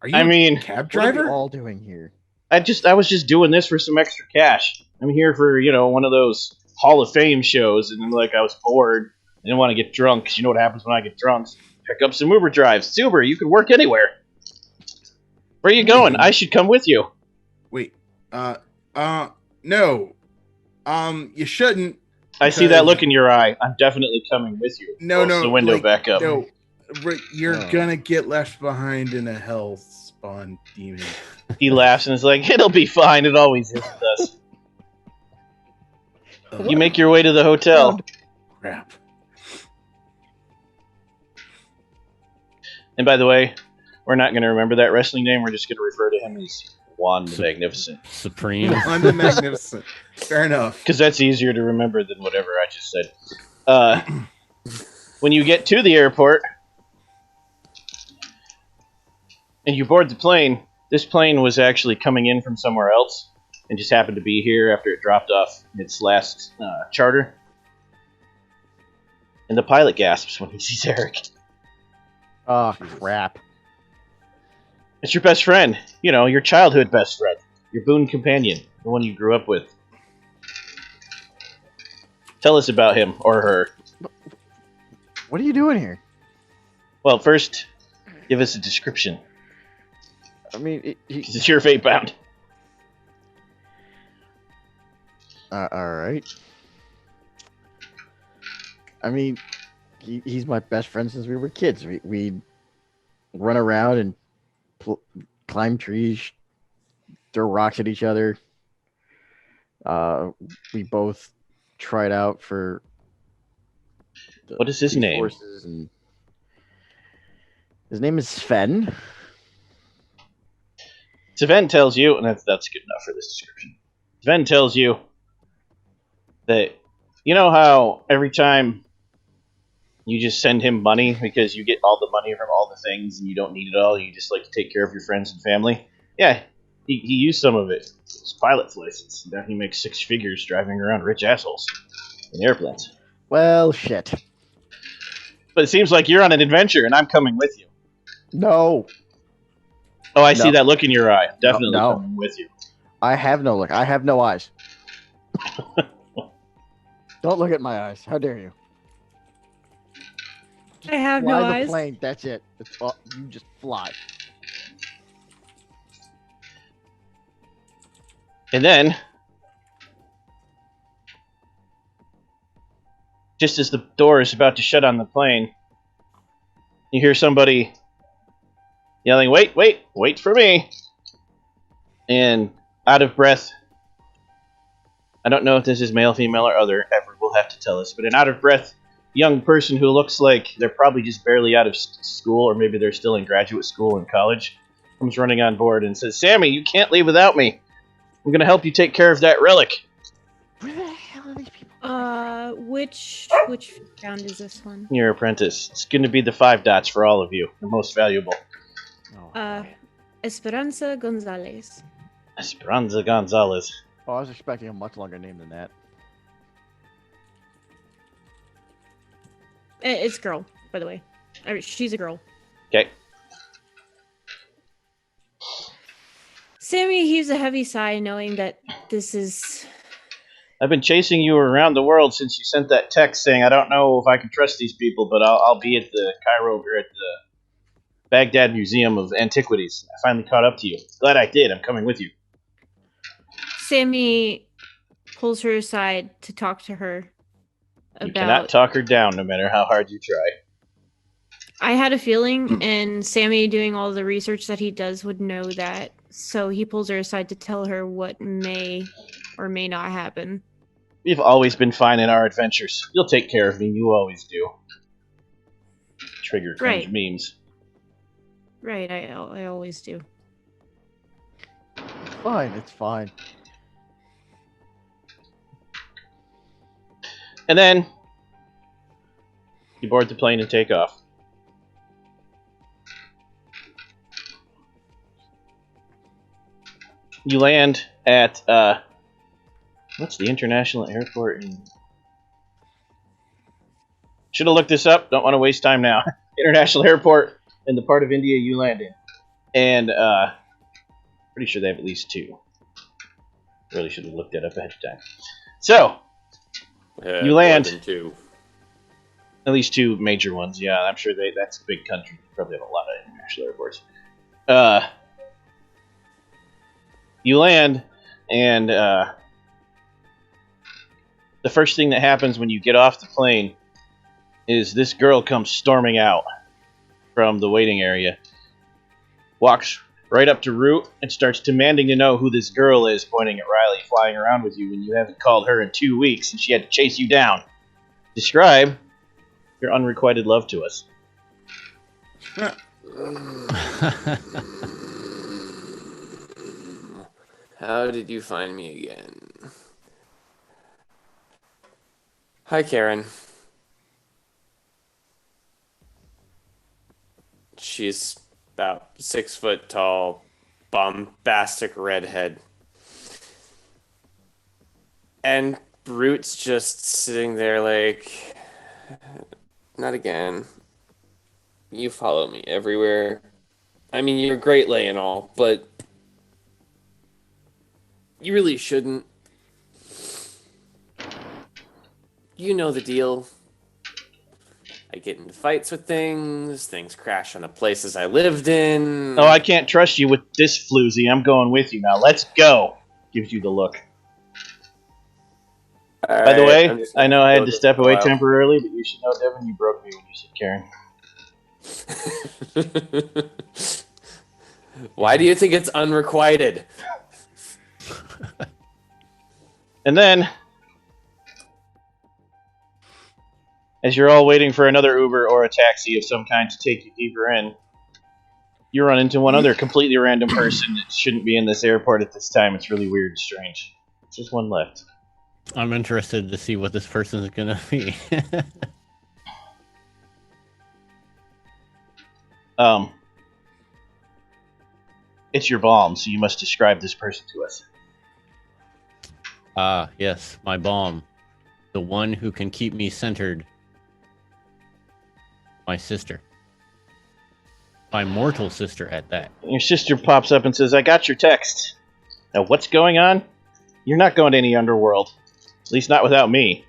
S2: Are you
S1: I mean,
S2: a cab
S5: What are we
S2: driver?
S5: all doing here?
S1: I was just doing this for some extra cash. I'm here for, one of those Hall of Fame shows, and like I was bored. I didn't want to get drunk, 'cause you know what happens when I get drunk. Pick up some Uber drives. Uber, you can work anywhere. Where are you going? I should come with you.
S2: Wait, no. You shouldn't.
S1: I see that
S2: Because-
S1: look in your eye. I'm definitely coming with you.
S2: No,
S1: Close the window back up.
S2: No, you're
S5: Oh.
S2: gonna get left behind in a hell spawn demon.
S1: He laughs and is like, "It'll be fine. It always is with us." You make your way to the hotel.
S2: Crap.
S1: And by the way, we're not going to remember that wrestling name. We're just going to refer to him as Juan the Magnificent.
S3: Supreme.
S2: On the magnificent. Fair enough.
S1: Because that's easier to remember than whatever I just said. When you get to the airport and you board the plane, this plane was actually coming in from somewhere else and just happened to be here after it dropped off its last charter. And the pilot gasps when he sees Eric.
S5: Oh, crap.
S1: It's your best friend. You know, your childhood best friend. Your boon companion. The one you grew up with. Tell us about him or her.
S5: What are you doing here?
S1: Well, first, give us a description.
S5: I mean,
S1: 'Cause it's your fate bound.
S5: all right. I mean, he's my best friend since we were kids. We run around and climb trees, throw rocks at each other. We both tried out for.
S1: What is his
S5: police
S1: name?
S5: forces and his name is Sven.
S1: Sven tells you, and that's good enough for this description. Sven tells you that, you know how every time you just send him money because you get all the money from all the things and you don't need it all, you just like to take care of your friends and family? Yeah, he used some of it. His pilot's license. Now he makes 6 figures driving around rich assholes in airplanes.
S5: Well, shit.
S1: But it seems like you're on an adventure and I'm coming with you.
S5: No,
S1: Oh, I see
S5: No.
S1: that look in your eye. Definitely
S5: No.
S1: coming with you.
S5: I have no look. I have no eyes. Don't look at my eyes. How dare you?
S4: I have
S5: Fly
S4: no
S5: the
S4: eyes.
S5: plane. That's it. That's all. You just fly.
S1: And then, just as the door is about to shut on the plane, you hear somebody yelling, "Wait, wait, wait for me!" And out of breath, I don't know if this is male, female, or other, Everett will have to tell us, but an out of breath young person who looks like they're probably just barely out of school, or maybe they're still in graduate school and college, comes running on board and says, "Sammy, you can't leave without me. I'm going to help you take care of that relic."
S5: Where the hell are these people?
S4: Which round is this one?
S1: Your apprentice. It's going to be the 5 dots for all of you, the most valuable.
S5: Oh,
S4: Esperanza Gonzalez.
S1: Esperanza Gonzalez.
S5: I was expecting a much longer name than that.
S4: It's a girl, by the way. She's a girl.
S1: Okay.
S4: Sammy heaves a heavy sigh, knowing that this is.
S1: I've been chasing you around the world since you sent that text saying, "I don't know if I can trust these people, but I'll be at the Cairo or at the Baghdad Museum of Antiquities. I finally caught up to you. Glad I did. I'm coming with you."
S4: Sammy pulls her aside to talk to her
S1: You cannot
S4: about.
S1: talk her down no matter how hard you try.
S4: I had a feeling, and Sammy, doing all the research that he does, would know that. So he pulls her aside to tell her what may or may not happen.
S1: We've always been fine in our adventures. You'll take care of me. You always do. Trigger cringe
S4: Right.
S1: memes.
S4: Right, I always do.
S5: Fine, it's fine.
S1: And then you board the plane and take off. You land at what's the international airport in Should have looked this up. Don't want to waste time now. International airport in the part of India you land in. And pretty sure they have at least 2. Really should have looked that up ahead of time. So, you land.
S6: More than 2.
S1: At least 2 major ones, yeah. I'm sure that's a big country. They probably have a lot of international airports. You land, and the first thing that happens when you get off the plane is this girl comes storming out from the waiting area, walks right up to Root, and starts demanding to know who this girl is, pointing at Riley, flying around with you when you haven't called her in 2 weeks, and she had to chase you down. Describe your unrequited love to us.
S6: How did you find me again? Hi, Karen. She's about 6 foot tall, bombastic redhead. And Root's just sitting there like, not again. You follow me everywhere. I mean, you're great lay and all, but you really shouldn't. You know the deal. I get into fights with things crash on the places I lived in.
S1: Oh, I can't trust you with this floozy. I'm going with you now. Let's go. Gives you the look. By the way, I know I had to step away temporarily, but you should know, Devin, you broke me when you said Karen.
S6: Why do you think it's unrequited?
S1: And then, as you're all waiting for another Uber or a taxi of some kind to take you deeper in, you run into one other completely random person that shouldn't be in this airport at this time. It's really weird and strange. There's just one left.
S3: I'm interested to see what this person is gonna be.
S1: It's your balm, so you must describe this person to us.
S3: Ah, yes, my balm. The one who can keep me centered. My sister. My mortal sister at that.
S1: Your sister pops up and says, I got your text. Now, what's going on? You're not going to any underworld. At least not without me.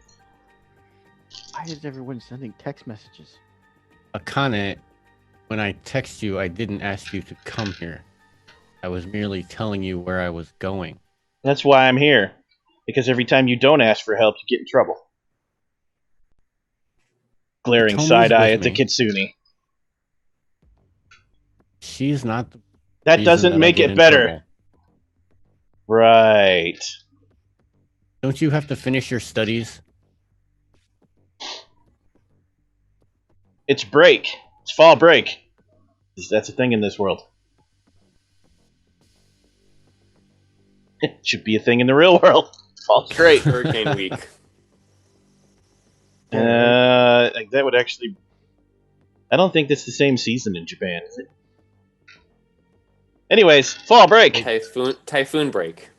S5: Why is everyone sending text messages?
S3: Akane, when I text you, I didn't ask you to come here. I was merely telling you where I was going.
S1: That's why I'm here. Because every time you don't ask for help, you get in trouble. Glaring side-eye at the Kitsune.
S3: She's not the
S1: That doesn't make it better.
S3: Trouble.
S1: Right.
S3: Don't you have to finish your studies?
S1: It's break. It's fall break. That's a thing in this world. It should be a thing in the real world. Fall straight.
S6: Hurricane week.
S1: That would actually... I don't think that's the same season in Japan, is it? Anyways, fall break.
S6: Typhoon break.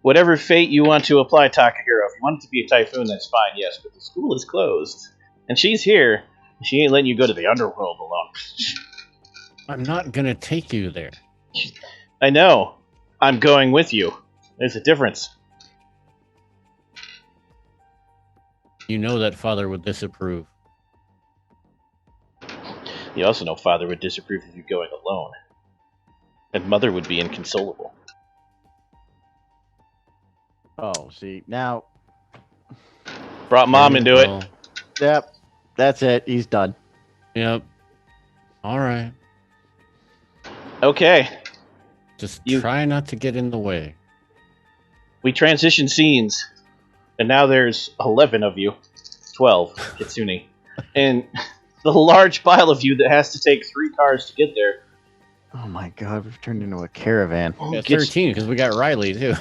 S1: Whatever fate you want to apply, Takahiro. If you want it to be a typhoon, that's fine, yes, but the school is closed. And she's here. She ain't letting you go to the underworld alone.
S3: I'm not gonna take you there.
S1: I know. I'm going with you. There's a difference.
S3: You know that father would disapprove.
S1: You also know father would disapprove of you going alone. And mother would be inconsolable.
S5: Oh, see, now...
S1: Brought mom into it.
S5: Yep, that's it. He's done.
S3: Yep. Alright.
S1: Okay.
S3: Just try not to get in the way.
S1: We transition scenes. And now there's 11 of you. 12, Kitsune. And the large pile of you that has to take 3 cars to get there.
S5: Oh my god, we've turned into a caravan.
S3: Yeah, 13, because we got Riley, too.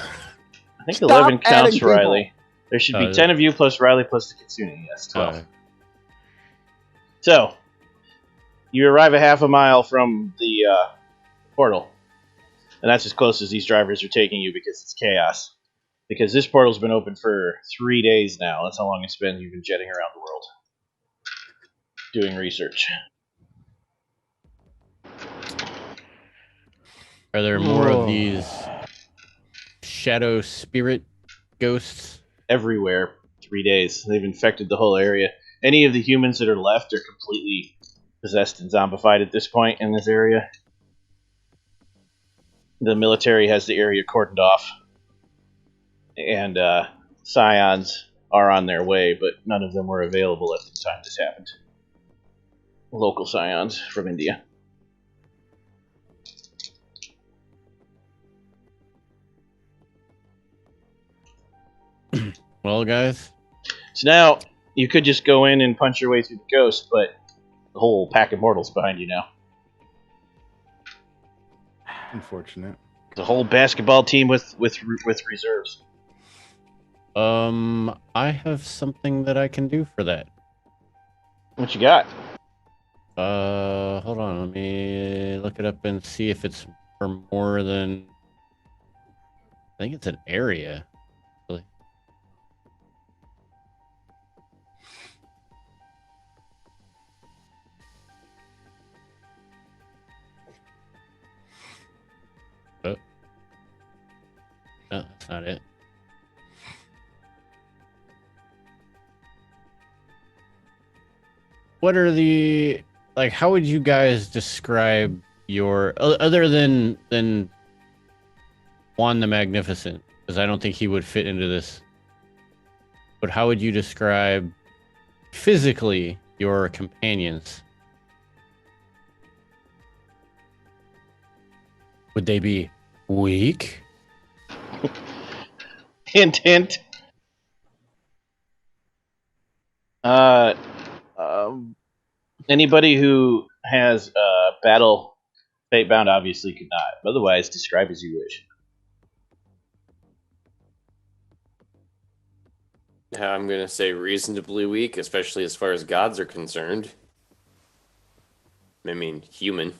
S1: I think 11 counts
S5: people.
S1: Riley. There should be 10 of you plus Riley plus the Kitsune. Yes, 12. So, you arrive a half a mile from the portal. And that's as close as these drivers are taking you because it's chaos. Because this portal's been open for 3 days now. That's how long it's been. You've been jetting around the world doing research.
S3: Are there more of these shadow spirit ghosts?
S1: Everywhere. 3 days. They've infected the whole area. Any of the humans that are left are completely possessed and zombified at this point in this area. The military has the area cordoned off. And Scions are on their way, but none of them were available at the time this happened. Local Scions from India.
S3: Well, guys,
S1: So now you could just go in and punch your way through the ghost, but the whole pack of mortals behind you now.
S2: Unfortunate.
S1: The whole basketball team with reserves.
S3: I have something that I can do for that.
S1: What you got?
S3: Hold on, let me look it up and see if it's for more than. I think it's an area. Really. Oh. No, that's not it. What are the how would you guys describe your other than Juan the Magnificent, because I don't think he would fit into this, but how would you describe physically your companions? Would they be weak?
S1: Hint, hint. Anybody who has battle fate bound obviously could not. Otherwise, describe as you wish.
S6: I'm gonna say reasonably weak, especially as far as gods are concerned. I mean, human.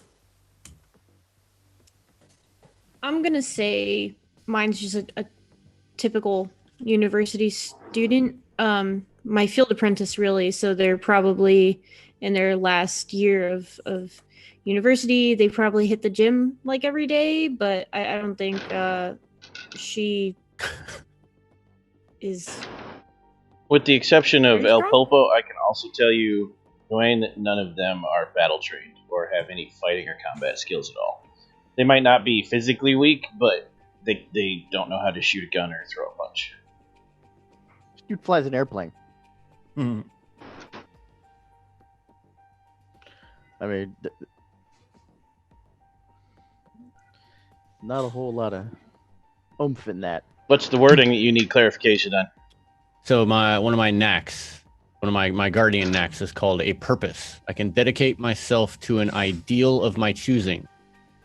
S4: I'm gonna say mine's just a typical university student. My field apprentice, really. So they're probably in their last year of university. They probably hit the gym like every day, but I don't think she is.
S1: With the exception of
S4: Very
S1: El
S4: strong?
S1: Popo, I can also tell you, Dwayne, that none of them are battle trained or have any fighting or combat skills at all. They might not be physically weak, but they don't know how to shoot a gun or throw a punch.
S5: Dude flies an airplane.
S2: Hmm.
S5: I mean, not a whole lot of oomph in that.
S1: What's the wording that you need clarification on?
S3: So one of my knacks, one of my guardian knacks is called a purpose. I can dedicate myself to an ideal of my choosing.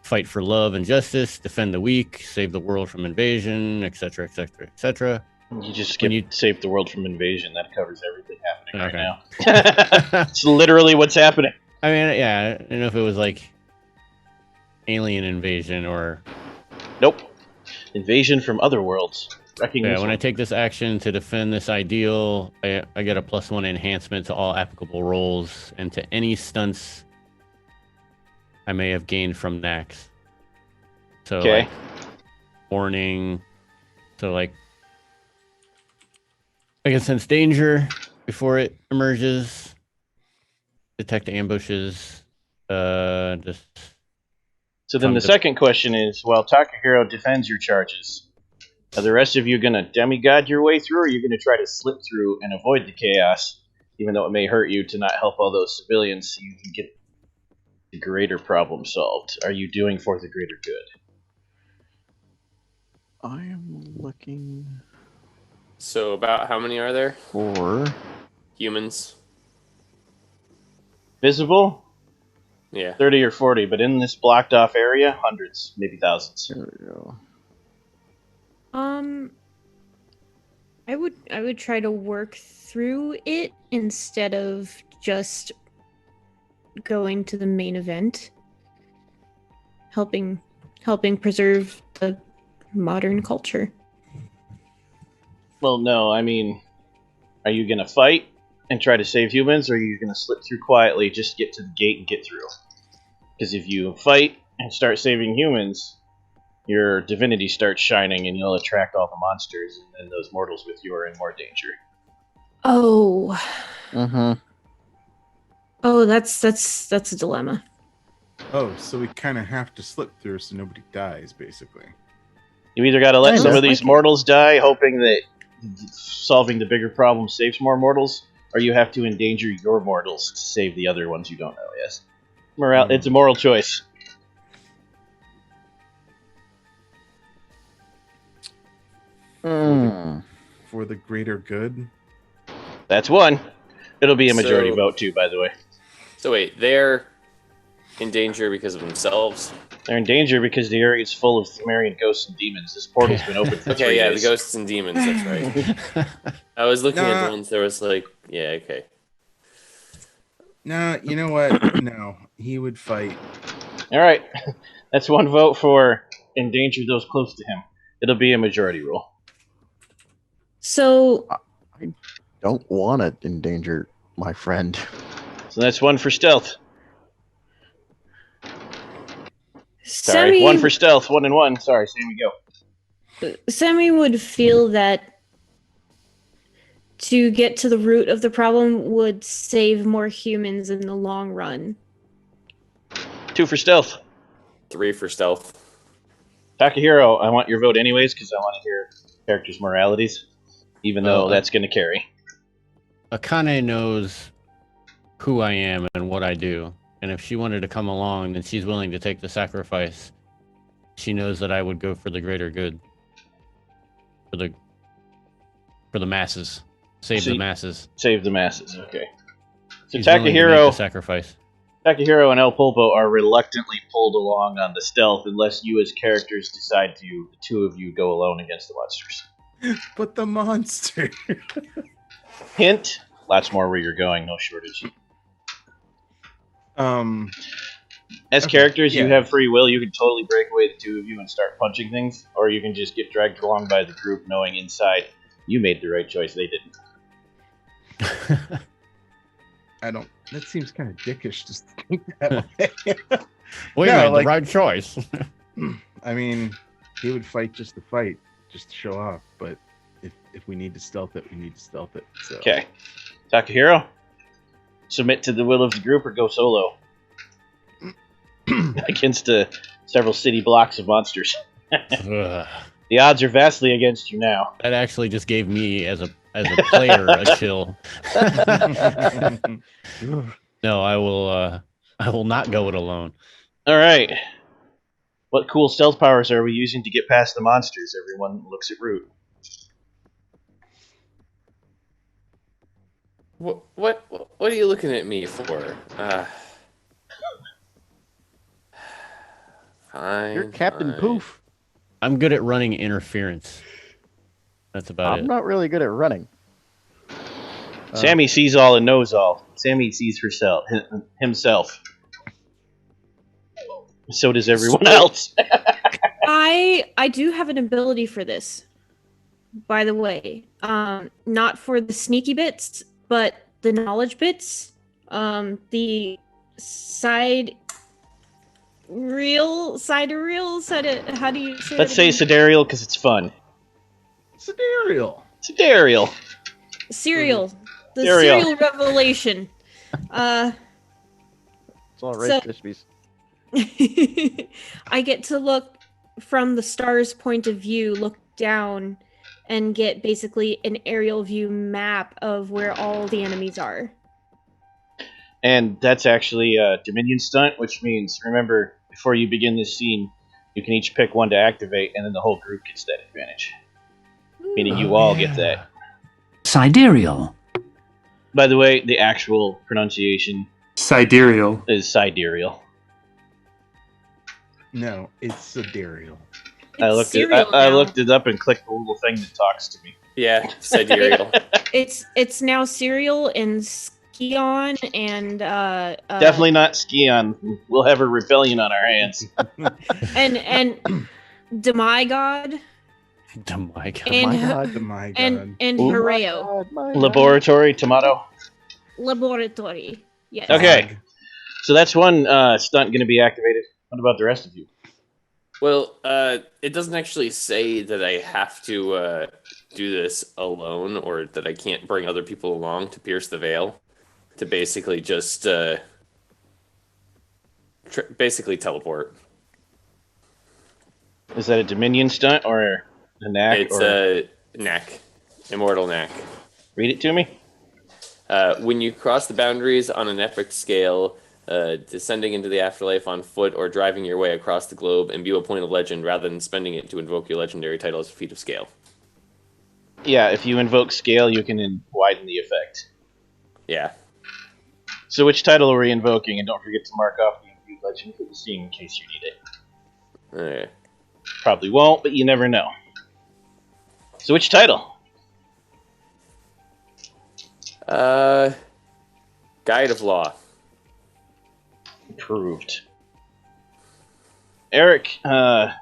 S3: Fight for love and justice, defend the weak, save the world from invasion, etc., etc., etc.
S1: You just skip save the world from invasion. That covers everything happening right
S3: Okay.
S1: now. It's literally what's happening.
S3: I mean, yeah, I don't know if it was like alien invasion or.
S1: Nope. Invasion from other worlds. Wrecking
S3: Yeah,
S1: this
S3: when I
S1: one.
S3: take this action to defend this ideal, I get a +1 enhancement to all applicable rolls and to any stunts I may have gained from knacks. So,
S1: Okay.
S3: like, warning. So, like, I can sense danger before it emerges. Detect ambushes. Just.
S1: So then the second question is, while Takahiro defends your charges, are the rest of you going to demigod your way through, or are you going to try to slip through and avoid the chaos, even though it may hurt you to not help all those civilians so you can get the greater problem solved? Are you doing for the greater good?
S5: I am looking
S6: So about how many are there?
S5: for.
S6: Humans?
S1: Visible?
S6: Yeah.
S1: 30 or 40, but in this blocked off area, hundreds, maybe thousands.
S5: There we go.
S4: I would try to work through it instead of just going to the main event. Helping preserve the modern culture.
S1: Well, no, I mean, are you gonna fight and try to save humans, or are you gonna slip through quietly, just get to the gate and get through? Because if you fight and start saving humans, your divinity starts shining, and you'll attract all the monsters, and then those mortals with you are in more danger.
S4: Oh.
S5: Mm-hmm.
S4: Oh, that's a dilemma.
S2: Oh, so we kind of have to slip through so nobody dies, basically.
S1: You either got to let
S5: Kinda.
S1: some of these mortals die, hoping that solving the bigger problem saves more mortals, or you have to endanger your mortals to save the other ones you don't know. Yes, it's a moral choice.
S2: For the greater good.
S1: That's one. It'll be a majority
S6: So-
S1: vote too, by the way.
S6: So wait, they're in danger because of themselves?
S1: They're in danger because the area is full of Sumerian ghosts and demons. This portal's been open for 3
S6: Okay, yeah,
S1: days.
S6: the ghosts and demons, that's right. I was looking at
S2: Nah.
S6: the ones there was like, yeah, okay.
S2: Nah, you know what? No, he would fight.
S1: All right, that's one vote for endanger those close to him. It'll be a majority rule.
S4: So
S5: Don't want to endanger my friend.
S1: So that's one for stealth. Sorry,
S4: Sammy,
S1: one for stealth. 1 and 1. Sorry, Sammy, go.
S4: Sammy would feel that to get to the root of the problem would save more humans in the long run.
S1: 2 for stealth.
S6: 3 for stealth.
S1: Takahiro, I want your vote anyways because I want to hear characters' moralities, even though
S3: Well,
S1: that's going to carry.
S3: Akane knows who I am and what I do. And if she wanted to come along, then she's willing to take the sacrifice. She knows that I would go for the greater good. For the masses. Save
S1: So
S3: the
S1: you-
S3: masses.
S1: Save the masses. Okay. So
S3: She's willing to make the
S1: Takahiro
S3: sacrifice.
S1: and El Pulpo are reluctantly pulled along on the stealth unless you as characters decide to, the two of you, go alone against the monsters.
S2: But the monster.
S1: Hint, lots more where you're going, no shortage. As
S2: Okay,
S1: characters, you
S2: yeah.
S1: have free will. You can totally break away the two of you and start punching things, or you can just get dragged along by the group knowing inside you made the right choice, they didn't.
S2: I don't. That seems kind of dickish to think that way.
S3: We
S2: No,
S3: made
S2: like-
S3: the right choice.
S2: I mean, he would fight just to fight, just to show off. But if we need to stealth it, we need to stealth it. So.
S1: Okay. Takahiro, submit to the will of the group or go solo against several city blocks of monsters.
S3: Ugh.
S1: The odds are vastly against you now.
S3: That actually just gave me, as a player, a chill. No, I will not go it alone.
S1: All right. What cool stealth powers are we using to get past the monsters? Everyone looks at Root.
S6: What are you looking at me for? Fine.
S5: You're Captain
S6: fine.
S5: Poof.
S3: I'm good at running interference. That's about
S5: I'm
S3: it.
S5: not really good at running.
S1: Sammy sees all and knows all. Sammy sees himself. So does everyone else.
S4: I do have an ability for this, by the way. Not for the sneaky bits, but the knowledge bits. The side reels. How do you say
S1: Let's
S4: it
S1: say
S4: again?
S1: sidereal because it's fun.
S2: Sidereal.
S1: Sidereal.
S4: Cereal. The
S1: Cereal.
S4: cereal revelation.
S5: It's all Rice
S4: So-
S5: Krispies.
S4: I get to look from the star's point of view, look down, and get basically an aerial view map of where all the enemies are.
S1: And that's actually a Dominion stunt, which means, remember, before you begin this scene, you can each pick one to activate, and then the whole group gets that advantage. Meaning you all get that.
S7: Sidereal.
S1: By the way, the actual pronunciation
S7: Sidereal.
S1: is sidereal.
S2: No, it's sidereal.
S1: I
S4: It's
S1: looked it.
S4: cereal
S1: I
S4: now.
S1: looked it up and clicked the little thing that talks to me.
S6: Yeah, sidereal.
S4: It's now cereal and Scion and
S1: Definitely not Scion. We'll have a rebellion on our hands.
S4: and Demigod.
S3: Demigod.
S4: And
S5: my
S4: ho-
S5: God.
S2: Oh my god.
S4: and
S1: Ooh.
S4: Horeo.
S5: My
S1: Laboratory tomato.
S4: Laboratory. Yes.
S1: Okay.
S2: Fog.
S1: So that's one stunt going to be activated. What about the rest of you?
S6: Well, it doesn't actually say that I have to do this alone or that I can't bring other people along to pierce the veil. To basically just basically teleport.
S1: Is that a Dominion stunt or a knack?
S6: It's
S1: or
S6: a knack, immortal knack.
S1: read it to me.
S6: When you cross the boundaries on an epic scale, descending into the afterlife on foot or driving your way across the globe, imbue a point of legend rather than spending it to invoke your legendary title as a feat of scale.
S1: Yeah, if you invoke scale, you can widen the effect.
S6: Yeah.
S1: So which title are we invoking? And don't forget to mark off the imbued legend for the scene in case you need it.
S6: Okay.
S1: Probably won't, but you never know. So which title?
S6: Guide of Law.
S1: Approved. Eric, Takahiro,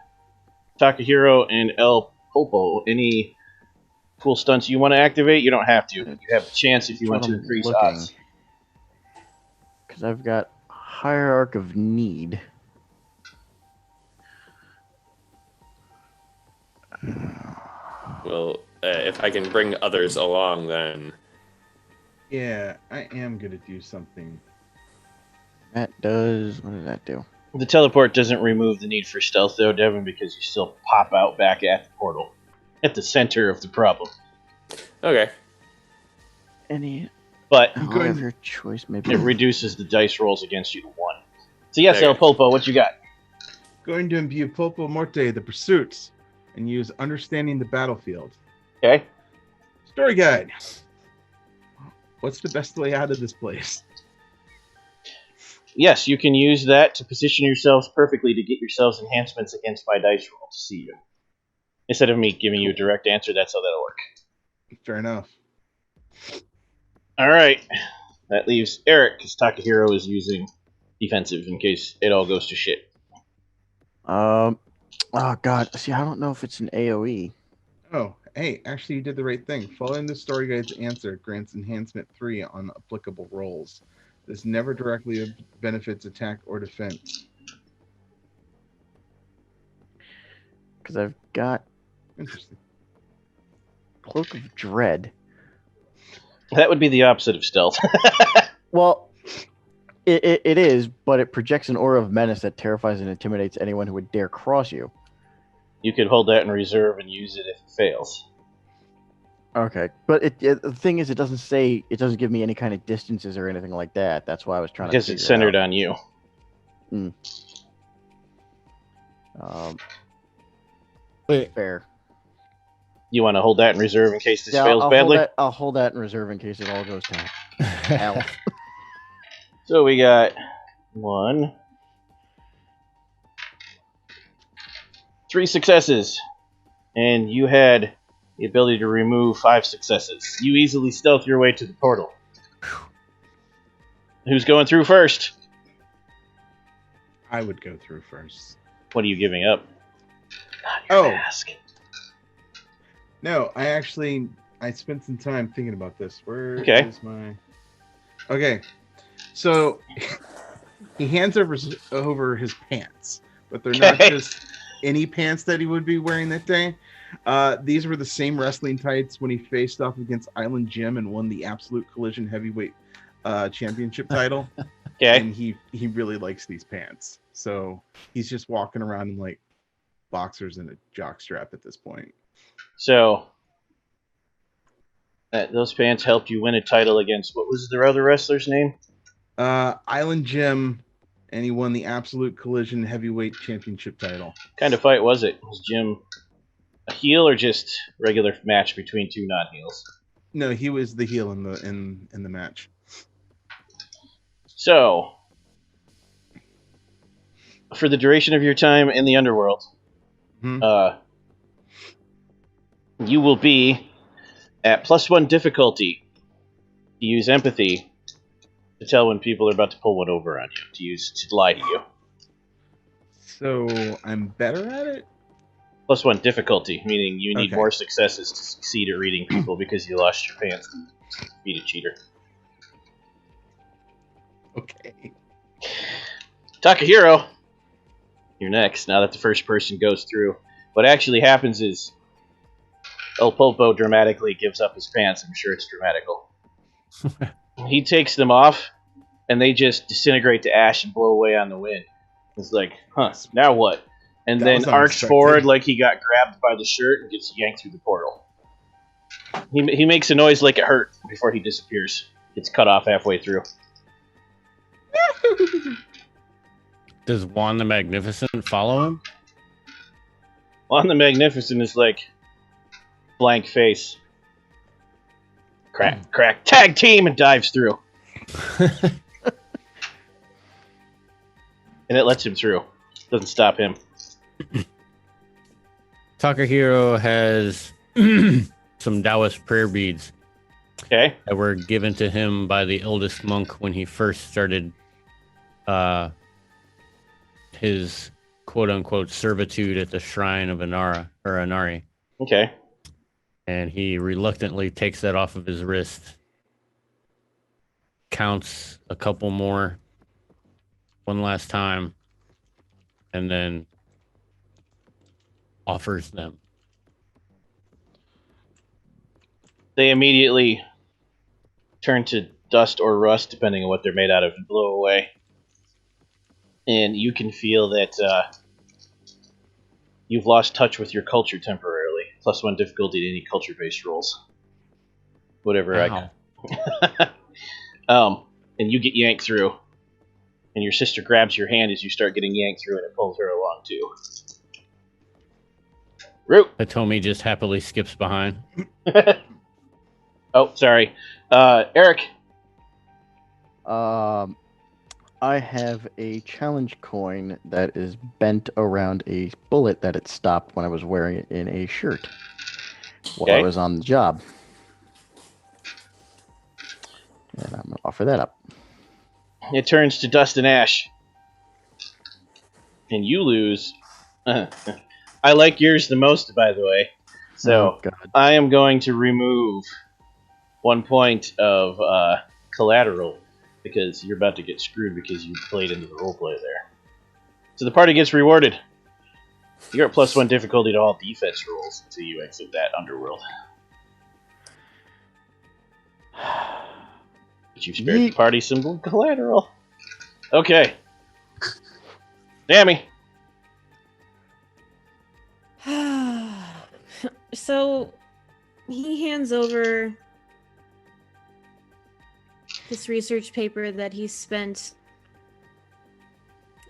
S1: and El Popo, any cool stunts you want to activate? You don't have to. You have a chance if you want to increase odds.
S5: Because I've got Hierarch of Need.
S6: Well, if I can bring others along, then
S2: Yeah, I am gonna do something.
S5: That does. What does that do?
S1: The teleport doesn't remove the need for stealth, though, Devin, because you still pop out back at the portal. At the center of the problem.
S6: okay.
S5: Any
S1: But
S5: of your choice, maybe.
S1: it reduces the dice rolls against you to 1. So yes,
S6: Okay.
S1: El Popo, what you got?
S2: Going to imbue Popo Morte, the pursuits, and use Understanding the Battlefield.
S1: Okay.
S2: Story guide. What's the best way out of this place?
S1: Yes, you can use that to position yourselves perfectly to get yourselves enhancements against my dice roll to see you. Instead of me giving you a direct answer, that's how that'll work.
S2: Fair enough.
S1: Alright. That leaves Eric, because Takahiro is using defensive in case it all goes to shit.
S5: Oh God. See, I don't know if it's an AOE.
S2: Oh, hey, actually you did the right thing. Following the story guide's answer grants enhancement 3 on applicable rolls. This never directly benefits attack or defense.
S5: Because I've got
S2: Interesting.
S5: Cloak of Dread.
S1: That would be the opposite of stealth.
S5: Well, it is, but it projects an aura of menace that terrifies and intimidates anyone who would dare cross you.
S1: You could hold that in reserve and use it if it fails.
S5: Okay, but the thing is, it doesn't give me any kind of distances or anything like that. That's why I was trying
S1: Because
S5: to.
S1: it's centered on you.
S3: Wait,
S5: Fair.
S1: You want to hold that in reserve in case this
S5: Yeah,
S1: fails badly?
S5: I'll hold that in reserve in case it all goes to hell.
S1: So we got 1, 3 successes, and you had the ability to remove 5 successes. You easily stealth your way to the portal. Who's going through first?
S2: I would go through first.
S1: What are you giving up? Not your mask.
S2: No, I spent some time thinking about this. Where is my... Okay, so he hands over his pants, but they're not just any pants that he would be wearing that day. These were the same wrestling tights when he faced off against Island Jim and won the Absolute Collision Heavyweight Championship title.
S1: Okay.
S2: And he really likes these pants, so he's just walking around in like boxers and a jockstrap at this point.
S1: So, those pants helped you win a title against, what was the other wrestler's name?
S2: Island Jim, and he won the Absolute Collision Heavyweight Championship title.
S1: What kind of fight was it? Was Jim a heel or just regular match between two non-heels?
S2: No, he was the heel in the match.
S1: So, for the duration of your time in the underworld, you will be at +1 difficulty to use empathy to tell when people are about to pull one over on you, to lie to you.
S2: So I'm better at it?
S1: +1 difficulty, meaning you need
S2: Okay.
S1: more successes to succeed at reading people because you lost your pants to beat a cheater.
S2: Okay.
S1: Takahiro, you're next. Now that the first person goes through, what actually happens is El Pulpo dramatically gives up his pants. I'm sure it's dramatical. He takes them off, and they just disintegrate to ash and blow away on the wind. It's like, huh, now what? And
S2: That
S1: then
S2: was
S1: arcs
S2: unexpected.
S1: forward like he got grabbed by the shirt and gets yanked through the portal. He makes a noise like it hurt before he disappears. Gets cut off halfway through.
S3: Does Juan the Magnificent follow him?
S1: On the Magnificent is like blank face. Crack, crack, tag team, and dives through. And it lets him through. Doesn't stop him.
S3: Takahiro has some Taoist prayer beads
S1: Okay.
S3: that were given to him by the eldest monk when he first started his quote-unquote servitude at the shrine of Inari.
S1: Okay.
S3: And he reluctantly takes that off of his wrist, counts a couple more one last time, and then offers them.
S1: They immediately turn to dust or rust, depending on what they're made out of, and blow away. And you can feel that you've lost touch with your culture temporarily. +1 difficulty to any culture-based rolls. Whatever
S3: Wow.
S1: and you get yanked through. And your sister grabs your hand as you start getting yanked through, and it pulls her along too. Root!
S3: Hitomi just happily skips behind.
S1: Oh, sorry. Eric.
S5: I have a challenge coin that is bent around a bullet that it stopped when I was wearing it in a shirt while I
S1: Okay.
S5: was on the job. And I'm going to offer that up.
S1: It turns to dust and ash. And you lose. I like yours the most, by the way. So,
S5: Oh, God.
S1: I am going to remove 1 point of collateral because you're about to get screwed because you played into the roleplay there. So the party gets rewarded. You're at +1 difficulty to all defense rolls until you exit that underworld. But you've spared the
S5: Yeet.
S1: party symbol collateral. Okay. Dammy.
S4: So he hands over this research paper that he spent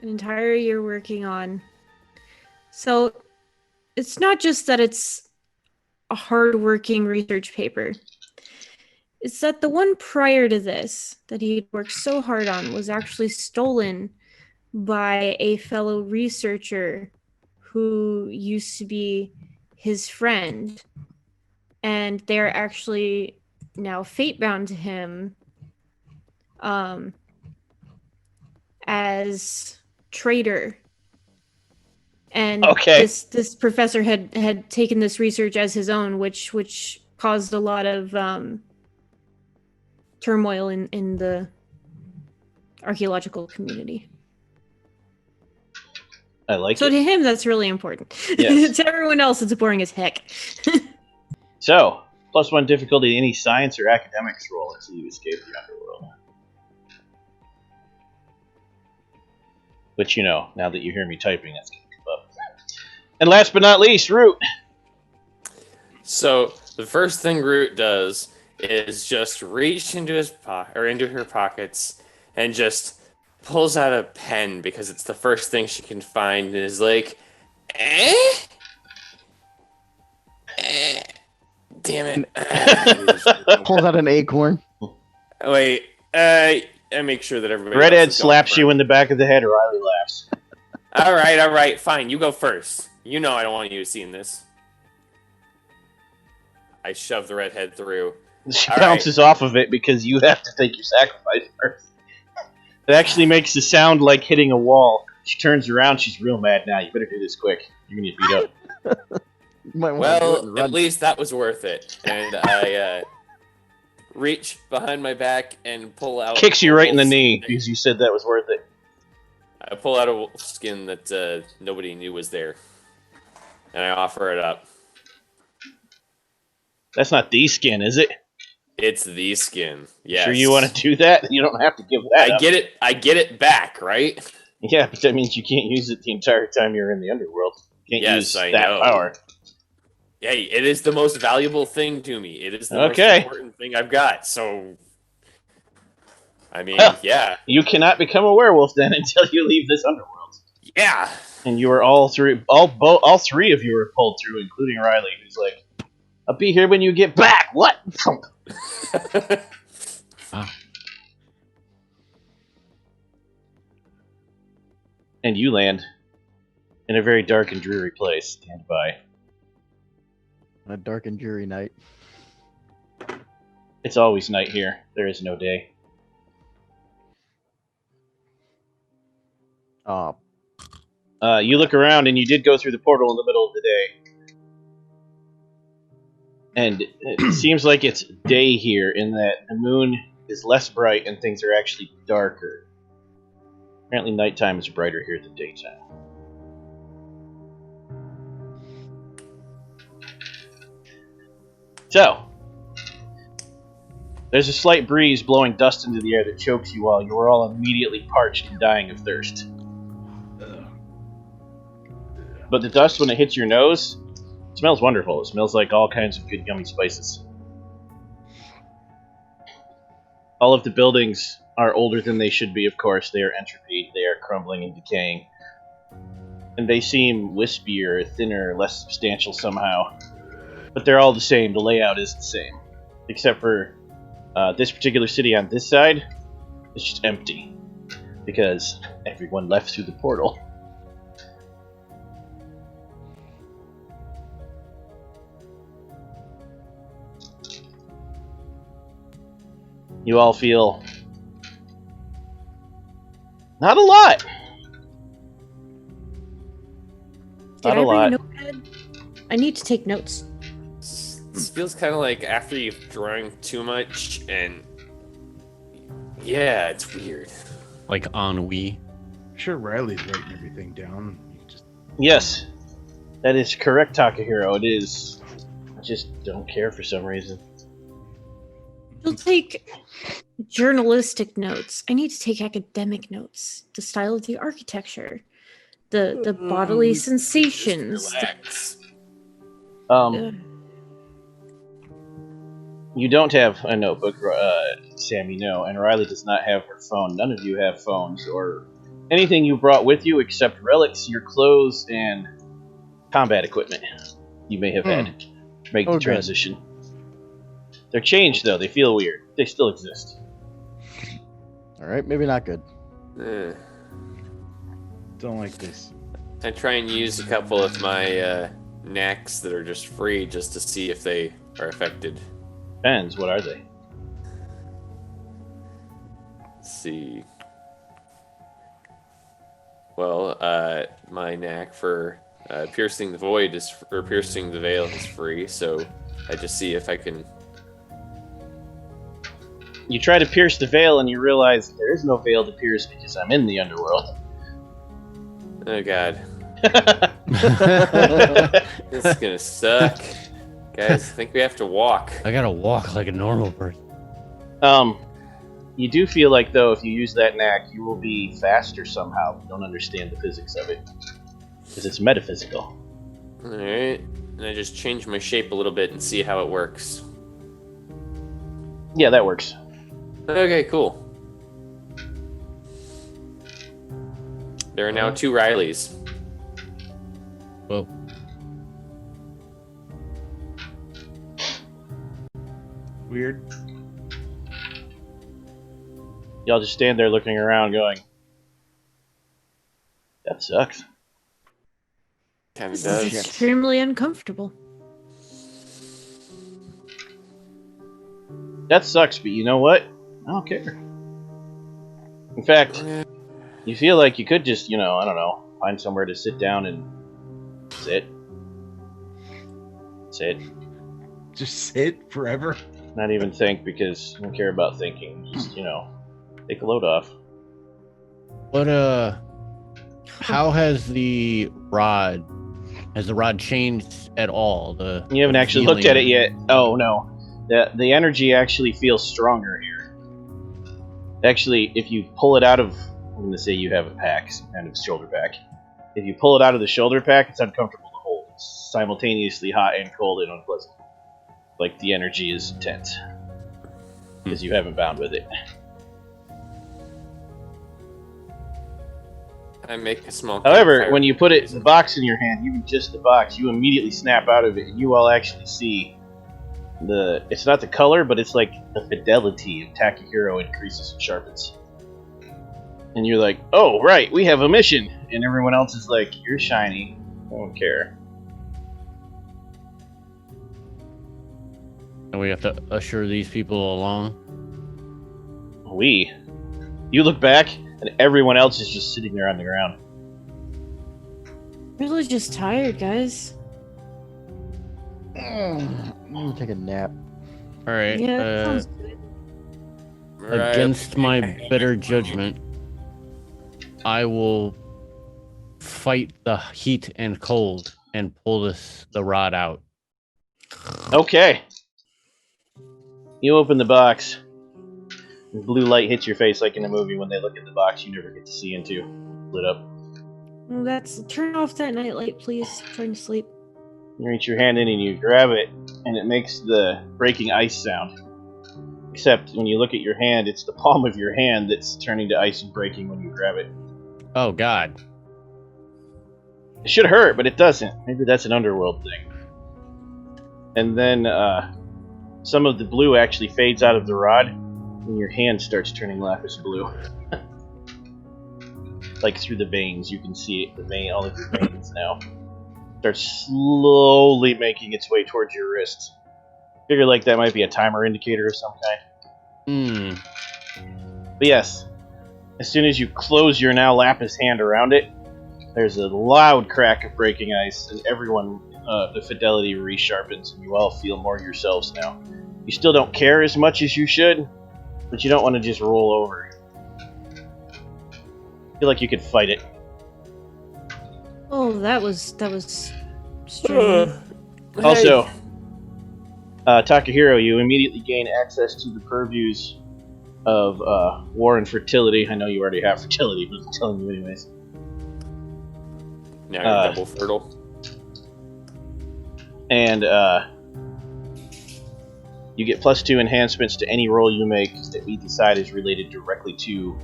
S4: an entire year working on. So it's not just that it's a hard-working research paper. It's that the one prior to this that he worked so hard on was actually stolen by a fellow researcher who used to be his friend. And they're actually now fate-bound to him as traitor. And
S1: Okay.
S4: this professor had taken this research as his own, which caused a lot of turmoil in the archaeological community.
S1: I like
S4: So
S1: it.
S4: to him, that's really important.
S1: Yes.
S4: To everyone else, it's boring as heck.
S1: So, +1 difficulty to any science or academics roll until you escape the underworld. Which, now that you hear me typing, that's going to come up. And last but not least, Root.
S6: So the first thing Root does is just reach into his into her pockets and just pulls out a pen because it's the first thing she can find and is like, damn it.
S5: Pulls out an acorn.
S6: Wait, I make sure that everybody
S1: Redhead
S6: else is going
S1: slaps
S6: first.
S1: you in the back of the head, Riley laughs.
S6: All right, fine. You go first. You know I don't want you seeing this. I shove the redhead through.
S1: She
S6: All
S1: bounces off of it because you have to take your sacrifice first. It actually makes a sound like hitting a wall. She turns around, she's real mad now. You better do this quick. You're going to get beat up.
S5: You might wanna do it
S6: Well,
S5: and
S6: at
S5: run.
S6: least that was worth it. And I reach behind my back and pull out.
S1: Kicks you
S6: a
S1: right in the
S6: wolf
S1: knee
S6: skin.
S1: because you said that was worth it.
S6: I pull out a wolf skin that nobody knew was there, and I offer it up.
S1: That's not the skin, is it?
S6: It's the skin. Yes.
S1: Sure you want to do that? You don't have to give that up.
S6: I get it back, right?
S1: Yeah, but that means you can't use it the entire time you're in the underworld. You can't
S6: Yes,
S1: use
S6: I
S1: that
S6: know.
S1: power.
S6: Hey, it is the most valuable thing to me. It is the most
S1: Okay.
S6: important thing I've got. So, I mean,
S1: Well.
S6: yeah.
S1: You cannot become a werewolf then until you leave this underworld.
S6: Yeah.
S1: And you are all three of you are pulled through, including Riley, who's like, "I'll be here when you get back." What?
S3: Wow.
S1: And you land in a very dark and dreary place. Stand by.
S5: On a dark and dreary night.
S1: It's always night here. There is no day. You look around, and you did go through the portal in the middle of the day. And it seems like it's day here, in that the moon is less bright and things are actually darker. Apparently nighttime is brighter here than daytime. So, there's a slight breeze blowing dust into the air that chokes you while you are all immediately parched and dying of thirst. But the dust, when it hits your nose, it smells wonderful. It smells like all kinds of good yummy spices. All of the buildings are older than they should be, of course. They are entropied, they are crumbling and decaying. And they seem wispier, thinner, less substantial somehow. But they're all the same. The layout is the same. Except for this particular city on this side, it's just empty. Because everyone left through the portal. You all feel not a lot.
S4: Did
S1: Not
S4: I
S1: a
S4: bring
S1: lot.
S4: a notepad? I need to take notes.
S6: This feels kind of like after you've drank too much, and yeah, it's weird.
S3: Like ennui.
S2: I'm sure Riley's writing everything down. You just
S1: Yes, that is correct, Takahiro. It is. I just don't care for some reason.
S4: You'll take journalistic notes. I need to take academic notes. The style of the architecture, the bodily sensations.
S6: Just relax.
S1: You don't have a notebook, Sammy, no, and Riley does not have her phone. None of you have phones or anything you brought with you except relics, your clothes, and combat equipment you may have had to make the
S5: good.
S1: transition. They're changed, though. They feel weird. They still exist.
S5: Alright, maybe not good.
S6: Eh.
S2: don't like this.
S6: I try and use a couple of my knacks that are just free just to see if they are affected.
S1: Depends. What are they?
S6: Let's see. Well, my knack for piercing the void or piercing the veil is free, so I just see if I can.
S1: You try to pierce the veil, and you realize there is no veil to pierce because I'm in the underworld.
S6: Oh god, this is gonna suck, guys. I think we have to walk.
S3: I gotta walk like a normal person.
S1: You do feel like, though, if you use that knack, you will be faster somehow. You don't understand the physics of it. Because it's metaphysical.
S6: Alright, and I just change my shape a little bit and see how it works.
S1: Yeah, that works.
S6: Okay, cool. There are now 2 Rileys.
S3: Whoa.
S2: Weird.
S1: Y'all just stand there looking around going, that sucks.
S6: Kind of
S4: This is
S6: does.
S4: extremely uncomfortable.
S1: That sucks, but you know what? I don't care. In fact, you feel like you could just, I don't know, find somewhere to sit down and sit. Sit.
S2: Just sit forever.
S1: Not even think, because I don't care about thinking. Just, take a load off.
S3: What how has the rod changed at all?
S1: You haven't actually looked at it yet. Oh no. The energy actually feels stronger here. Actually, if you pull it out of, I'm going to say you have a pack, some kind of shoulder pack. If you pull it out of the shoulder pack, it's uncomfortable to hold. It's simultaneously hot and cold and unpleasant. Like the energy is intense. Because you haven't bound with it.
S6: I make a small.
S1: However, when you put it in the box in your hand, even just the box, you immediately snap out of it, and you all actually see it's not the color, but it's like the fidelity of Takahiro increases and sharpens. And you're like, oh, right, we have a mission. And everyone else is like, you're shiny. I don't care.
S3: And we have to usher these people along.
S1: You look back, and everyone else is just sitting there on the ground.
S4: Really just tired, guys.
S5: I'm gonna take a nap.
S3: All right.
S4: Yeah, that sounds good.
S3: Against my better judgment, I will fight the heat and cold and pull the rod out.
S1: Okay. You open the box. The blue light hits your face like in a movie when they look at the box you never get to see into. Lit up.
S4: Well, turn off that nightlight, please. I'm trying to sleep.
S1: You reach your hand in and you grab it, and it makes the breaking ice sound. Except when you look at your hand, it's the palm of your hand that's turning to ice and breaking when you grab it.
S3: Oh, God.
S1: It should hurt, but it doesn't. Maybe that's an underworld thing. And then some of the blue actually fades out of the rod, and your hand starts turning lapis blue. Like through the veins, you can see it. All of your veins now starts slowly making its way towards your wrist. Figure like that might be a timer indicator of some kind. But yes, as soon as you close your now lapis hand around it, there's a loud crack of breaking ice, and everyone, the fidelity resharpens, and you all feel more yourselves now. You still don't care as much as you should, but you don't want to just roll over. Feel like you could fight it.
S4: Oh, that was strange.
S1: Also, Takahiro, you immediately gain access to the purviews of war and fertility. I know you already have fertility, but I'm telling you anyways.
S6: Now you're double fertile.
S1: And you get +2 enhancements to any roll you make that we decide is related directly to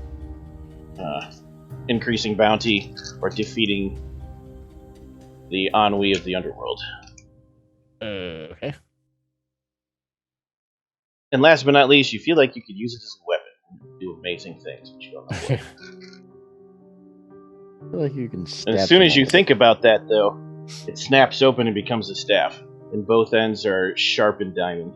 S1: increasing bounty or defeating the ennui of the underworld.
S3: Okay.
S1: And last but not least, you feel like you could use it as a weapon. Do amazing things, but you don't know what.
S5: I feel like you can stab
S1: And as soon as you
S5: someone.
S1: think about that, though, it snaps open and becomes a staff. And both ends are sharpened diamond.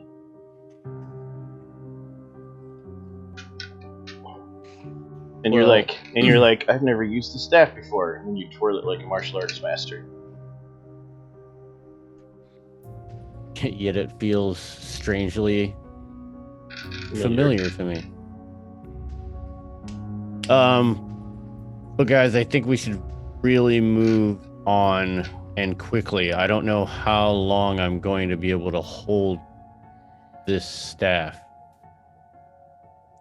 S1: And you're like, I've never used the staff before. And you twirl it like a martial arts master.
S3: Yet it feels strangely familiar to me. But guys, I think we should really move on and quickly. I don't know how long I'm going to be able to hold this staff.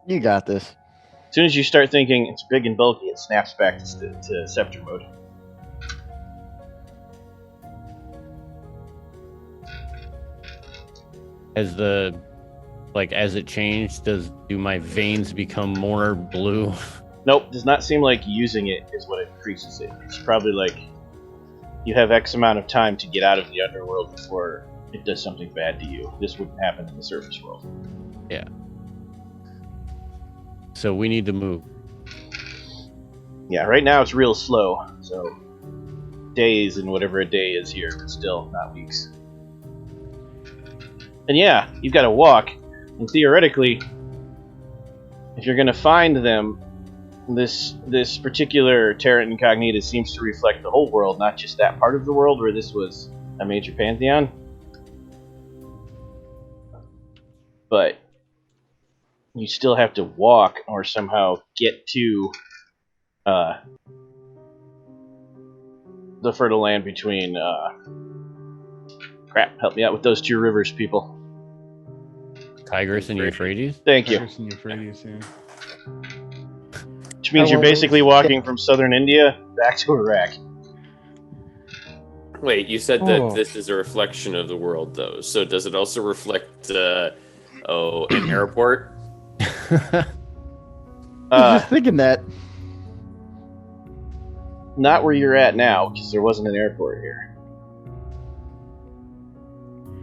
S5: You got this.
S1: As soon as you start thinking it's big and bulky, it snaps back to scepter mode.
S3: As it changed, do my veins become more blue?
S1: Nope, does not seem like using it is what increases it. It's probably like you have X amount of time to get out of the underworld before it does something bad to you. This wouldn't happen in the surface world.
S3: Yeah. So we need to move.
S1: Yeah, right now it's real slow, so days and whatever a day is here, but still not weeks. And yeah, you've got to walk, and theoretically, if you're going to find them, this particular Terra Incognita seems to reflect the whole world, not just that part of the world where this was a major pantheon. but you still have to walk or somehow get to the fertile land between. Crap! Help me out with those two rivers, people.
S3: Tigris and Euphrates?
S1: Thank you.
S2: Tigris and Euphrates, yeah.
S1: Which means you're basically walking from southern India back to Iraq.
S6: Wait, you said that this is a reflection of the world, though. So does it also reflect, an airport?
S5: I was just thinking that.
S1: Not where you're at now, because there wasn't an airport here.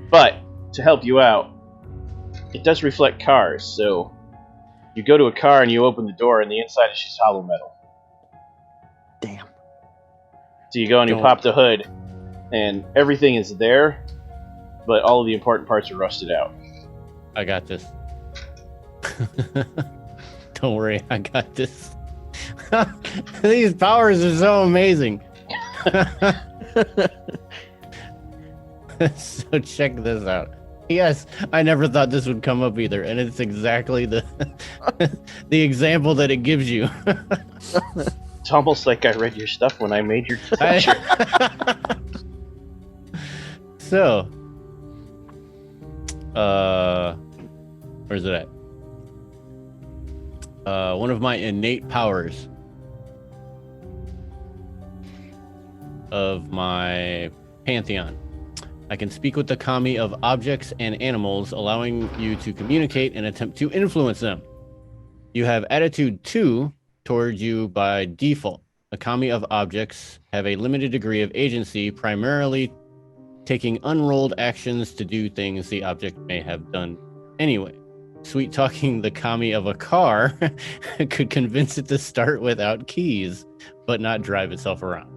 S1: But, to help you out, it does reflect cars, so you go to a car and you open the door and the inside is just hollow metal.
S5: Damn.
S1: So you go and you pop the hood and everything is there, but all of the important parts are rusted out.
S3: I got this. Don't worry, I got this. These powers are so amazing. So check this out. Yes, I never thought this would come up either, and it's exactly the the example that it gives you.
S1: It's almost like I read your stuff when I made your picture.
S3: So, where's it at? One of my innate powers of my pantheon. I can speak with the kami of objects and animals, allowing you to communicate and attempt to influence them. You have attitude 2 towards you by default. The kami of objects have a limited degree of agency, primarily taking unrolled actions to do things the object may have done anyway. Sweet talking the kami of a car could convince it to start without keys, but not drive itself around.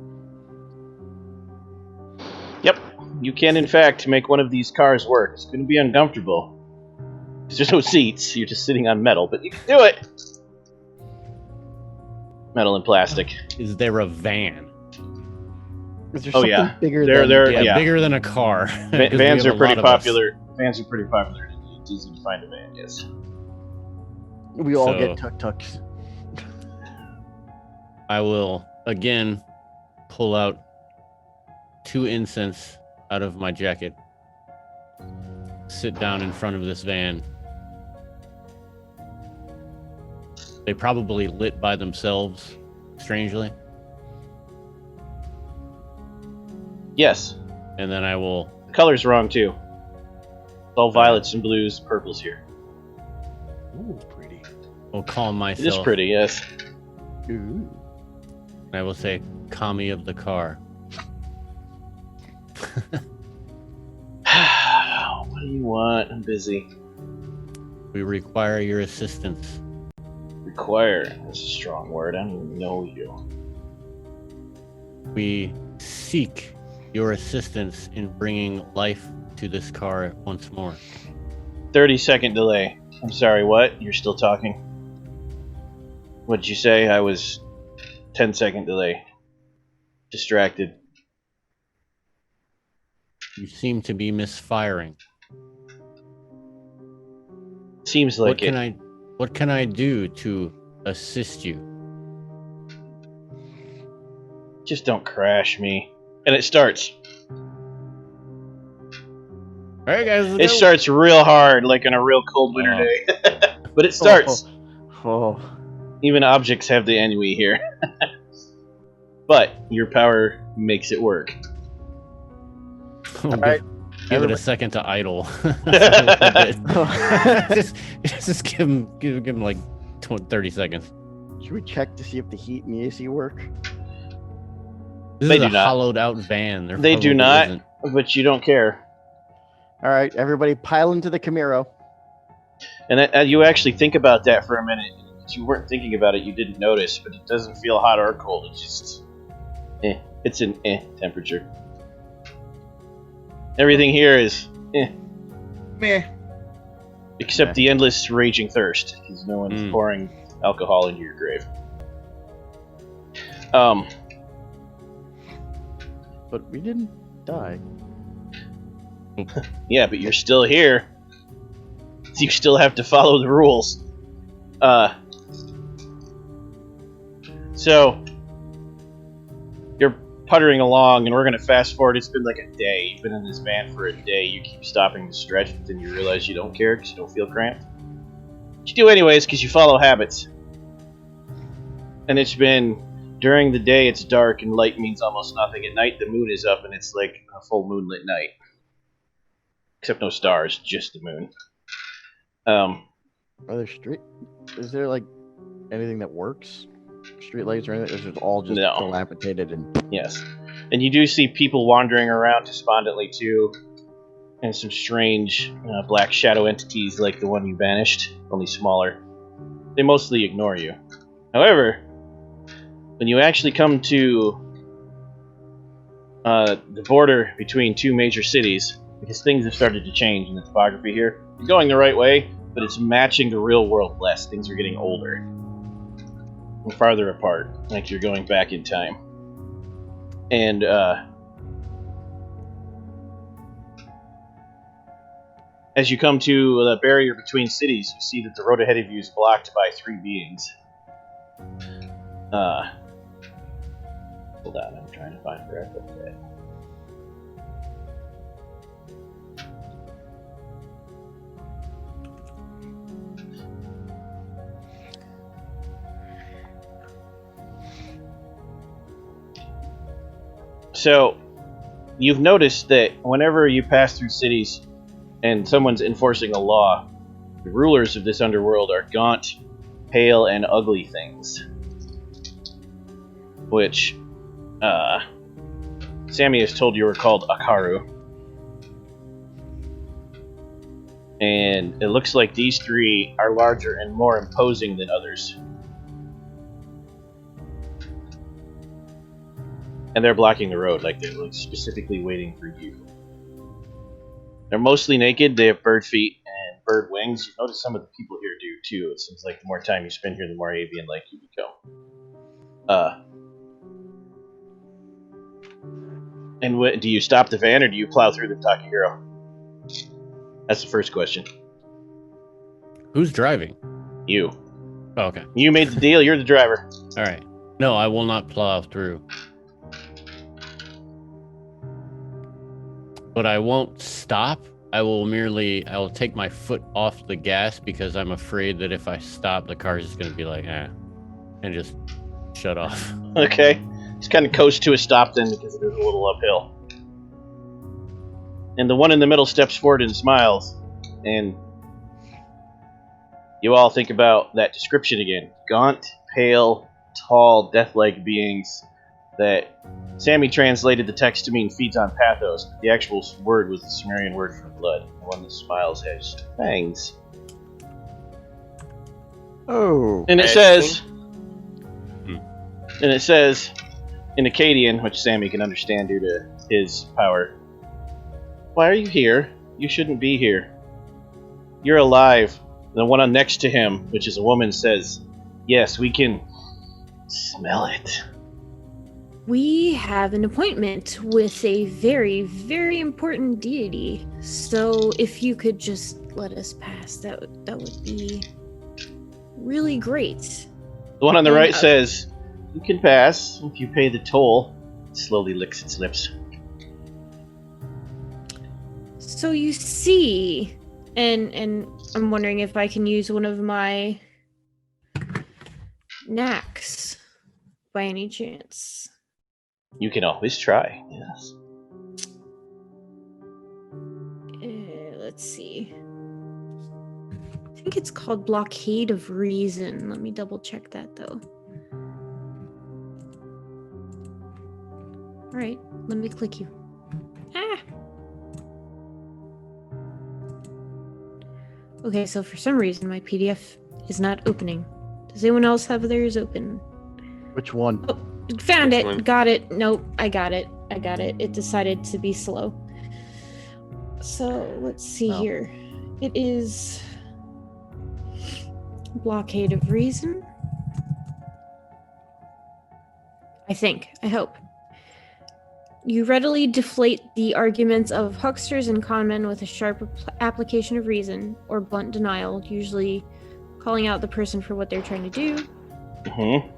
S1: Yep, you can in fact make one of these cars work. It's going to be uncomfortable. There's no seats, you're just sitting on metal, but you can do it! Metal and plastic.
S3: Is there a van?
S5: Is there
S1: Oh,
S5: something
S1: yeah.
S5: bigger
S1: They're-
S5: than...
S1: they're-
S3: Yeah,
S1: yeah.
S3: bigger than a car. 'Cause we
S1: Vans
S3: have
S1: are
S3: a
S1: pretty
S3: lot of us.
S1: popular. Vans are pretty popular. It's easy to find a van, yes.
S5: We all
S3: So-
S5: get tuk-tuks.
S3: I will again pull out 2 incense out of my jacket, sit down in front of this van. They probably lit by themselves, strangely.
S1: Yes.
S3: And then I will
S1: The color's wrong, too. It's all violets and blues, purples here.
S5: Ooh, pretty.
S3: calm
S1: It is
S3: myself.
S1: pretty, yes.
S5: Ooh.
S3: I will say, Kami of the car.
S1: What do you want? I'm busy.
S3: We require your assistance.
S1: Require. That's a strong word. I don't even know you.
S3: We seek your assistance in bringing life to this car once more.
S1: 30-second delay. I'm sorry, what? You're still talking? What'd you say? I was 10-second delay. Distracted.
S3: You seem to be misfiring.
S1: Seems like
S3: What can I do to assist you?
S1: Just don't crash me. And it starts.
S3: All right, guys.
S1: It starts real hard, like on a real cold winter day. But it starts.
S5: Oh.
S1: Even objects have the ennui here. But your power makes it work.
S5: Alright.
S3: Give it a second to idle. just give him like 30 seconds.
S5: Should we check to see if the heat and the AC work?
S3: This
S1: They
S3: is
S1: do
S3: a
S1: not.
S3: hollowed out van. There
S1: They do
S3: probably
S1: not,
S3: isn't.
S1: but you don't care.
S5: All right, everybody pile into the Camaro.
S1: And you actually think about that for a minute. If you weren't thinking about it, you didn't notice, but it doesn't feel hot or cold. It's just, it's an temperature. Everything here is,
S2: Meh.
S1: except the endless raging thirst, because no one's pouring alcohol into your grave.
S5: But we didn't die.
S1: Yeah, but you're still here. you still have to follow the rules. So you're puttering along, and we're gonna fast forward. It's been like a day. You've been in this van for a day. You keep stopping to stretch, but then you realize you don't care because you don't feel cramped. But you do anyways because you follow habits. And it's been during the day. It's dark and light means almost nothing. At night, the moon is up, and it's like a full moonlit night, except no stars, just the moon.
S5: Are there street? Is there like anything that works? Street lights or anything? Or is it all just
S1: No.
S5: dilapidated and
S1: Yes. And you do see people wandering around despondently too, and some strange black shadow entities like the one you banished, only smaller. They mostly ignore you. However, when you actually come to the border between two major cities, because things have started to change in the topography here, you're going the right way, but it's matching the real world less. Things are getting older and farther apart, like you're going back in time. And as you come to the barrier between cities, you see that the road ahead of you is blocked by three beings. Hold on, I'm trying to find where I put that. So, you've noticed that whenever you pass through cities and someone's enforcing a law, the rulers of this underworld are gaunt, pale, and ugly things. Which, Sammy has told you were called Akaru. And it looks like these three are larger and more imposing than others. And they're blocking the road, like they're specifically waiting for you. They're mostly naked, they have bird feet and bird wings. You notice some of the people here do too. It seems like the more time you spend here, the more avian-like you become. And do you stop the van or do you plow through the Takahiro? That's the first question.
S3: Who's driving?
S1: You.
S3: Oh, okay.
S1: You made the deal, you're the driver.
S3: All right. No, I will not plow through. But I won't stop. I will take my foot off the gas because I'm afraid that if I stop, the car is just going to be like, and just shut off.
S1: Okay. Just kind of coast to a stop then because it is a little uphill. And the one in the middle steps forward and smiles. And you all think about that description again. Gaunt, pale, tall, death-like beings that Sammy translated the text to mean feeds on pathos, but the actual word was the Sumerian word for blood. The one that smiles has fangs.
S5: oh,
S1: And it says, in Akkadian, which Sammy can understand due to his power, "Why are you here? You shouldn't be here. You're alive." The one next to him, which is a woman, says, "Yes, we can smell it."
S4: We have an appointment with a very, very important deity. So if you could just let us pass, that would be really great.
S1: The one on the right says, "You can pass if you pay the toll." It slowly licks its lips.
S4: So you see, and I'm wondering if I can use one of my knacks by any chance.
S1: You can always try, yes.
S4: Let's see. I think it's called Blockade of Reason. Let me double check that though. All right, let me click you. Okay, so for some reason my PDF is not opening. Does anyone else have theirs open?
S5: which one?
S4: Oh, found
S6: Which
S4: it.
S6: one?
S4: Got it. Nope, I got it. It decided to be slow. So let's see
S5: Oh.
S4: here. It is Blockade of Reason. I think. I hope. You readily deflate the arguments of hucksters and conmen with a sharp application of reason or blunt denial, usually calling out the person for what they're trying to do.
S1: Mm-hmm.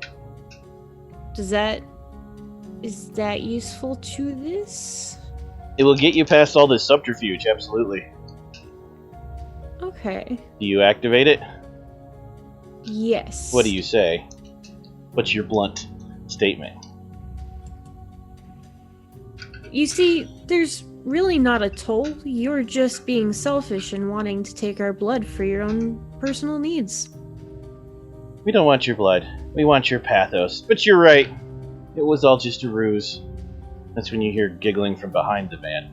S4: Is that useful to this?
S1: It will get you past all this subterfuge, absolutely.
S4: Okay.
S1: Do you activate it?
S4: Yes.
S1: What do you say? What's your blunt statement?
S4: You see, there's really not a toll. You're just being selfish and wanting to take our blood for your own personal needs.
S1: We don't want your blood. We want your pathos. But you're right. It was all just a ruse. That's when you hear giggling from behind the van.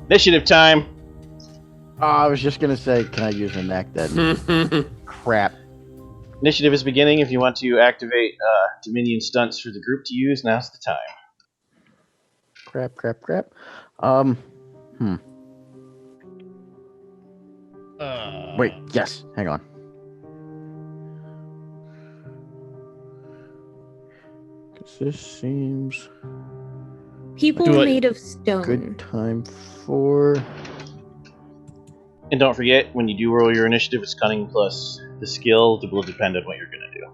S1: Initiative time!
S5: I was just gonna say, can I use an act then? Crap.
S1: Initiative is beginning. If you want to activate Dominion stunts for the group to use, now's the time.
S5: Crap. Wait, yes, hang on. Because this seems
S4: People
S3: Do I-
S4: made of stone.
S5: good time for...
S1: And don't forget, when you do roll your initiative, it's cunning plus the skill will depend on what you're going to do.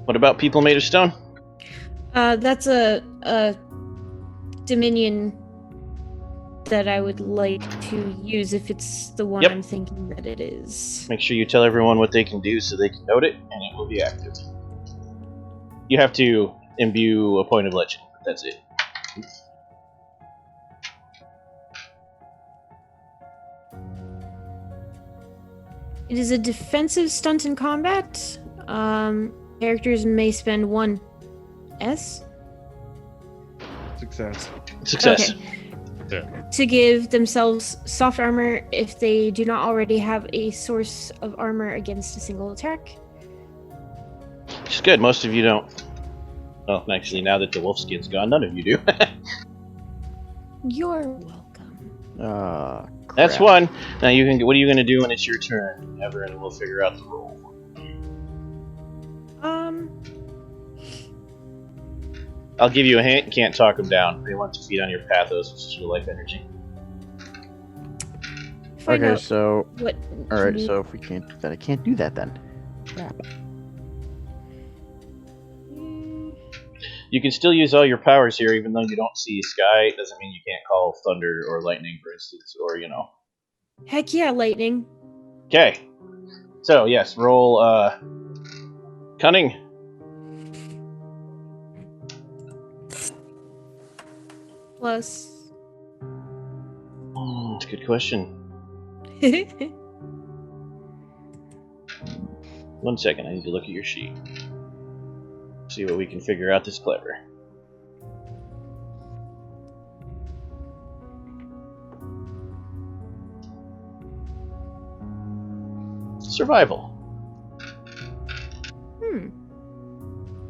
S1: What about people made of stone?
S4: That's a Dominion that I would like to use if it's the one
S1: Yep.
S4: I'm thinking that it is.
S1: Make sure you tell everyone what they can do so they can note it, and it will be active. You have to imbue a point of legend, but that's it.
S4: It is a defensive stunt in combat. Characters may spend 1 S
S2: Success.
S1: Success.
S4: Okay. To give themselves soft armor if they do not already have a source of armor against a single attack.
S1: Which is good. Most of you don't. Well, actually, now that the wolf skin's gone, none of you do.
S4: You're welcome.
S1: That's one. Now you can. What are you going to do when it's your turn, Ever, and we'll figure out the roll. I'll give you a hint. You can't talk them down. They want to feed on your pathos, which is your life energy.
S4: Find
S5: Okay,
S4: out
S5: so...
S4: what.
S5: Alright, so if we can't do that, I can't do that then. Crap.
S1: You can still use all your powers here, even though you don't see sky. It doesn't mean you can't call thunder or lightning, for instance, or
S4: Heck yeah, lightning.
S1: Okay. So yes, roll cunning.
S4: Plus.
S1: That's a good question. 1 second, I need to look at your sheet. See what we can figure out that's clever. Survival.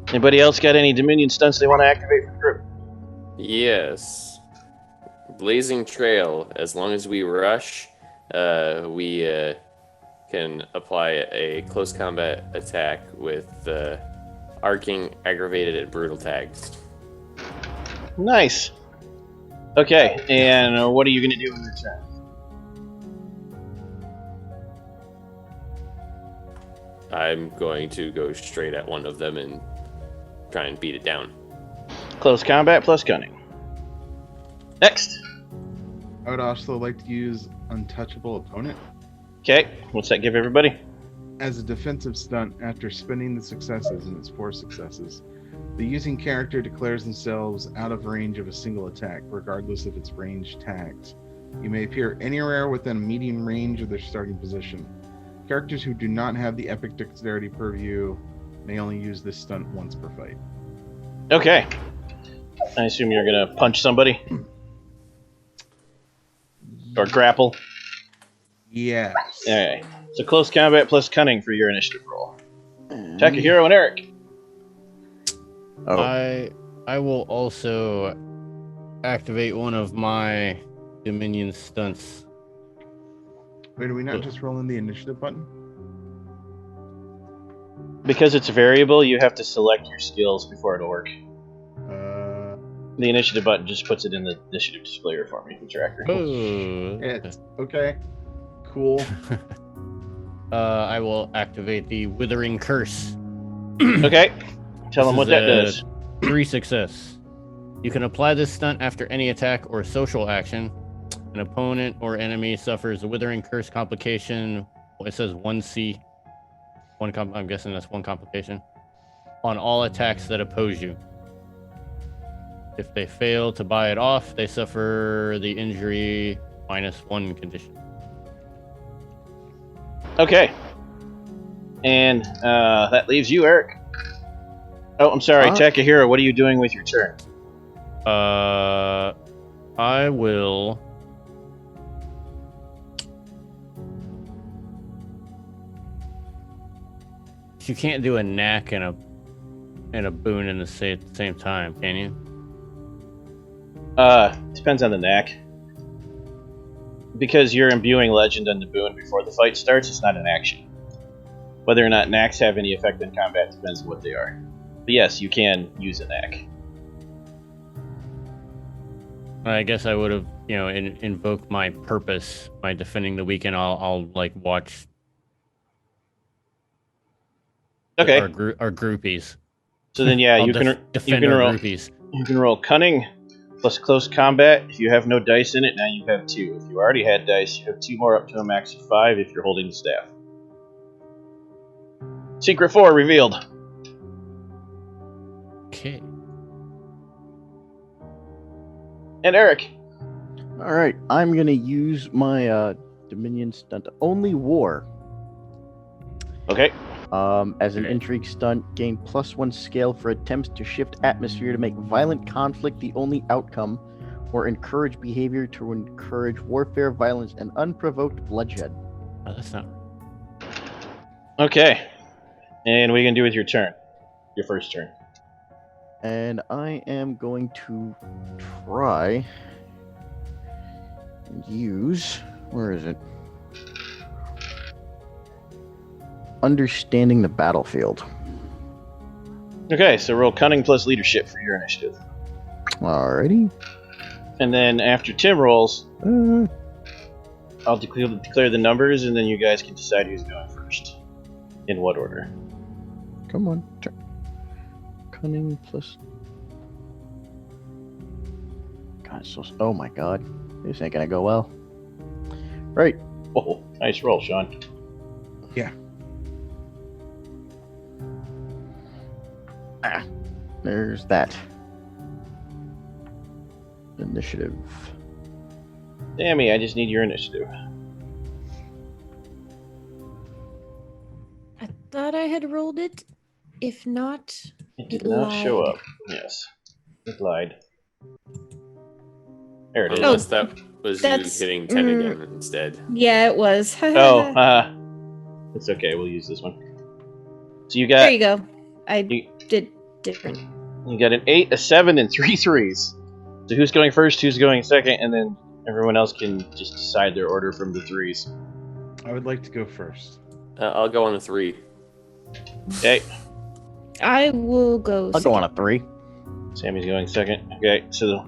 S1: Anybody else got any Dominion stunts they want to activate for the group?
S6: Yes. Blazing Trail. As long as we rush, we can apply a close combat attack with arcing, aggravated, and brutal tags.
S1: Nice. Okay, and what are you going to do in your turn?
S6: I'm going to go straight at one of them and try and beat it down.
S1: Close combat plus cunning. Next.
S2: I would also like to use Untouchable Opponent.
S1: Okay, what's that give everybody?
S2: As a defensive stunt, after spending the successes, and it's 4 successes, the using character declares themselves out of range of a single attack, regardless of its range tags. You may appear anywhere within medium range of their starting position. Characters who do not have the epic dexterity purview may only use this stunt once per fight.
S1: Okay. I assume you're going to punch somebody? Or grapple?
S2: Yes.
S1: Alright. So close combat plus cunning for your initiative roll. Takahiro and Eric.
S5: Oh,
S3: I will also activate one of my Dominion stunts.
S2: Wait, are we not just rolling the initiative button?
S1: Because it's a variable, you have to select your skills before it'll work. The initiative button just puts it in the initiative displayer for me, the tracker.
S3: Oh.
S2: It's okay. Cool.
S3: I will activate the Withering Curse.
S1: Okay. Tell them
S3: This
S1: what
S3: is
S1: that
S3: a
S1: does.
S3: 3 success. You can apply this stunt after any attack or social action. An opponent or enemy suffers a Withering Curse complication. It says 1C. I'm guessing that's one complication. On all attacks that oppose you. If they fail to buy it off, they suffer the injury -1 condition.
S1: Okay. And that leaves you, Eric. Oh, I'm sorry, Takahiro, what are you doing with your turn?
S3: I will. You can't do a knack and a boon in the same time, can you?
S1: Depends on the knack. Because you're imbuing legend on the boon before the fight starts, it's not an action. Whether or not knacks have any effect in combat depends on what they are. But yes, you can use a knack.
S3: I guess I would have, invoked my purpose by defending the weak, and I'll like watch.
S1: Okay.
S3: Our groupies.
S1: So then, yeah, you can
S3: defend our groupies.
S1: You can roll cunning plus close combat. If you have no dice in it, now you have 2. If you already had dice, you have 2 more up to a max of 5 if you're holding the staff. Secret 4 revealed.
S3: Okay.
S1: And Eric.
S5: All right, I'm gonna use my Dominion stunt Only War.
S1: Okay.
S5: As an intrigue stunt, gain +1 scale for attempts to shift atmosphere to make violent conflict the only outcome, or encourage behavior to encourage warfare, violence, and unprovoked bloodshed.
S3: Oh, that's not.
S1: Okay. And what are you gonna do with your turn? Your first turn.
S5: And I am going to try and use, where is it? Understanding the battlefield.
S1: Okay, so roll cunning plus leadership for your initiative.
S5: Alrighty.
S1: And then after Tim rolls, I'll declare the numbers, and then you guys can decide who's going first. In what order?
S5: Come on. Cunning plus. God, oh my god. This ain't gonna go well. Right.
S1: Oh, nice roll, Sean.
S2: Yeah.
S5: There's that. Initiative.
S1: Sammy, I just need your initiative.
S4: I thought I had rolled it. If not,
S1: It did
S4: it
S1: not
S4: lied.
S1: show up. Yes. It lied. There it is.
S6: Unless that was you
S4: that's-
S6: hitting 10 again instead.
S4: Yeah, it was.
S1: Oh, it's okay. We'll use this one. So you
S4: There
S1: got
S4: you go. I
S1: you,
S4: did different.
S1: you got an 8, a 7, and 3 3s. So who's going first? Who's going second? And then everyone else can just decide their order from the 3s.
S2: I would like to go first.
S6: I'll go on a 3.
S1: Okay.
S4: I will go.
S5: I'll go on a 3.
S1: Sammy's going second. Okay. So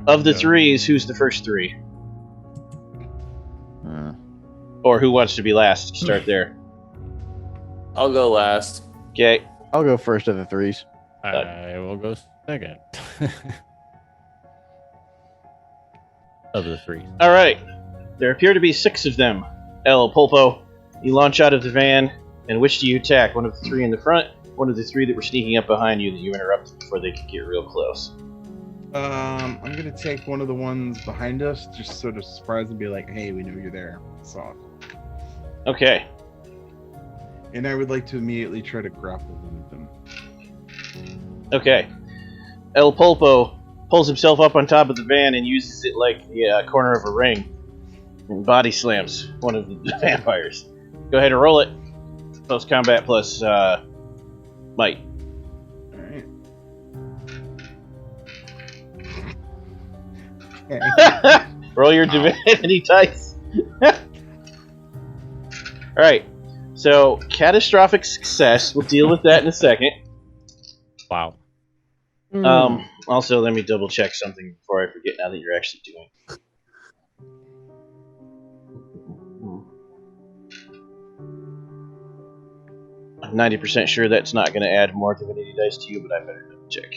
S1: of the 3s, who's the first 3? Or who wants to be last? Start there.
S6: I'll go last.
S1: Okay.
S5: I'll go first of the 3s.
S3: I will go second. Of the 3.
S1: All right. There appear to be 6 of them. El Pulpo, you launch out of the van, and which do you attack? One of the 3 in the front, one of the 3 that were sneaking up behind you that you interrupted before they could get real close.
S2: I'm gonna take one of the ones behind us, just sort of surprise and be like, "Hey, we know you're there." So,
S1: Okay.
S2: and I would like to immediately try to grapple one of them.
S1: Okay. El Pulpo pulls himself up on top of the van and uses it like the corner of a ring and body slams one of the vampires. Go ahead and roll it. Close combat plus might.
S2: All right.
S1: Roll your divinity dice. Alright. So, catastrophic success. We'll deal with that in a second.
S3: Wow.
S1: Let Also, let me double check something before I forget now that you're actually doing it. 90% sure that's not going to add more divinity dice to you, but I better double check.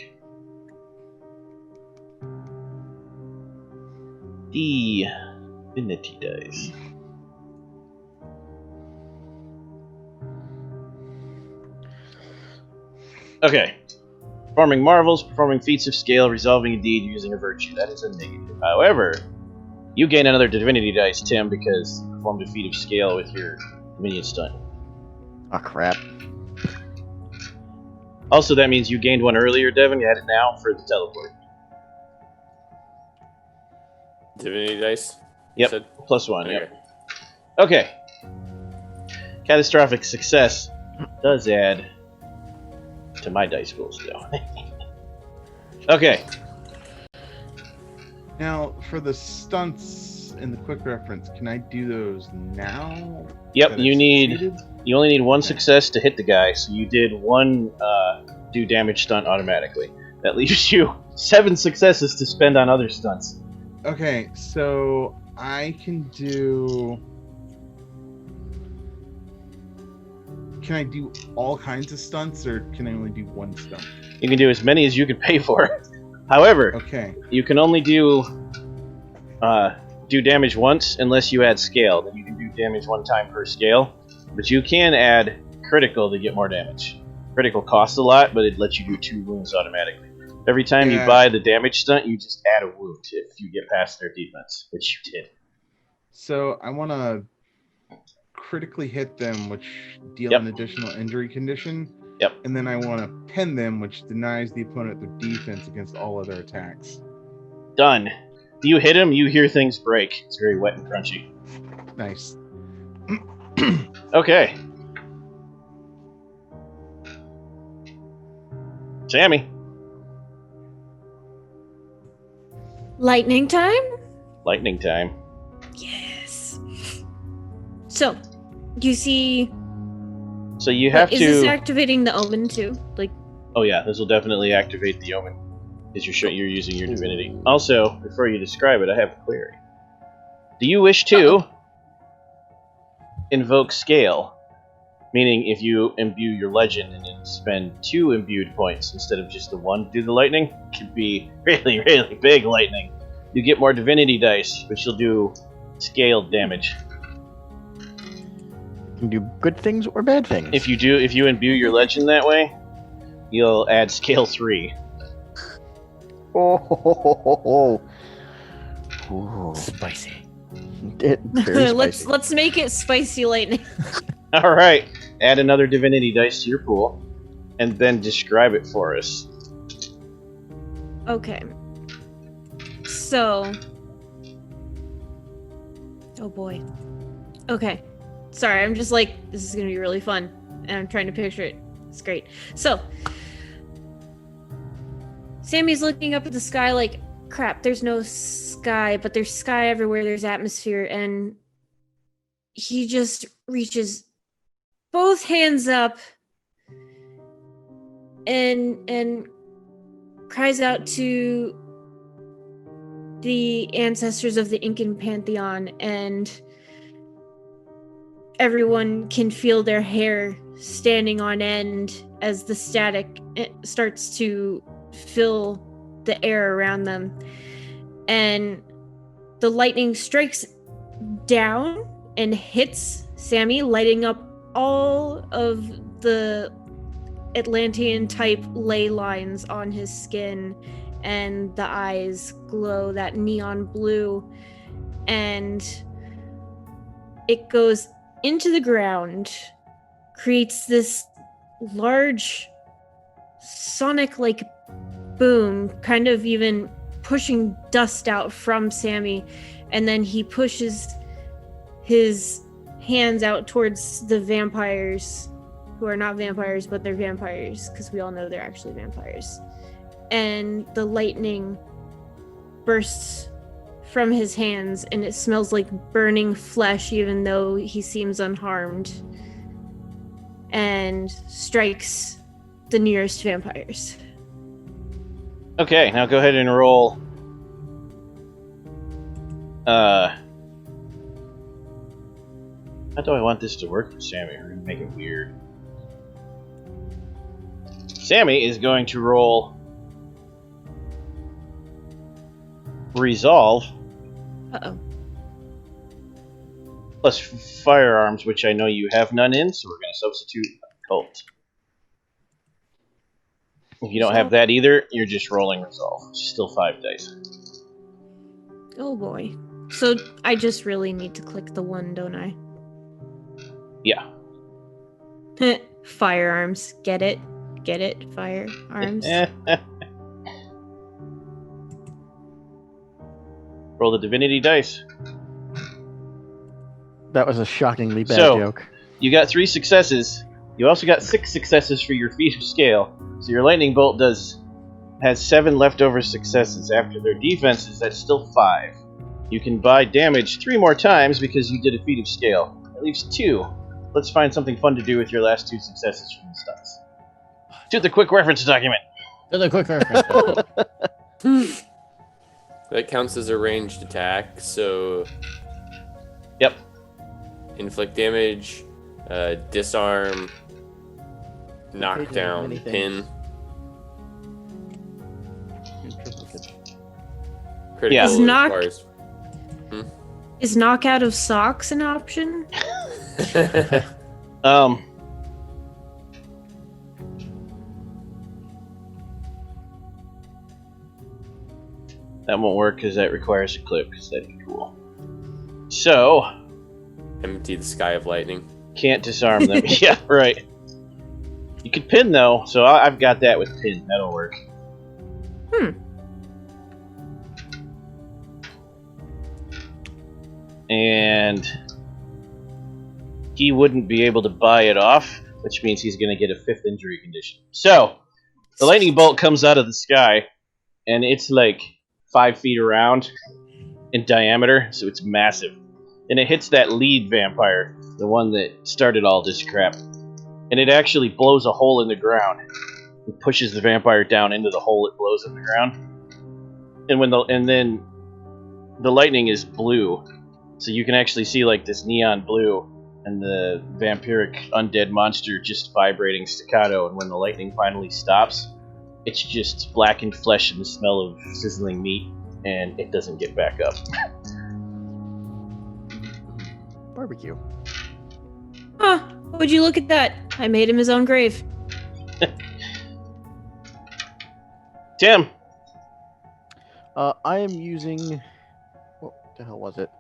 S1: Divinity dice. Okay. Performing marvels, performing feats of scale, resolving a deed using a virtue. That is a negative. However, you gain another divinity dice, Tim, because you performed a feat of scale with your minion stunt.
S5: Oh, crap.
S1: Also, that means you gained one earlier, Devin. You add it now for the teleport.
S6: Divinity dice?
S1: Yep,
S6: Said?
S1: +1,
S6: Okay.
S1: yep. Okay. Catastrophic success does add to my dice pool still. Okay.
S2: Now, for the stunts in the quick reference, can I do those now?
S1: Yep,
S2: that
S1: you
S2: I've
S1: need...
S2: succeeded?
S1: You only need one success to hit the guy, so you did one do damage stunt automatically. That leaves you 7 successes to spend on other stunts.
S2: Okay, so I can do... Can I do all kinds of stunts, or can I only do one stunt?
S1: You can do as many as you can pay for. However,
S2: Okay.
S1: you can only do damage once unless you add scale. Then you can do damage one time per scale. But you can add critical to get more damage. Critical costs a lot, but it lets you do 2 wounds automatically. Every time you
S2: Yeah.
S1: buy the damage stunt, you just add a wound if you get past their defense, which you did.
S2: So I want to critically hit them, which deal
S1: Yep.
S2: an additional injury condition.
S1: Yep.
S2: And then I want to pen them, which denies the opponent their defense against all other attacks.
S1: Done. Do you hit him? You hear things break. It's very wet and crunchy.
S2: Nice.
S1: Okay. Sammy.
S4: Lightning time?
S1: Lightning time.
S4: Yes. So, you see...
S1: So you have
S4: is
S1: to...
S4: this activating the omen too? Like,
S1: Oh yeah, this will definitely activate the omen. Because you're using your divinity. Also, before you describe it, I have a query. Do you wish to invoke scale? Meaning, if you imbue your legend and then spend 2 imbued points instead of just the 1 to do the lightning, it could be really, really big lightning. You get more divinity dice, which will do scaled damage.
S5: You can do good things or bad things.
S1: If you imbue your legend that way, you'll add scale 3.
S5: Oh, ho, ho, ho, ho, ho. Ooh.
S3: Spicy.
S5: Very spicy.
S4: let's make it spicy lightning.
S1: All right, add another divinity dice to your pool, and then describe it for us.
S4: Okay. So... Oh boy. Okay. Sorry, I'm just like, this is gonna be really fun. And I'm trying to picture it. It's great. So... Sammy's looking up at the sky like, crap, there's no sky, but there's sky everywhere, there's atmosphere, and he just reaches both hands up and cries out to the ancestors of the Incan pantheon, and everyone can feel their hair standing on end as the static starts to fill the air around them, and the lightning strikes down and hits Sammy, lighting up all of the Atlantean type ley lines on his skin, and the eyes glow that neon blue, and it goes into the ground, creates this large sonic like boom, kind of even pushing dust out from Sammy, and then he pushes his hands out towards the vampires, who are not vampires, but they're vampires, because we all know they're actually vampires. And the lightning bursts from his hands, and it smells like burning flesh, even though he seems unharmed, and strikes the nearest vampires.
S1: Okay, now go ahead and roll. How do I want this to work for Sammy? We're gonna make it weird. Sammy is going to roll Resolve
S4: Uh-oh.
S1: plus Firearms, which I know you have none in, so we're going to substitute Occult. If you don't have that either, you're just rolling Resolve, which is still 5 dice.
S4: Oh boy. So I just really need to click the one, don't I?
S1: Yeah.
S4: Firearms. Get it? Get it? Firearms.
S1: Roll the Divinity dice.
S5: That was a shockingly bad
S1: So-
S5: joke.
S1: You got 3 successes. You also got 6 successes for your feat of scale. So your lightning bolt has 7 leftover successes. After their defenses, that's still 5. You can buy damage 3 more times because you did a feat of scale. That leaves 2. Let's find something fun to do with your last 2 successes from the stunts. To the quick reference document.
S3: To the quick reference.
S6: That counts as a ranged attack, so
S1: Yep.
S6: inflict damage, disarm, knock
S5: Many
S6: down,
S5: things.
S6: pin,
S1: Yeah.
S6: critical
S4: Is knock-
S6: requires.
S4: Is knockout of socks an option?
S1: That won't work because that requires a clip, because that'd be cool. So,
S6: Empty the sky of lightning.
S1: can't disarm them. Yeah, right. You could pin, though, so I've got that with pin. That'll work. And he wouldn't be able to buy it off, which means he's going to get a 5th injury condition. So, the lightning bolt comes out of the sky, and it's like 5 feet around in diameter, so it's massive. And it hits that lead vampire, the one that started all this crap. And it actually blows a hole in the ground and pushes the vampire down into the hole it blows in the ground. And then the lightning is blue, so you can actually see like this neon blue and the vampiric undead monster just vibrating staccato. And when the lightning finally stops, it's just blackened flesh and the smell of sizzling meat, and it doesn't get back up.
S5: Barbecue.
S4: Huh. Would you look at that? I made him his own grave.
S1: Tim,
S5: I am using. What the hell was it?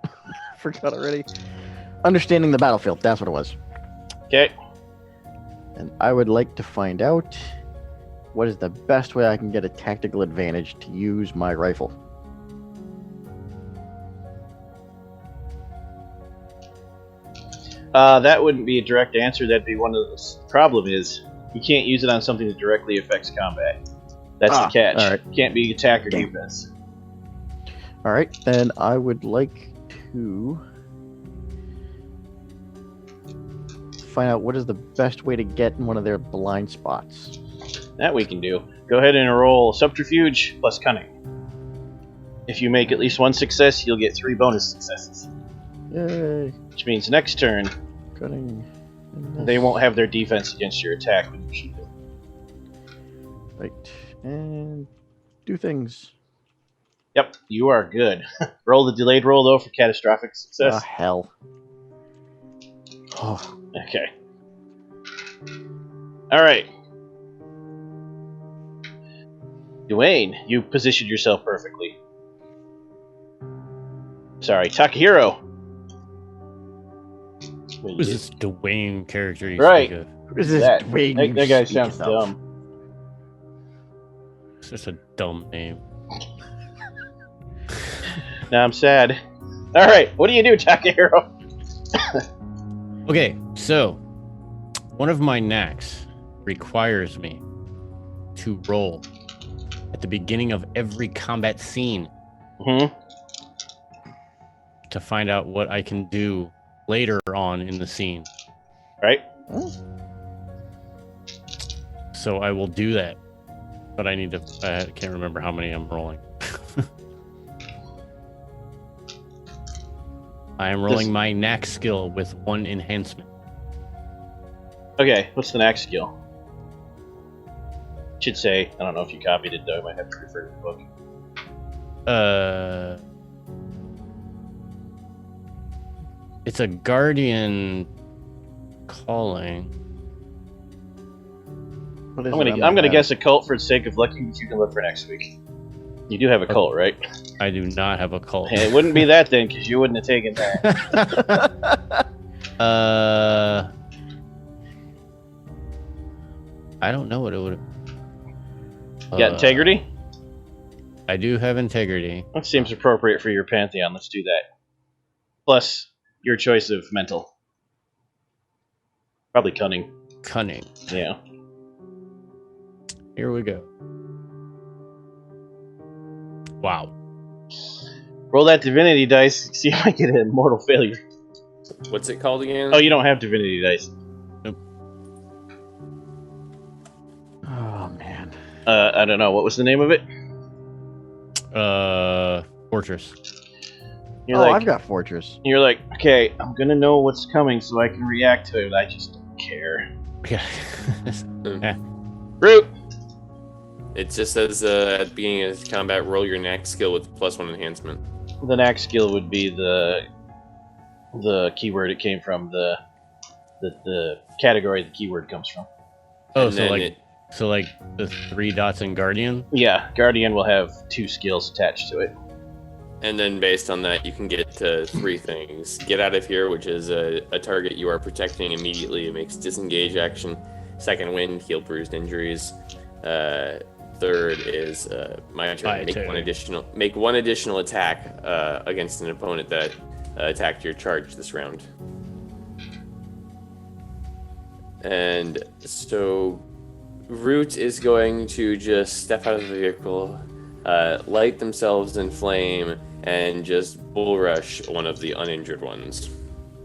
S5: Forgot already. Understanding the battlefield. That's what it was.
S1: okay.
S5: And I would like to find out what is the best way I can get a tactical advantage to use my rifle.
S1: That wouldn't be a direct answer. That'd be one of the problem is you can't use it on something that directly affects combat. That's the catch.
S5: all right.
S1: Can't be attack or
S5: Damn.
S1: defense.
S5: All right, then I would like to find out what is the best way to get in one of their blind spots.
S1: That we can do. Go ahead and roll subterfuge plus cunning. If you make at least 1 success, you'll get 3 bonus successes.
S5: Yay!
S1: Which means next turn,
S5: Cutting.
S1: they won't have their defense against your attack when you shoot them.
S5: Right, and do things.
S1: Yep, you are good. Roll the delayed roll, though, for catastrophic success.
S5: Hell. Oh,
S1: Okay. Alright. Dwayne, you positioned yourself perfectly. Sorry, Takahiro.
S3: Who is this Dwayne character you
S1: Right.
S3: speak of?
S5: who is this
S1: That,
S5: Dwayne
S1: that,
S5: you
S1: that guy
S5: speak
S1: sounds
S5: of?
S1: dumb.
S3: It's just a dumb name.
S1: Now I'm sad. Alright, what do you do, Takahiro?
S3: Okay, so one of my knacks requires me to roll at the beginning of every combat scene
S1: Mm-hmm.
S3: to find out what I can do later on in the scene.
S1: Right?
S3: So I will do that. But I need to. I can't remember how many I'm rolling. I am rolling my knack skill with 1 enhancement.
S1: Okay, what's the next skill? Should say, I don't know if you copied it, though. I might have to refer to the book.
S3: It's a guardian calling.
S5: What is
S1: I'm
S5: it?
S1: gonna
S5: I might have
S1: guess a cult for the sake of lucky, but you can look for next week. You do have a cult, right?
S3: I do not have a cult.
S1: It wouldn't be that then, because you wouldn't have taken that.
S3: I don't know what it would.
S1: You got integrity?
S3: I do have integrity.
S1: That seems appropriate for your pantheon. Let's do that. Plus, your choice of mental. Probably cunning.
S3: Cunning.
S1: Yeah.
S3: Here we go. Wow.
S1: Roll that divinity dice. See if I get an mortal failure.
S6: What's it called again?
S1: Oh, you don't have divinity dice.
S5: Oh man.
S1: I don't know. What was the name of it?
S3: Fortress.
S1: You're like,
S5: I've got Fortress.
S1: You're like, okay, I'm gonna know what's coming so I can react to it. I just don't care.
S3: Yeah.
S1: Root.
S6: It just says at the beginning of combat, roll your knack skill with +1 enhancement.
S1: The knack skill would be the keyword it came from, the category the keyword comes from.
S3: Oh,
S6: And then
S3: so like the 3 dots in guardian.
S1: Yeah, Guardian will have 2 skills attached to it.
S6: And then based on that, you can get 3 things. Get out of here, which is a target you are protecting immediately. It makes disengage action. Second wind, heal bruised injuries. Third is my turn. Make one additional attack against an opponent that attacked your charge this round. And so Root is going to just step out of the vehicle, light themselves in flame, and just bull rush one of the uninjured ones.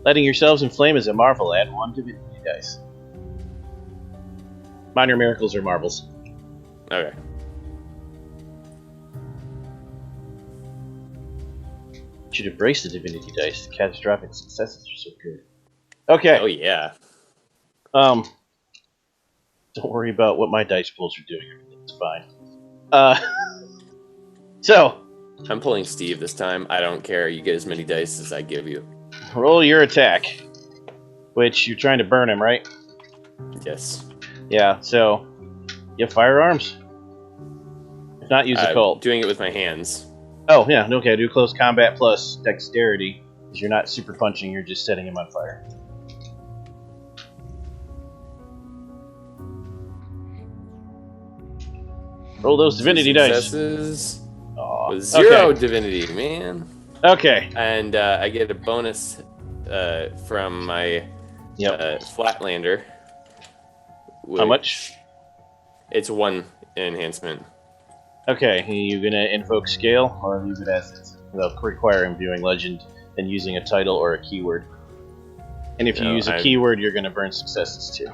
S1: Letting yourselves in flame is a marvel. Add 1 divinity dice. Minor miracles or marvels.
S6: Okay.
S1: You should embrace the divinity dice. The catastrophic successes are so good. Okay.
S6: Oh yeah.
S1: Don't worry about what my dice pools are doing. Everything's fine. So,
S6: I'm pulling Steve this time. I don't care. You get as many dice as I give you.
S1: roll your attack. Which, you're trying to burn him, right?
S6: Yes.
S1: Yeah, so, you have firearms? If not, use a Colt.
S6: Doing it with my hands.
S1: Oh, yeah, okay, do close combat plus dexterity. Because you're not super punching, you're just setting him on fire. Roll those divinity dice.
S6: Successes.
S1: Aw,
S6: With 0
S1: okay.
S6: divinity, man.
S1: Okay.
S6: And I get a bonus from my Flatlander.
S1: How much?
S6: It's 1 enhancement.
S1: Okay, are you gonna invoke scale or leave it as is? They'll require imbuing legend and using a title or a keyword. And if you use a keyword, you're gonna burn successes too.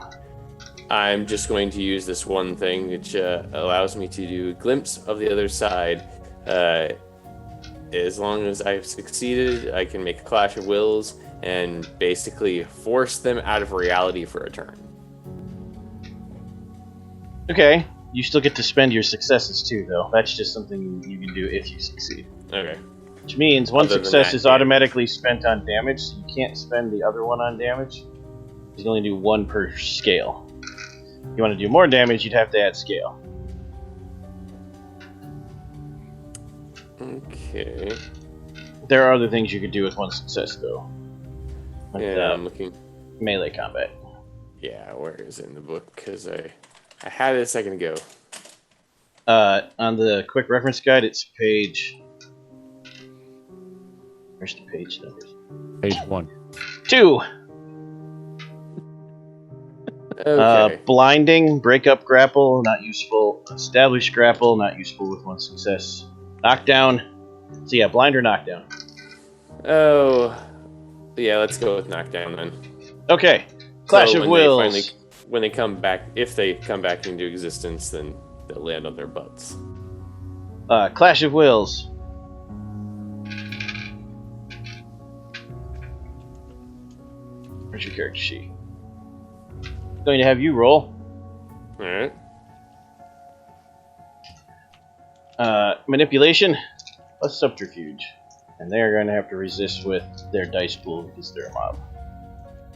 S6: I'm just going to use this one thing, which allows me to do glimpse of the other side. As long as I've succeeded, I can make a clash of wills and basically force them out of reality for a turn.
S1: Okay, you still get to spend your successes too, though. That's just something you can do if you succeed.
S6: Okay.
S1: Which means one
S6: Other than
S1: success
S6: that,
S1: is automatically spent on damage, so you can't spend the other one on damage. You can only do 1 per scale. If you want to do more damage, you'd have to add scale.
S6: Okay.
S1: There are other things you could do with 1 success, though. Like,
S6: Yeah, I'm looking.
S1: melee combat.
S6: Yeah, where is it in the book? Because I had it a second ago.
S1: On the quick reference guide, it's page... Where's the page numbers?
S3: Page 1.
S1: 2!
S6: Okay.
S1: Blinding, break up grapple, not useful. Establish grapple, not useful with 1 success. Knockdown. So yeah, blind or knockdown.
S6: Oh, yeah. Let's go with knockdown then.
S1: Okay. Clash
S6: So
S1: of
S6: when
S1: Wills.
S6: when they come back, if they come back into existence, then that land on their butts.
S1: Clash of Wills. Where's your character sheet? Going to have you roll.
S6: Alright.
S1: Manipulation plus subterfuge. And they're going to have to resist with their dice pool because they're a mob.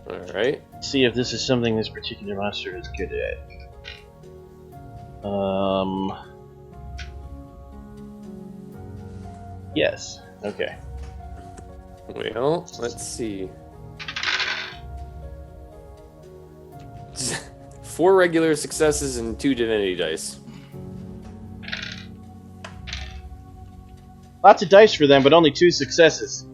S6: Alright.
S1: See if this is something this particular monster is good at. Yes. Okay.
S6: Well, let's see. 4 regular successes and 2 divinity dice.
S1: Lots of dice for them, but only 2 successes.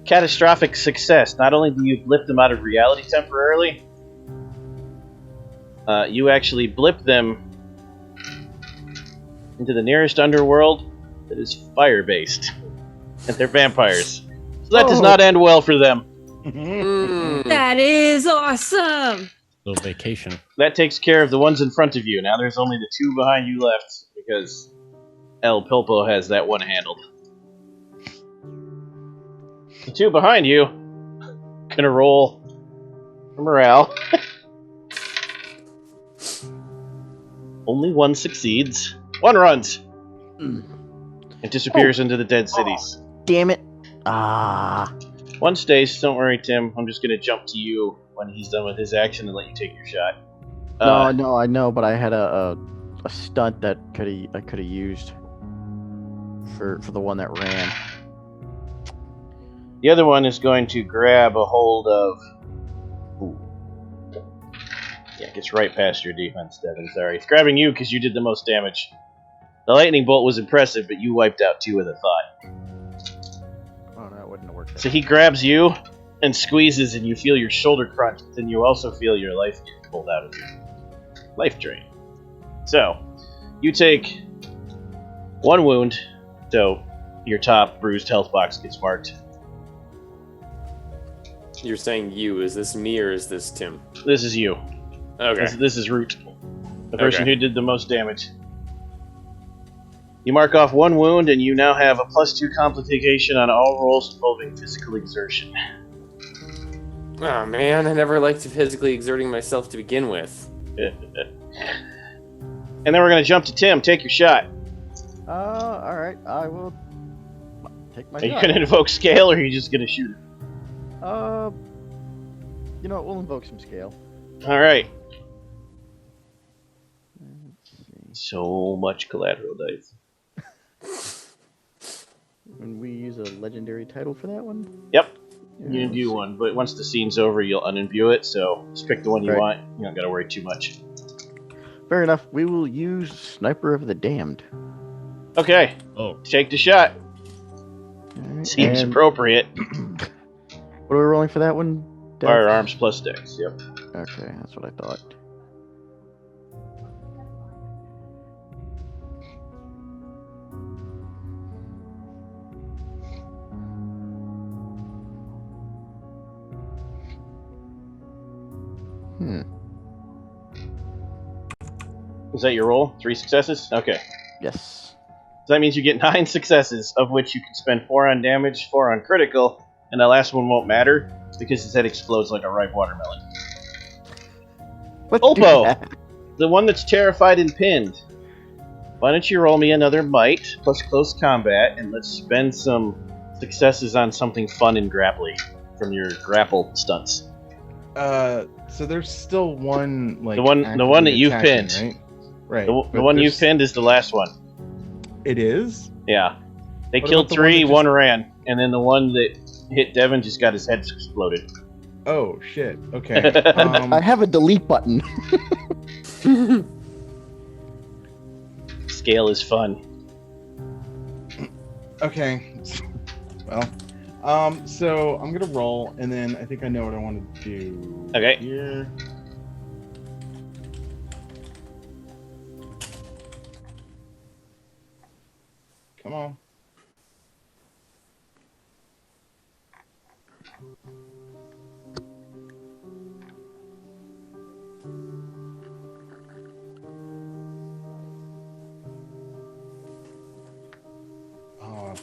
S1: Catastrophic success. Not only do you blip them out of reality temporarily, you actually blip them into the nearest underworld that is fire-based. And they're vampires. So that does not end well for them.
S4: That is awesome.
S3: Little vacation.
S1: That takes care of the ones in front of you. Now there's only the 2 behind you left, because El Pilpo has that one handled. The 2 behind you gonna roll for morale. Only 1 succeeds. 1 runs. It disappears into the dead cities.
S5: Damn it. Ah.
S1: 1 stays. Don't worry, Tim. I'm just gonna jump to you when he's done with his action and let you take your shot.
S5: No, I know, but I had a stunt that I could have used for the one that ran.
S1: The other one is going to grab a hold of... Ooh. Yeah, it gets right past your defense, Devin. Sorry. It's grabbing you because you did the most damage. The lightning bolt was impressive, but you wiped out 2 with a thought.
S5: Oh, no, it wouldn't have worked.
S1: So he grabs you and squeezes, and you feel your shoulder crunch, but then you also feel your life get pulled out of you. Life drain. So, you take 1 wound, so your top bruised health box gets marked.
S6: You're saying you. Is this me or is this Tim?
S1: This is you.
S6: Okay.
S1: This is Root, the person
S6: Okay.
S1: who did the most damage. You mark off 1 wound, and you now have a +2 complication on all rolls involving physical exertion.
S6: Oh man, I never liked physically exerting myself to begin with.
S1: And then we're going to jump to Tim. Take your shot.
S5: Alright, I will take my
S1: Are you
S5: shot.
S1: going to invoke scale, or are you just going to shoot it?
S5: You know what, we'll invoke some scale.
S1: Alright.
S5: Let's see.
S1: So much collateral dice.
S5: When we use a legendary title for that one?
S1: Yep.
S5: Yeah,
S1: You can
S5: let's
S1: do
S5: see.
S1: one, but once the scene's over, you'll unimbue it, so just pick the one you
S5: Right.
S1: want. You don't got to worry too much.
S5: Fair enough. We will use Sniper of the Damned.
S1: Okay,
S3: Oh,
S1: take the shot.
S5: Alright,
S1: Seems
S5: and
S1: appropriate.
S5: what are we rolling for that one? Dex?
S1: Firearms plus dex, yep.
S5: Okay, that's what I thought.
S1: Is that your roll? 3 successes? Okay.
S5: Yes.
S1: So that means you get 9 successes, of which you can spend 4 on damage, 4 on critical, and the last one won't matter because his head explodes like a ripe watermelon.
S5: Let's do
S1: Ulpo!
S5: that.
S1: The one that's terrified and pinned. Why don't you roll me another might plus close combat, and let's spend some successes on something fun and grapply from your grapple stunts.
S2: So there's still one like
S1: The one
S2: actively
S1: that you've
S2: attacking,
S1: pinned.
S2: right? Right.
S1: The
S2: but
S1: one you've
S2: there's-
S1: pinned is the last one.
S2: It is.
S1: Yeah. They
S2: What
S1: killed
S2: about the one
S1: 3,
S2: that
S1: one ran, and then the one that hit Devin just got his head exploded.
S2: Oh shit. Okay.
S5: I have a delete button.
S1: Scale is fun.
S2: Okay. Well, so I'm gonna roll, and then I think I know what I want to do.
S1: Okay.
S2: Here. Come on.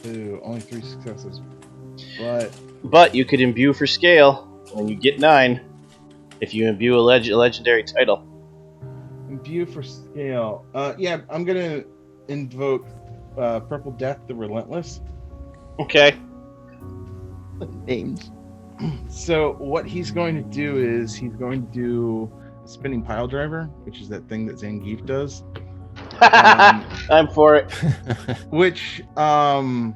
S2: Ooh, only 3 successes. But
S1: But you could imbue for scale, and you get 9 if you imbue a legendary title.
S2: imbue for scale. Yeah, I'm gonna invoke Purple Death, the Relentless.
S1: Okay.
S5: Names.
S2: So what he's going to do is he's going to do a spinning pile driver, which is that thing that Zangief does.
S1: I'm for it.
S2: Which for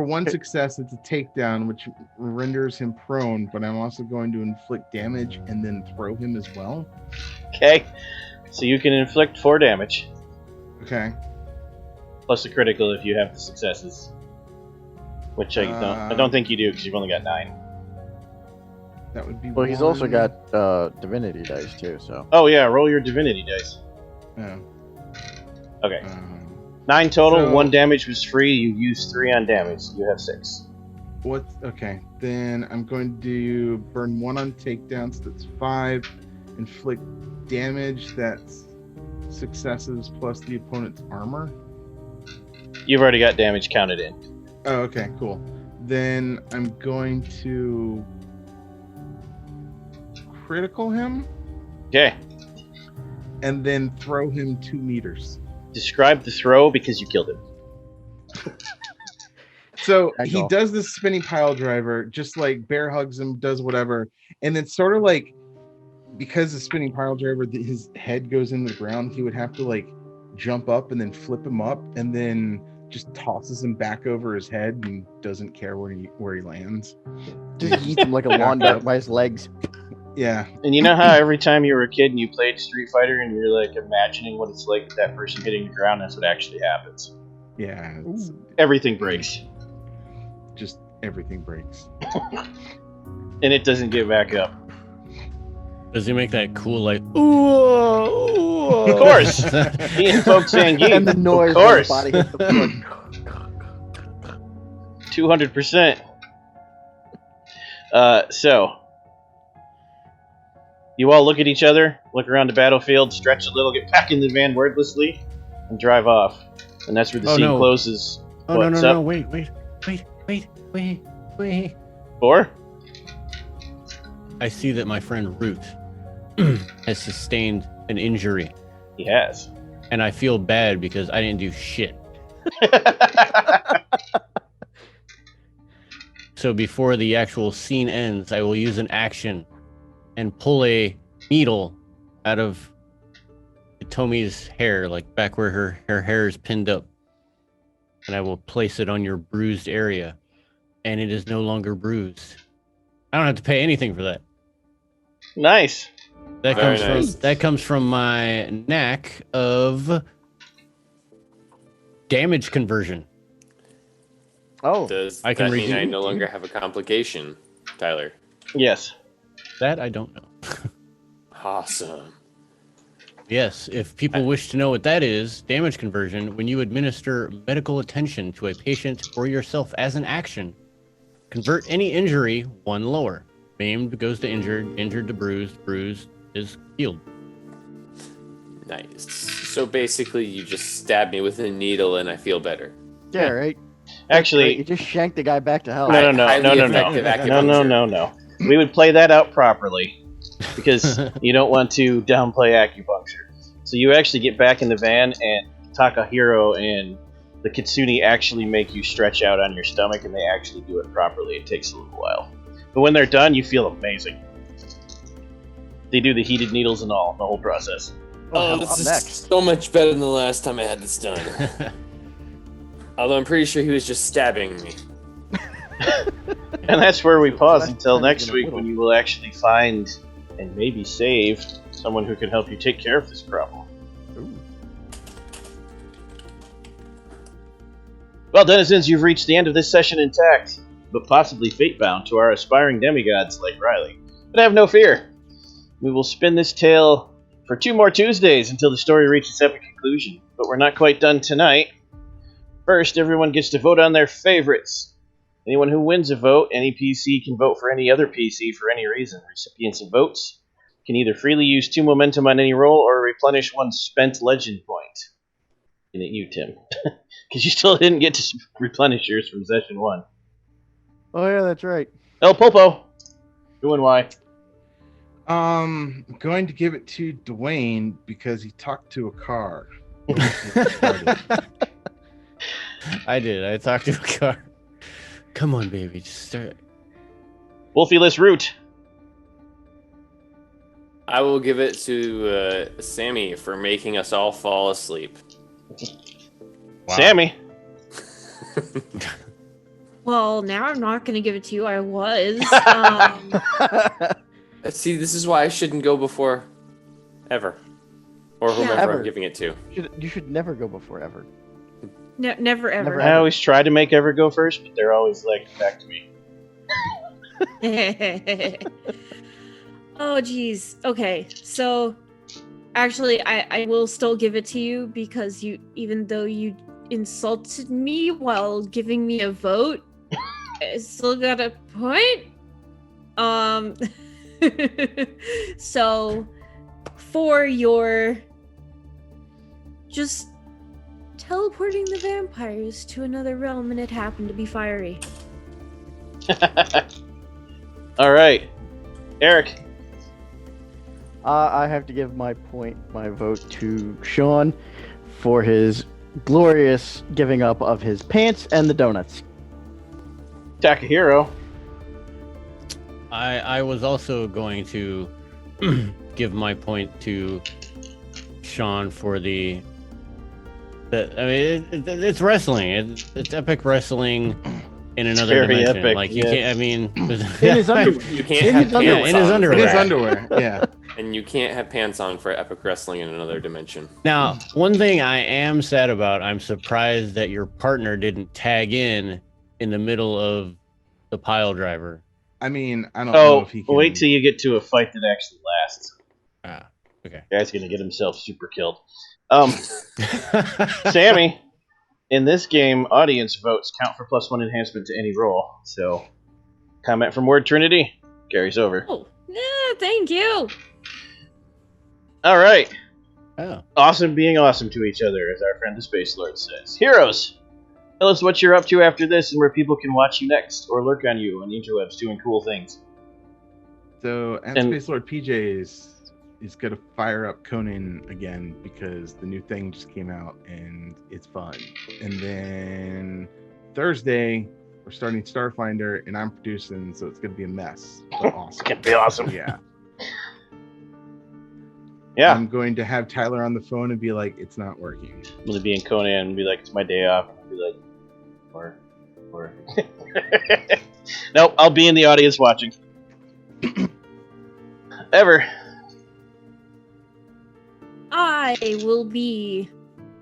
S2: 1 success it's a takedown, which renders him prone, but I'm also going to inflict damage and then throw him as well.
S1: Okay. So you can inflict 4 damage,
S2: Okay.
S1: plus a critical if you have the successes. Which I don't think you do because you've only got 9.
S2: That would be
S5: Well, he's also
S2: 1.
S5: got divinity dice too, so.
S1: Oh yeah, roll your divinity dice.
S2: Yeah.
S1: Okay. 9 total,
S2: so-
S1: 1 damage was free, you used 3 on damage, so you have 6.
S2: Okay, then I'm going to do burn 1 on takedowns, that's 5. Inflict damage, that's successes plus the opponent's armor.
S1: You've already got damage counted in.
S2: Oh, okay, cool. Then I'm going to critical him
S1: Okay.
S2: and then throw him 2 meters.
S1: Describe the throw because you killed him.
S2: So
S5: I
S2: he
S5: go.
S2: does this spinning pile driver, just like bear hugs him, does whatever, and then sort of like, because the spinning pile driver, his head goes in the ground, he would have to like jump up and then flip him up, and then just tosses him back over his head and doesn't care where he lands.
S5: Just eats him like a lawn dart by his legs.
S2: Yeah,
S1: And you know how every time you were a kid and you played Street Fighter and you're like imagining what it's like with that person hitting the ground, that's what actually happens.
S2: yeah. It's
S1: Everything breaks.
S2: just everything breaks.
S1: And it doesn't get back up.
S3: Does he make that cool like ooh?
S1: Of course. He invokes Zangief.
S5: And the noise
S1: Of
S5: when the
S1: course.
S5: body hits the floor.
S1: 200%. So, you all look at each other, look around the battlefield, stretch a little, get back in the van wordlessly, and drive off. And that's where the
S3: Oh,
S1: scene
S3: no.
S1: closes.
S3: Oh no
S1: What's
S3: no
S1: up?
S3: no! Wait!
S1: 4?
S3: I see that my friend Root has sustained an injury,
S1: He has.
S3: and I feel bad because I didn't do shit. So before the actual scene ends, I will use an action and pull a needle out of Tomi's hair, like back where her hair is pinned up. And I will place it on your bruised area. And it is no longer bruised. I don't have to pay anything for that.
S1: Nice.
S3: That
S6: Very
S3: comes
S6: nice.
S3: from my knack of damage conversion.
S5: Oh,
S6: Does
S3: I can
S6: that mean I
S3: resume.
S6: no longer have a complication, Tyler?
S1: Yes.
S3: That I don't know.
S6: Awesome.
S3: Yes, if people wish to know what that is, damage conversion, when you administer medical attention to a patient or yourself as an action, convert any injury 1 lower. Maimed goes to injured, injured to bruised, bruised is healed.
S6: Nice. So basically, you just stab me with a needle and I feel better.
S5: yeah, right.
S1: Actually,
S5: You just shanked the guy back to hell.
S1: no, no,
S6: Highly
S1: no, no, no,
S6: effective
S1: no,
S6: acupuncture.
S1: no. We would play that out properly because you don't want to downplay acupuncture. So you actually get back in the van, and Takahiro and the Kitsune actually make you stretch out on your stomach, and they actually do it properly. It takes a little while, but when they're done, you feel amazing. They do the heated needles and all, the whole process.
S6: Oh,
S5: up
S6: this is
S5: next.
S6: so much better than the last time I had this done. Although I'm pretty sure he was just stabbing me.
S1: And that's where we pause
S5: Last
S1: until
S5: time
S1: next
S5: you
S1: week,
S5: get a
S1: when you will actually find and maybe save someone who can help you take care of this problem.
S5: Ooh.
S1: Well, denizens, you've reached the end of this session intact, but possibly fate-bound to our aspiring demigods like Riley. But have no fear. We will spin this tale for 2 more Tuesdays until the story reaches epic conclusion. But we're not quite done tonight. First, everyone gets to vote on their favorites. Anyone who wins a vote, any PC can vote for any other PC for any reason. Recipients of votes can either freely use 2 momentum on any roll or replenish 1 spent legend point. Looking at you, Tim. Because you still didn't get to replenish yours from session 1.
S5: Oh yeah, that's right.
S1: El Popo! Who and why?
S2: I'm going to give it to Dwayne because he talked to a car.
S3: I did. I talked to a car. Come on, baby. Just start.
S1: Wolfie-less Root.
S6: I will give it to Sammy for making us all fall asleep.
S3: Wow.
S1: Sammy.
S4: Well, now I'm not going to give it to you. I was.
S6: See, this is why I shouldn't go before ever. Or whomever
S5: Ever.
S6: I'm giving it to.
S5: You should never go before ever.
S4: Never ever.
S5: Never
S1: I always try to make Ever go first, but they're always like back to me.
S4: Oh, geez. Okay, so actually, I will still give it to you because even though you insulted me while giving me a vote, I still got a point. So for your just teleporting the vampires to another realm and it happened to be fiery.
S1: All right. Eric.
S5: I have to give my vote to Sean for his glorious giving up of his pants and the donuts.
S1: Takahiro.
S3: I was also going to give my point to Sean for the I mean, it's wrestling. It's epic wrestling in another
S1: Very
S3: dimension.
S1: epic,
S3: Like you
S1: yeah.
S3: can't. I mean,
S5: In his underwear.
S6: You can't have
S3: Yeah,
S6: pants
S3: in his
S6: on.
S3: underwear.
S2: In his underwear, yeah.
S6: And you can't have pants on for epic wrestling in another dimension.
S3: Now, one thing I am sad about, I'm surprised that your partner didn't tag in the middle of the pile driver.
S2: I mean, I don't know
S1: Oh,
S2: if he can.
S1: wait till you get to a fight that actually lasts.
S3: Ah, okay.
S1: Guy's gonna get himself super killed. Sammy, in this game, audience votes count for +1 enhancement to any roll. So, comment from Word Trinity carries over.
S4: Oh, yeah, thank you.
S1: All right.
S3: Oh.
S1: Awesome being awesome to each other, as our friend the Space Lord says. Heroes, tell us what you're up to after this and where people can watch you next or lurk on you on the interwebs doing cool things.
S2: So, and Space Lord PJ is gonna fire up Conan again because the new thing just came out and it's fun. And then Thursday we're starting Starfinder and I'm producing, so it's gonna be a mess. But awesome.
S1: It's gonna be awesome.
S2: Yeah.
S1: Yeah.
S2: I'm going to have Tyler on the phone and be like, it's not working.
S1: I'm gonna be in Conan and be like, it's my day off. And I'll be like, or. Nope, I'll be in the audience watching. Ever.
S4: I will be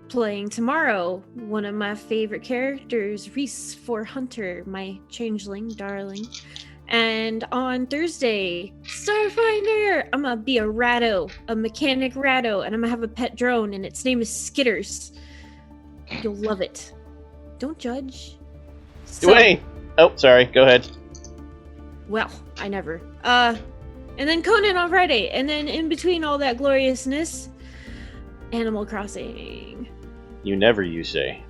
S4: playing tomorrow one of my favorite characters, Reese for Hunter, my changeling darling. And on Thursday, Starfinder, I'm gonna be a ratto, a mechanic ratto, and I'm gonna have a pet drone, and its name is Skitters. You'll love it. Don't judge. So-
S1: Dwayne! Oh, sorry, go ahead.
S4: Well, I never. And then Conan on Friday, and then in between all that gloriousness, Animal Crossing.
S1: You never, you say.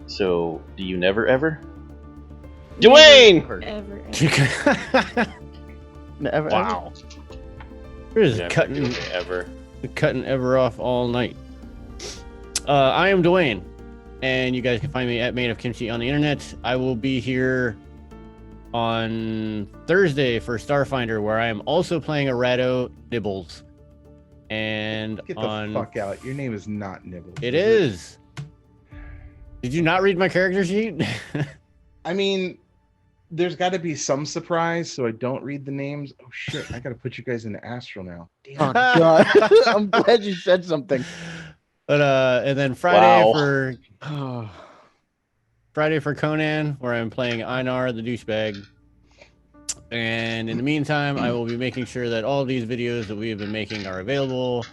S1: So, do you never ever? Dwayne!
S5: Never,
S3: Wow. We're just
S6: Never
S3: cutting
S6: do it ever.
S3: Ever off all night. I am Dwayne, and you guys can find me at Made of Kimchi on the internet. I will be here on Thursday for Starfinder, where I am also playing a Ratto Nibbles. And
S2: Get the
S3: on
S2: fuck out. Your name is not Nibbles.
S3: it is. Did you not read my character sheet?
S2: I mean, there's got to be some surprise, so I don't read the names. Oh shit! I got to put you guys into Astral now. Damn.
S5: Oh god. I'm glad you said something.
S3: But and then Friday
S1: Wow.
S3: for Conan, where I'm playing Einar the douchebag. And in the meantime, I will be making sure that all of these videos that we have been making are available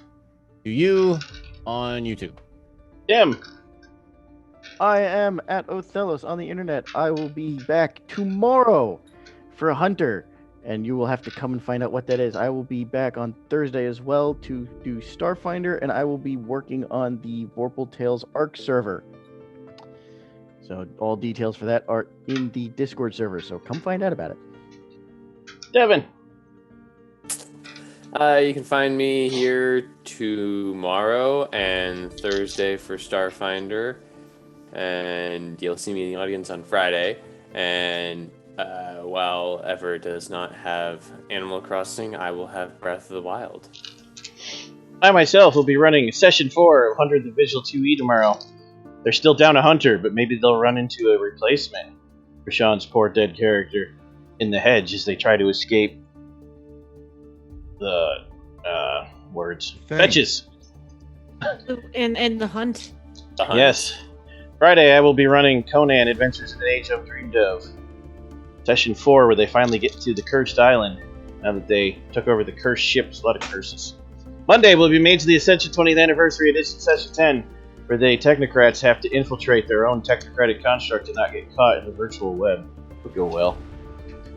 S3: to you on YouTube.
S1: Tim!
S5: I am at Othello's on the internet. I will be back tomorrow for Hunter and you will have to come and find out what that is. I will be back on Thursday as well to do Starfinder, and I will be working on the Vorpal Tales Arc server. So all details for that are in the Discord server, so come find out about it.
S1: Devin.
S6: You can find me here tomorrow and Thursday for Starfinder, and you'll see me in the audience on Friday. And while Ever does not have Animal Crossing, I will have Breath of the Wild.
S1: I myself will be running Session 4 of 100 the Visual 2E tomorrow. They're still down a hunter, but maybe they'll run into a replacement for Sean's poor dead character in the hedge as they try to escape the fetches.
S4: And the hunt.
S6: The hunt.
S1: Yes. Friday I will be running Conan Adventures in an Age Undreamed of. Session 4 where they finally get to the cursed island now that they took over the cursed ships. A lot of curses. Monday will be Mage of the Ascension 20th Anniversary Edition Session 10 where they technocrats have to infiltrate their own technocratic construct and not get caught in the virtual web. Would go well.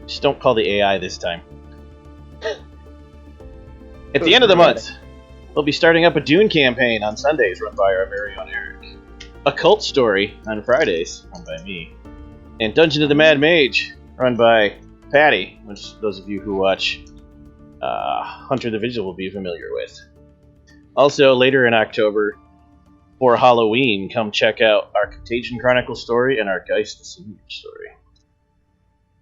S1: Just don't call the AI this time. At the end of the month, we'll be starting up a Dune campaign on Sundays run by our very own Eric. A Cult Story on Fridays run by me. And Dungeon of the Mad Mage run by Patty, which those of you who watch Hunter the Vigil will be familiar with. Also, later in October, for Halloween, come check out our Contagion Chronicle story and our Geist the Senior story.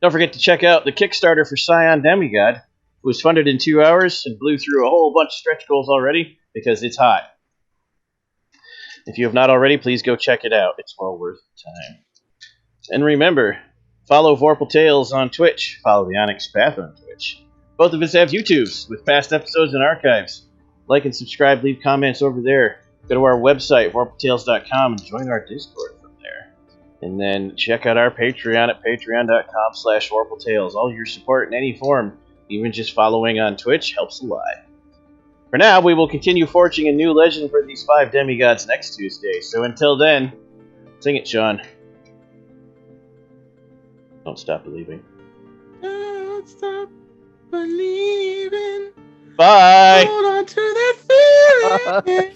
S1: Don't forget to check out the Kickstarter for Scion Demigod, who was funded in 2 hours and blew through a whole bunch of stretch goals already because it's hot. If you have not already, please go check it out. It's well worth the time. And remember, follow Vorpal Tales on Twitch. Follow the Onyx Path on Twitch. Both of us have YouTubes with past episodes and archives. Like and subscribe, leave comments over there. Go to our website, vorpaltales.com, and join our Discord from there. And then check out our Patreon at patreon.com/vorpaltales. All your support in any form, even just following on Twitch, helps a lot. For now, we will continue forging a new legend for these 5 demigods next Tuesday. So until then, sing it, Sean. Don't stop believing.
S2: Don't stop believing.
S1: Bye!
S2: Hold on to that feeling.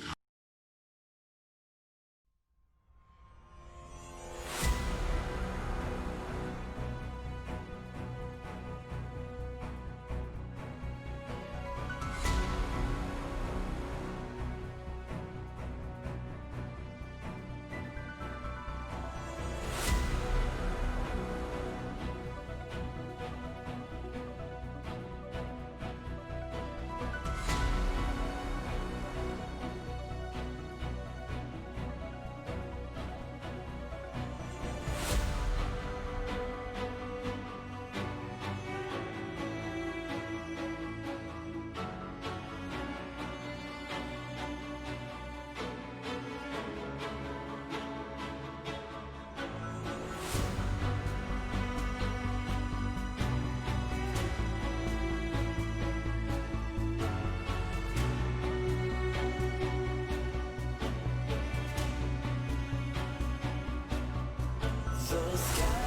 S8: The sky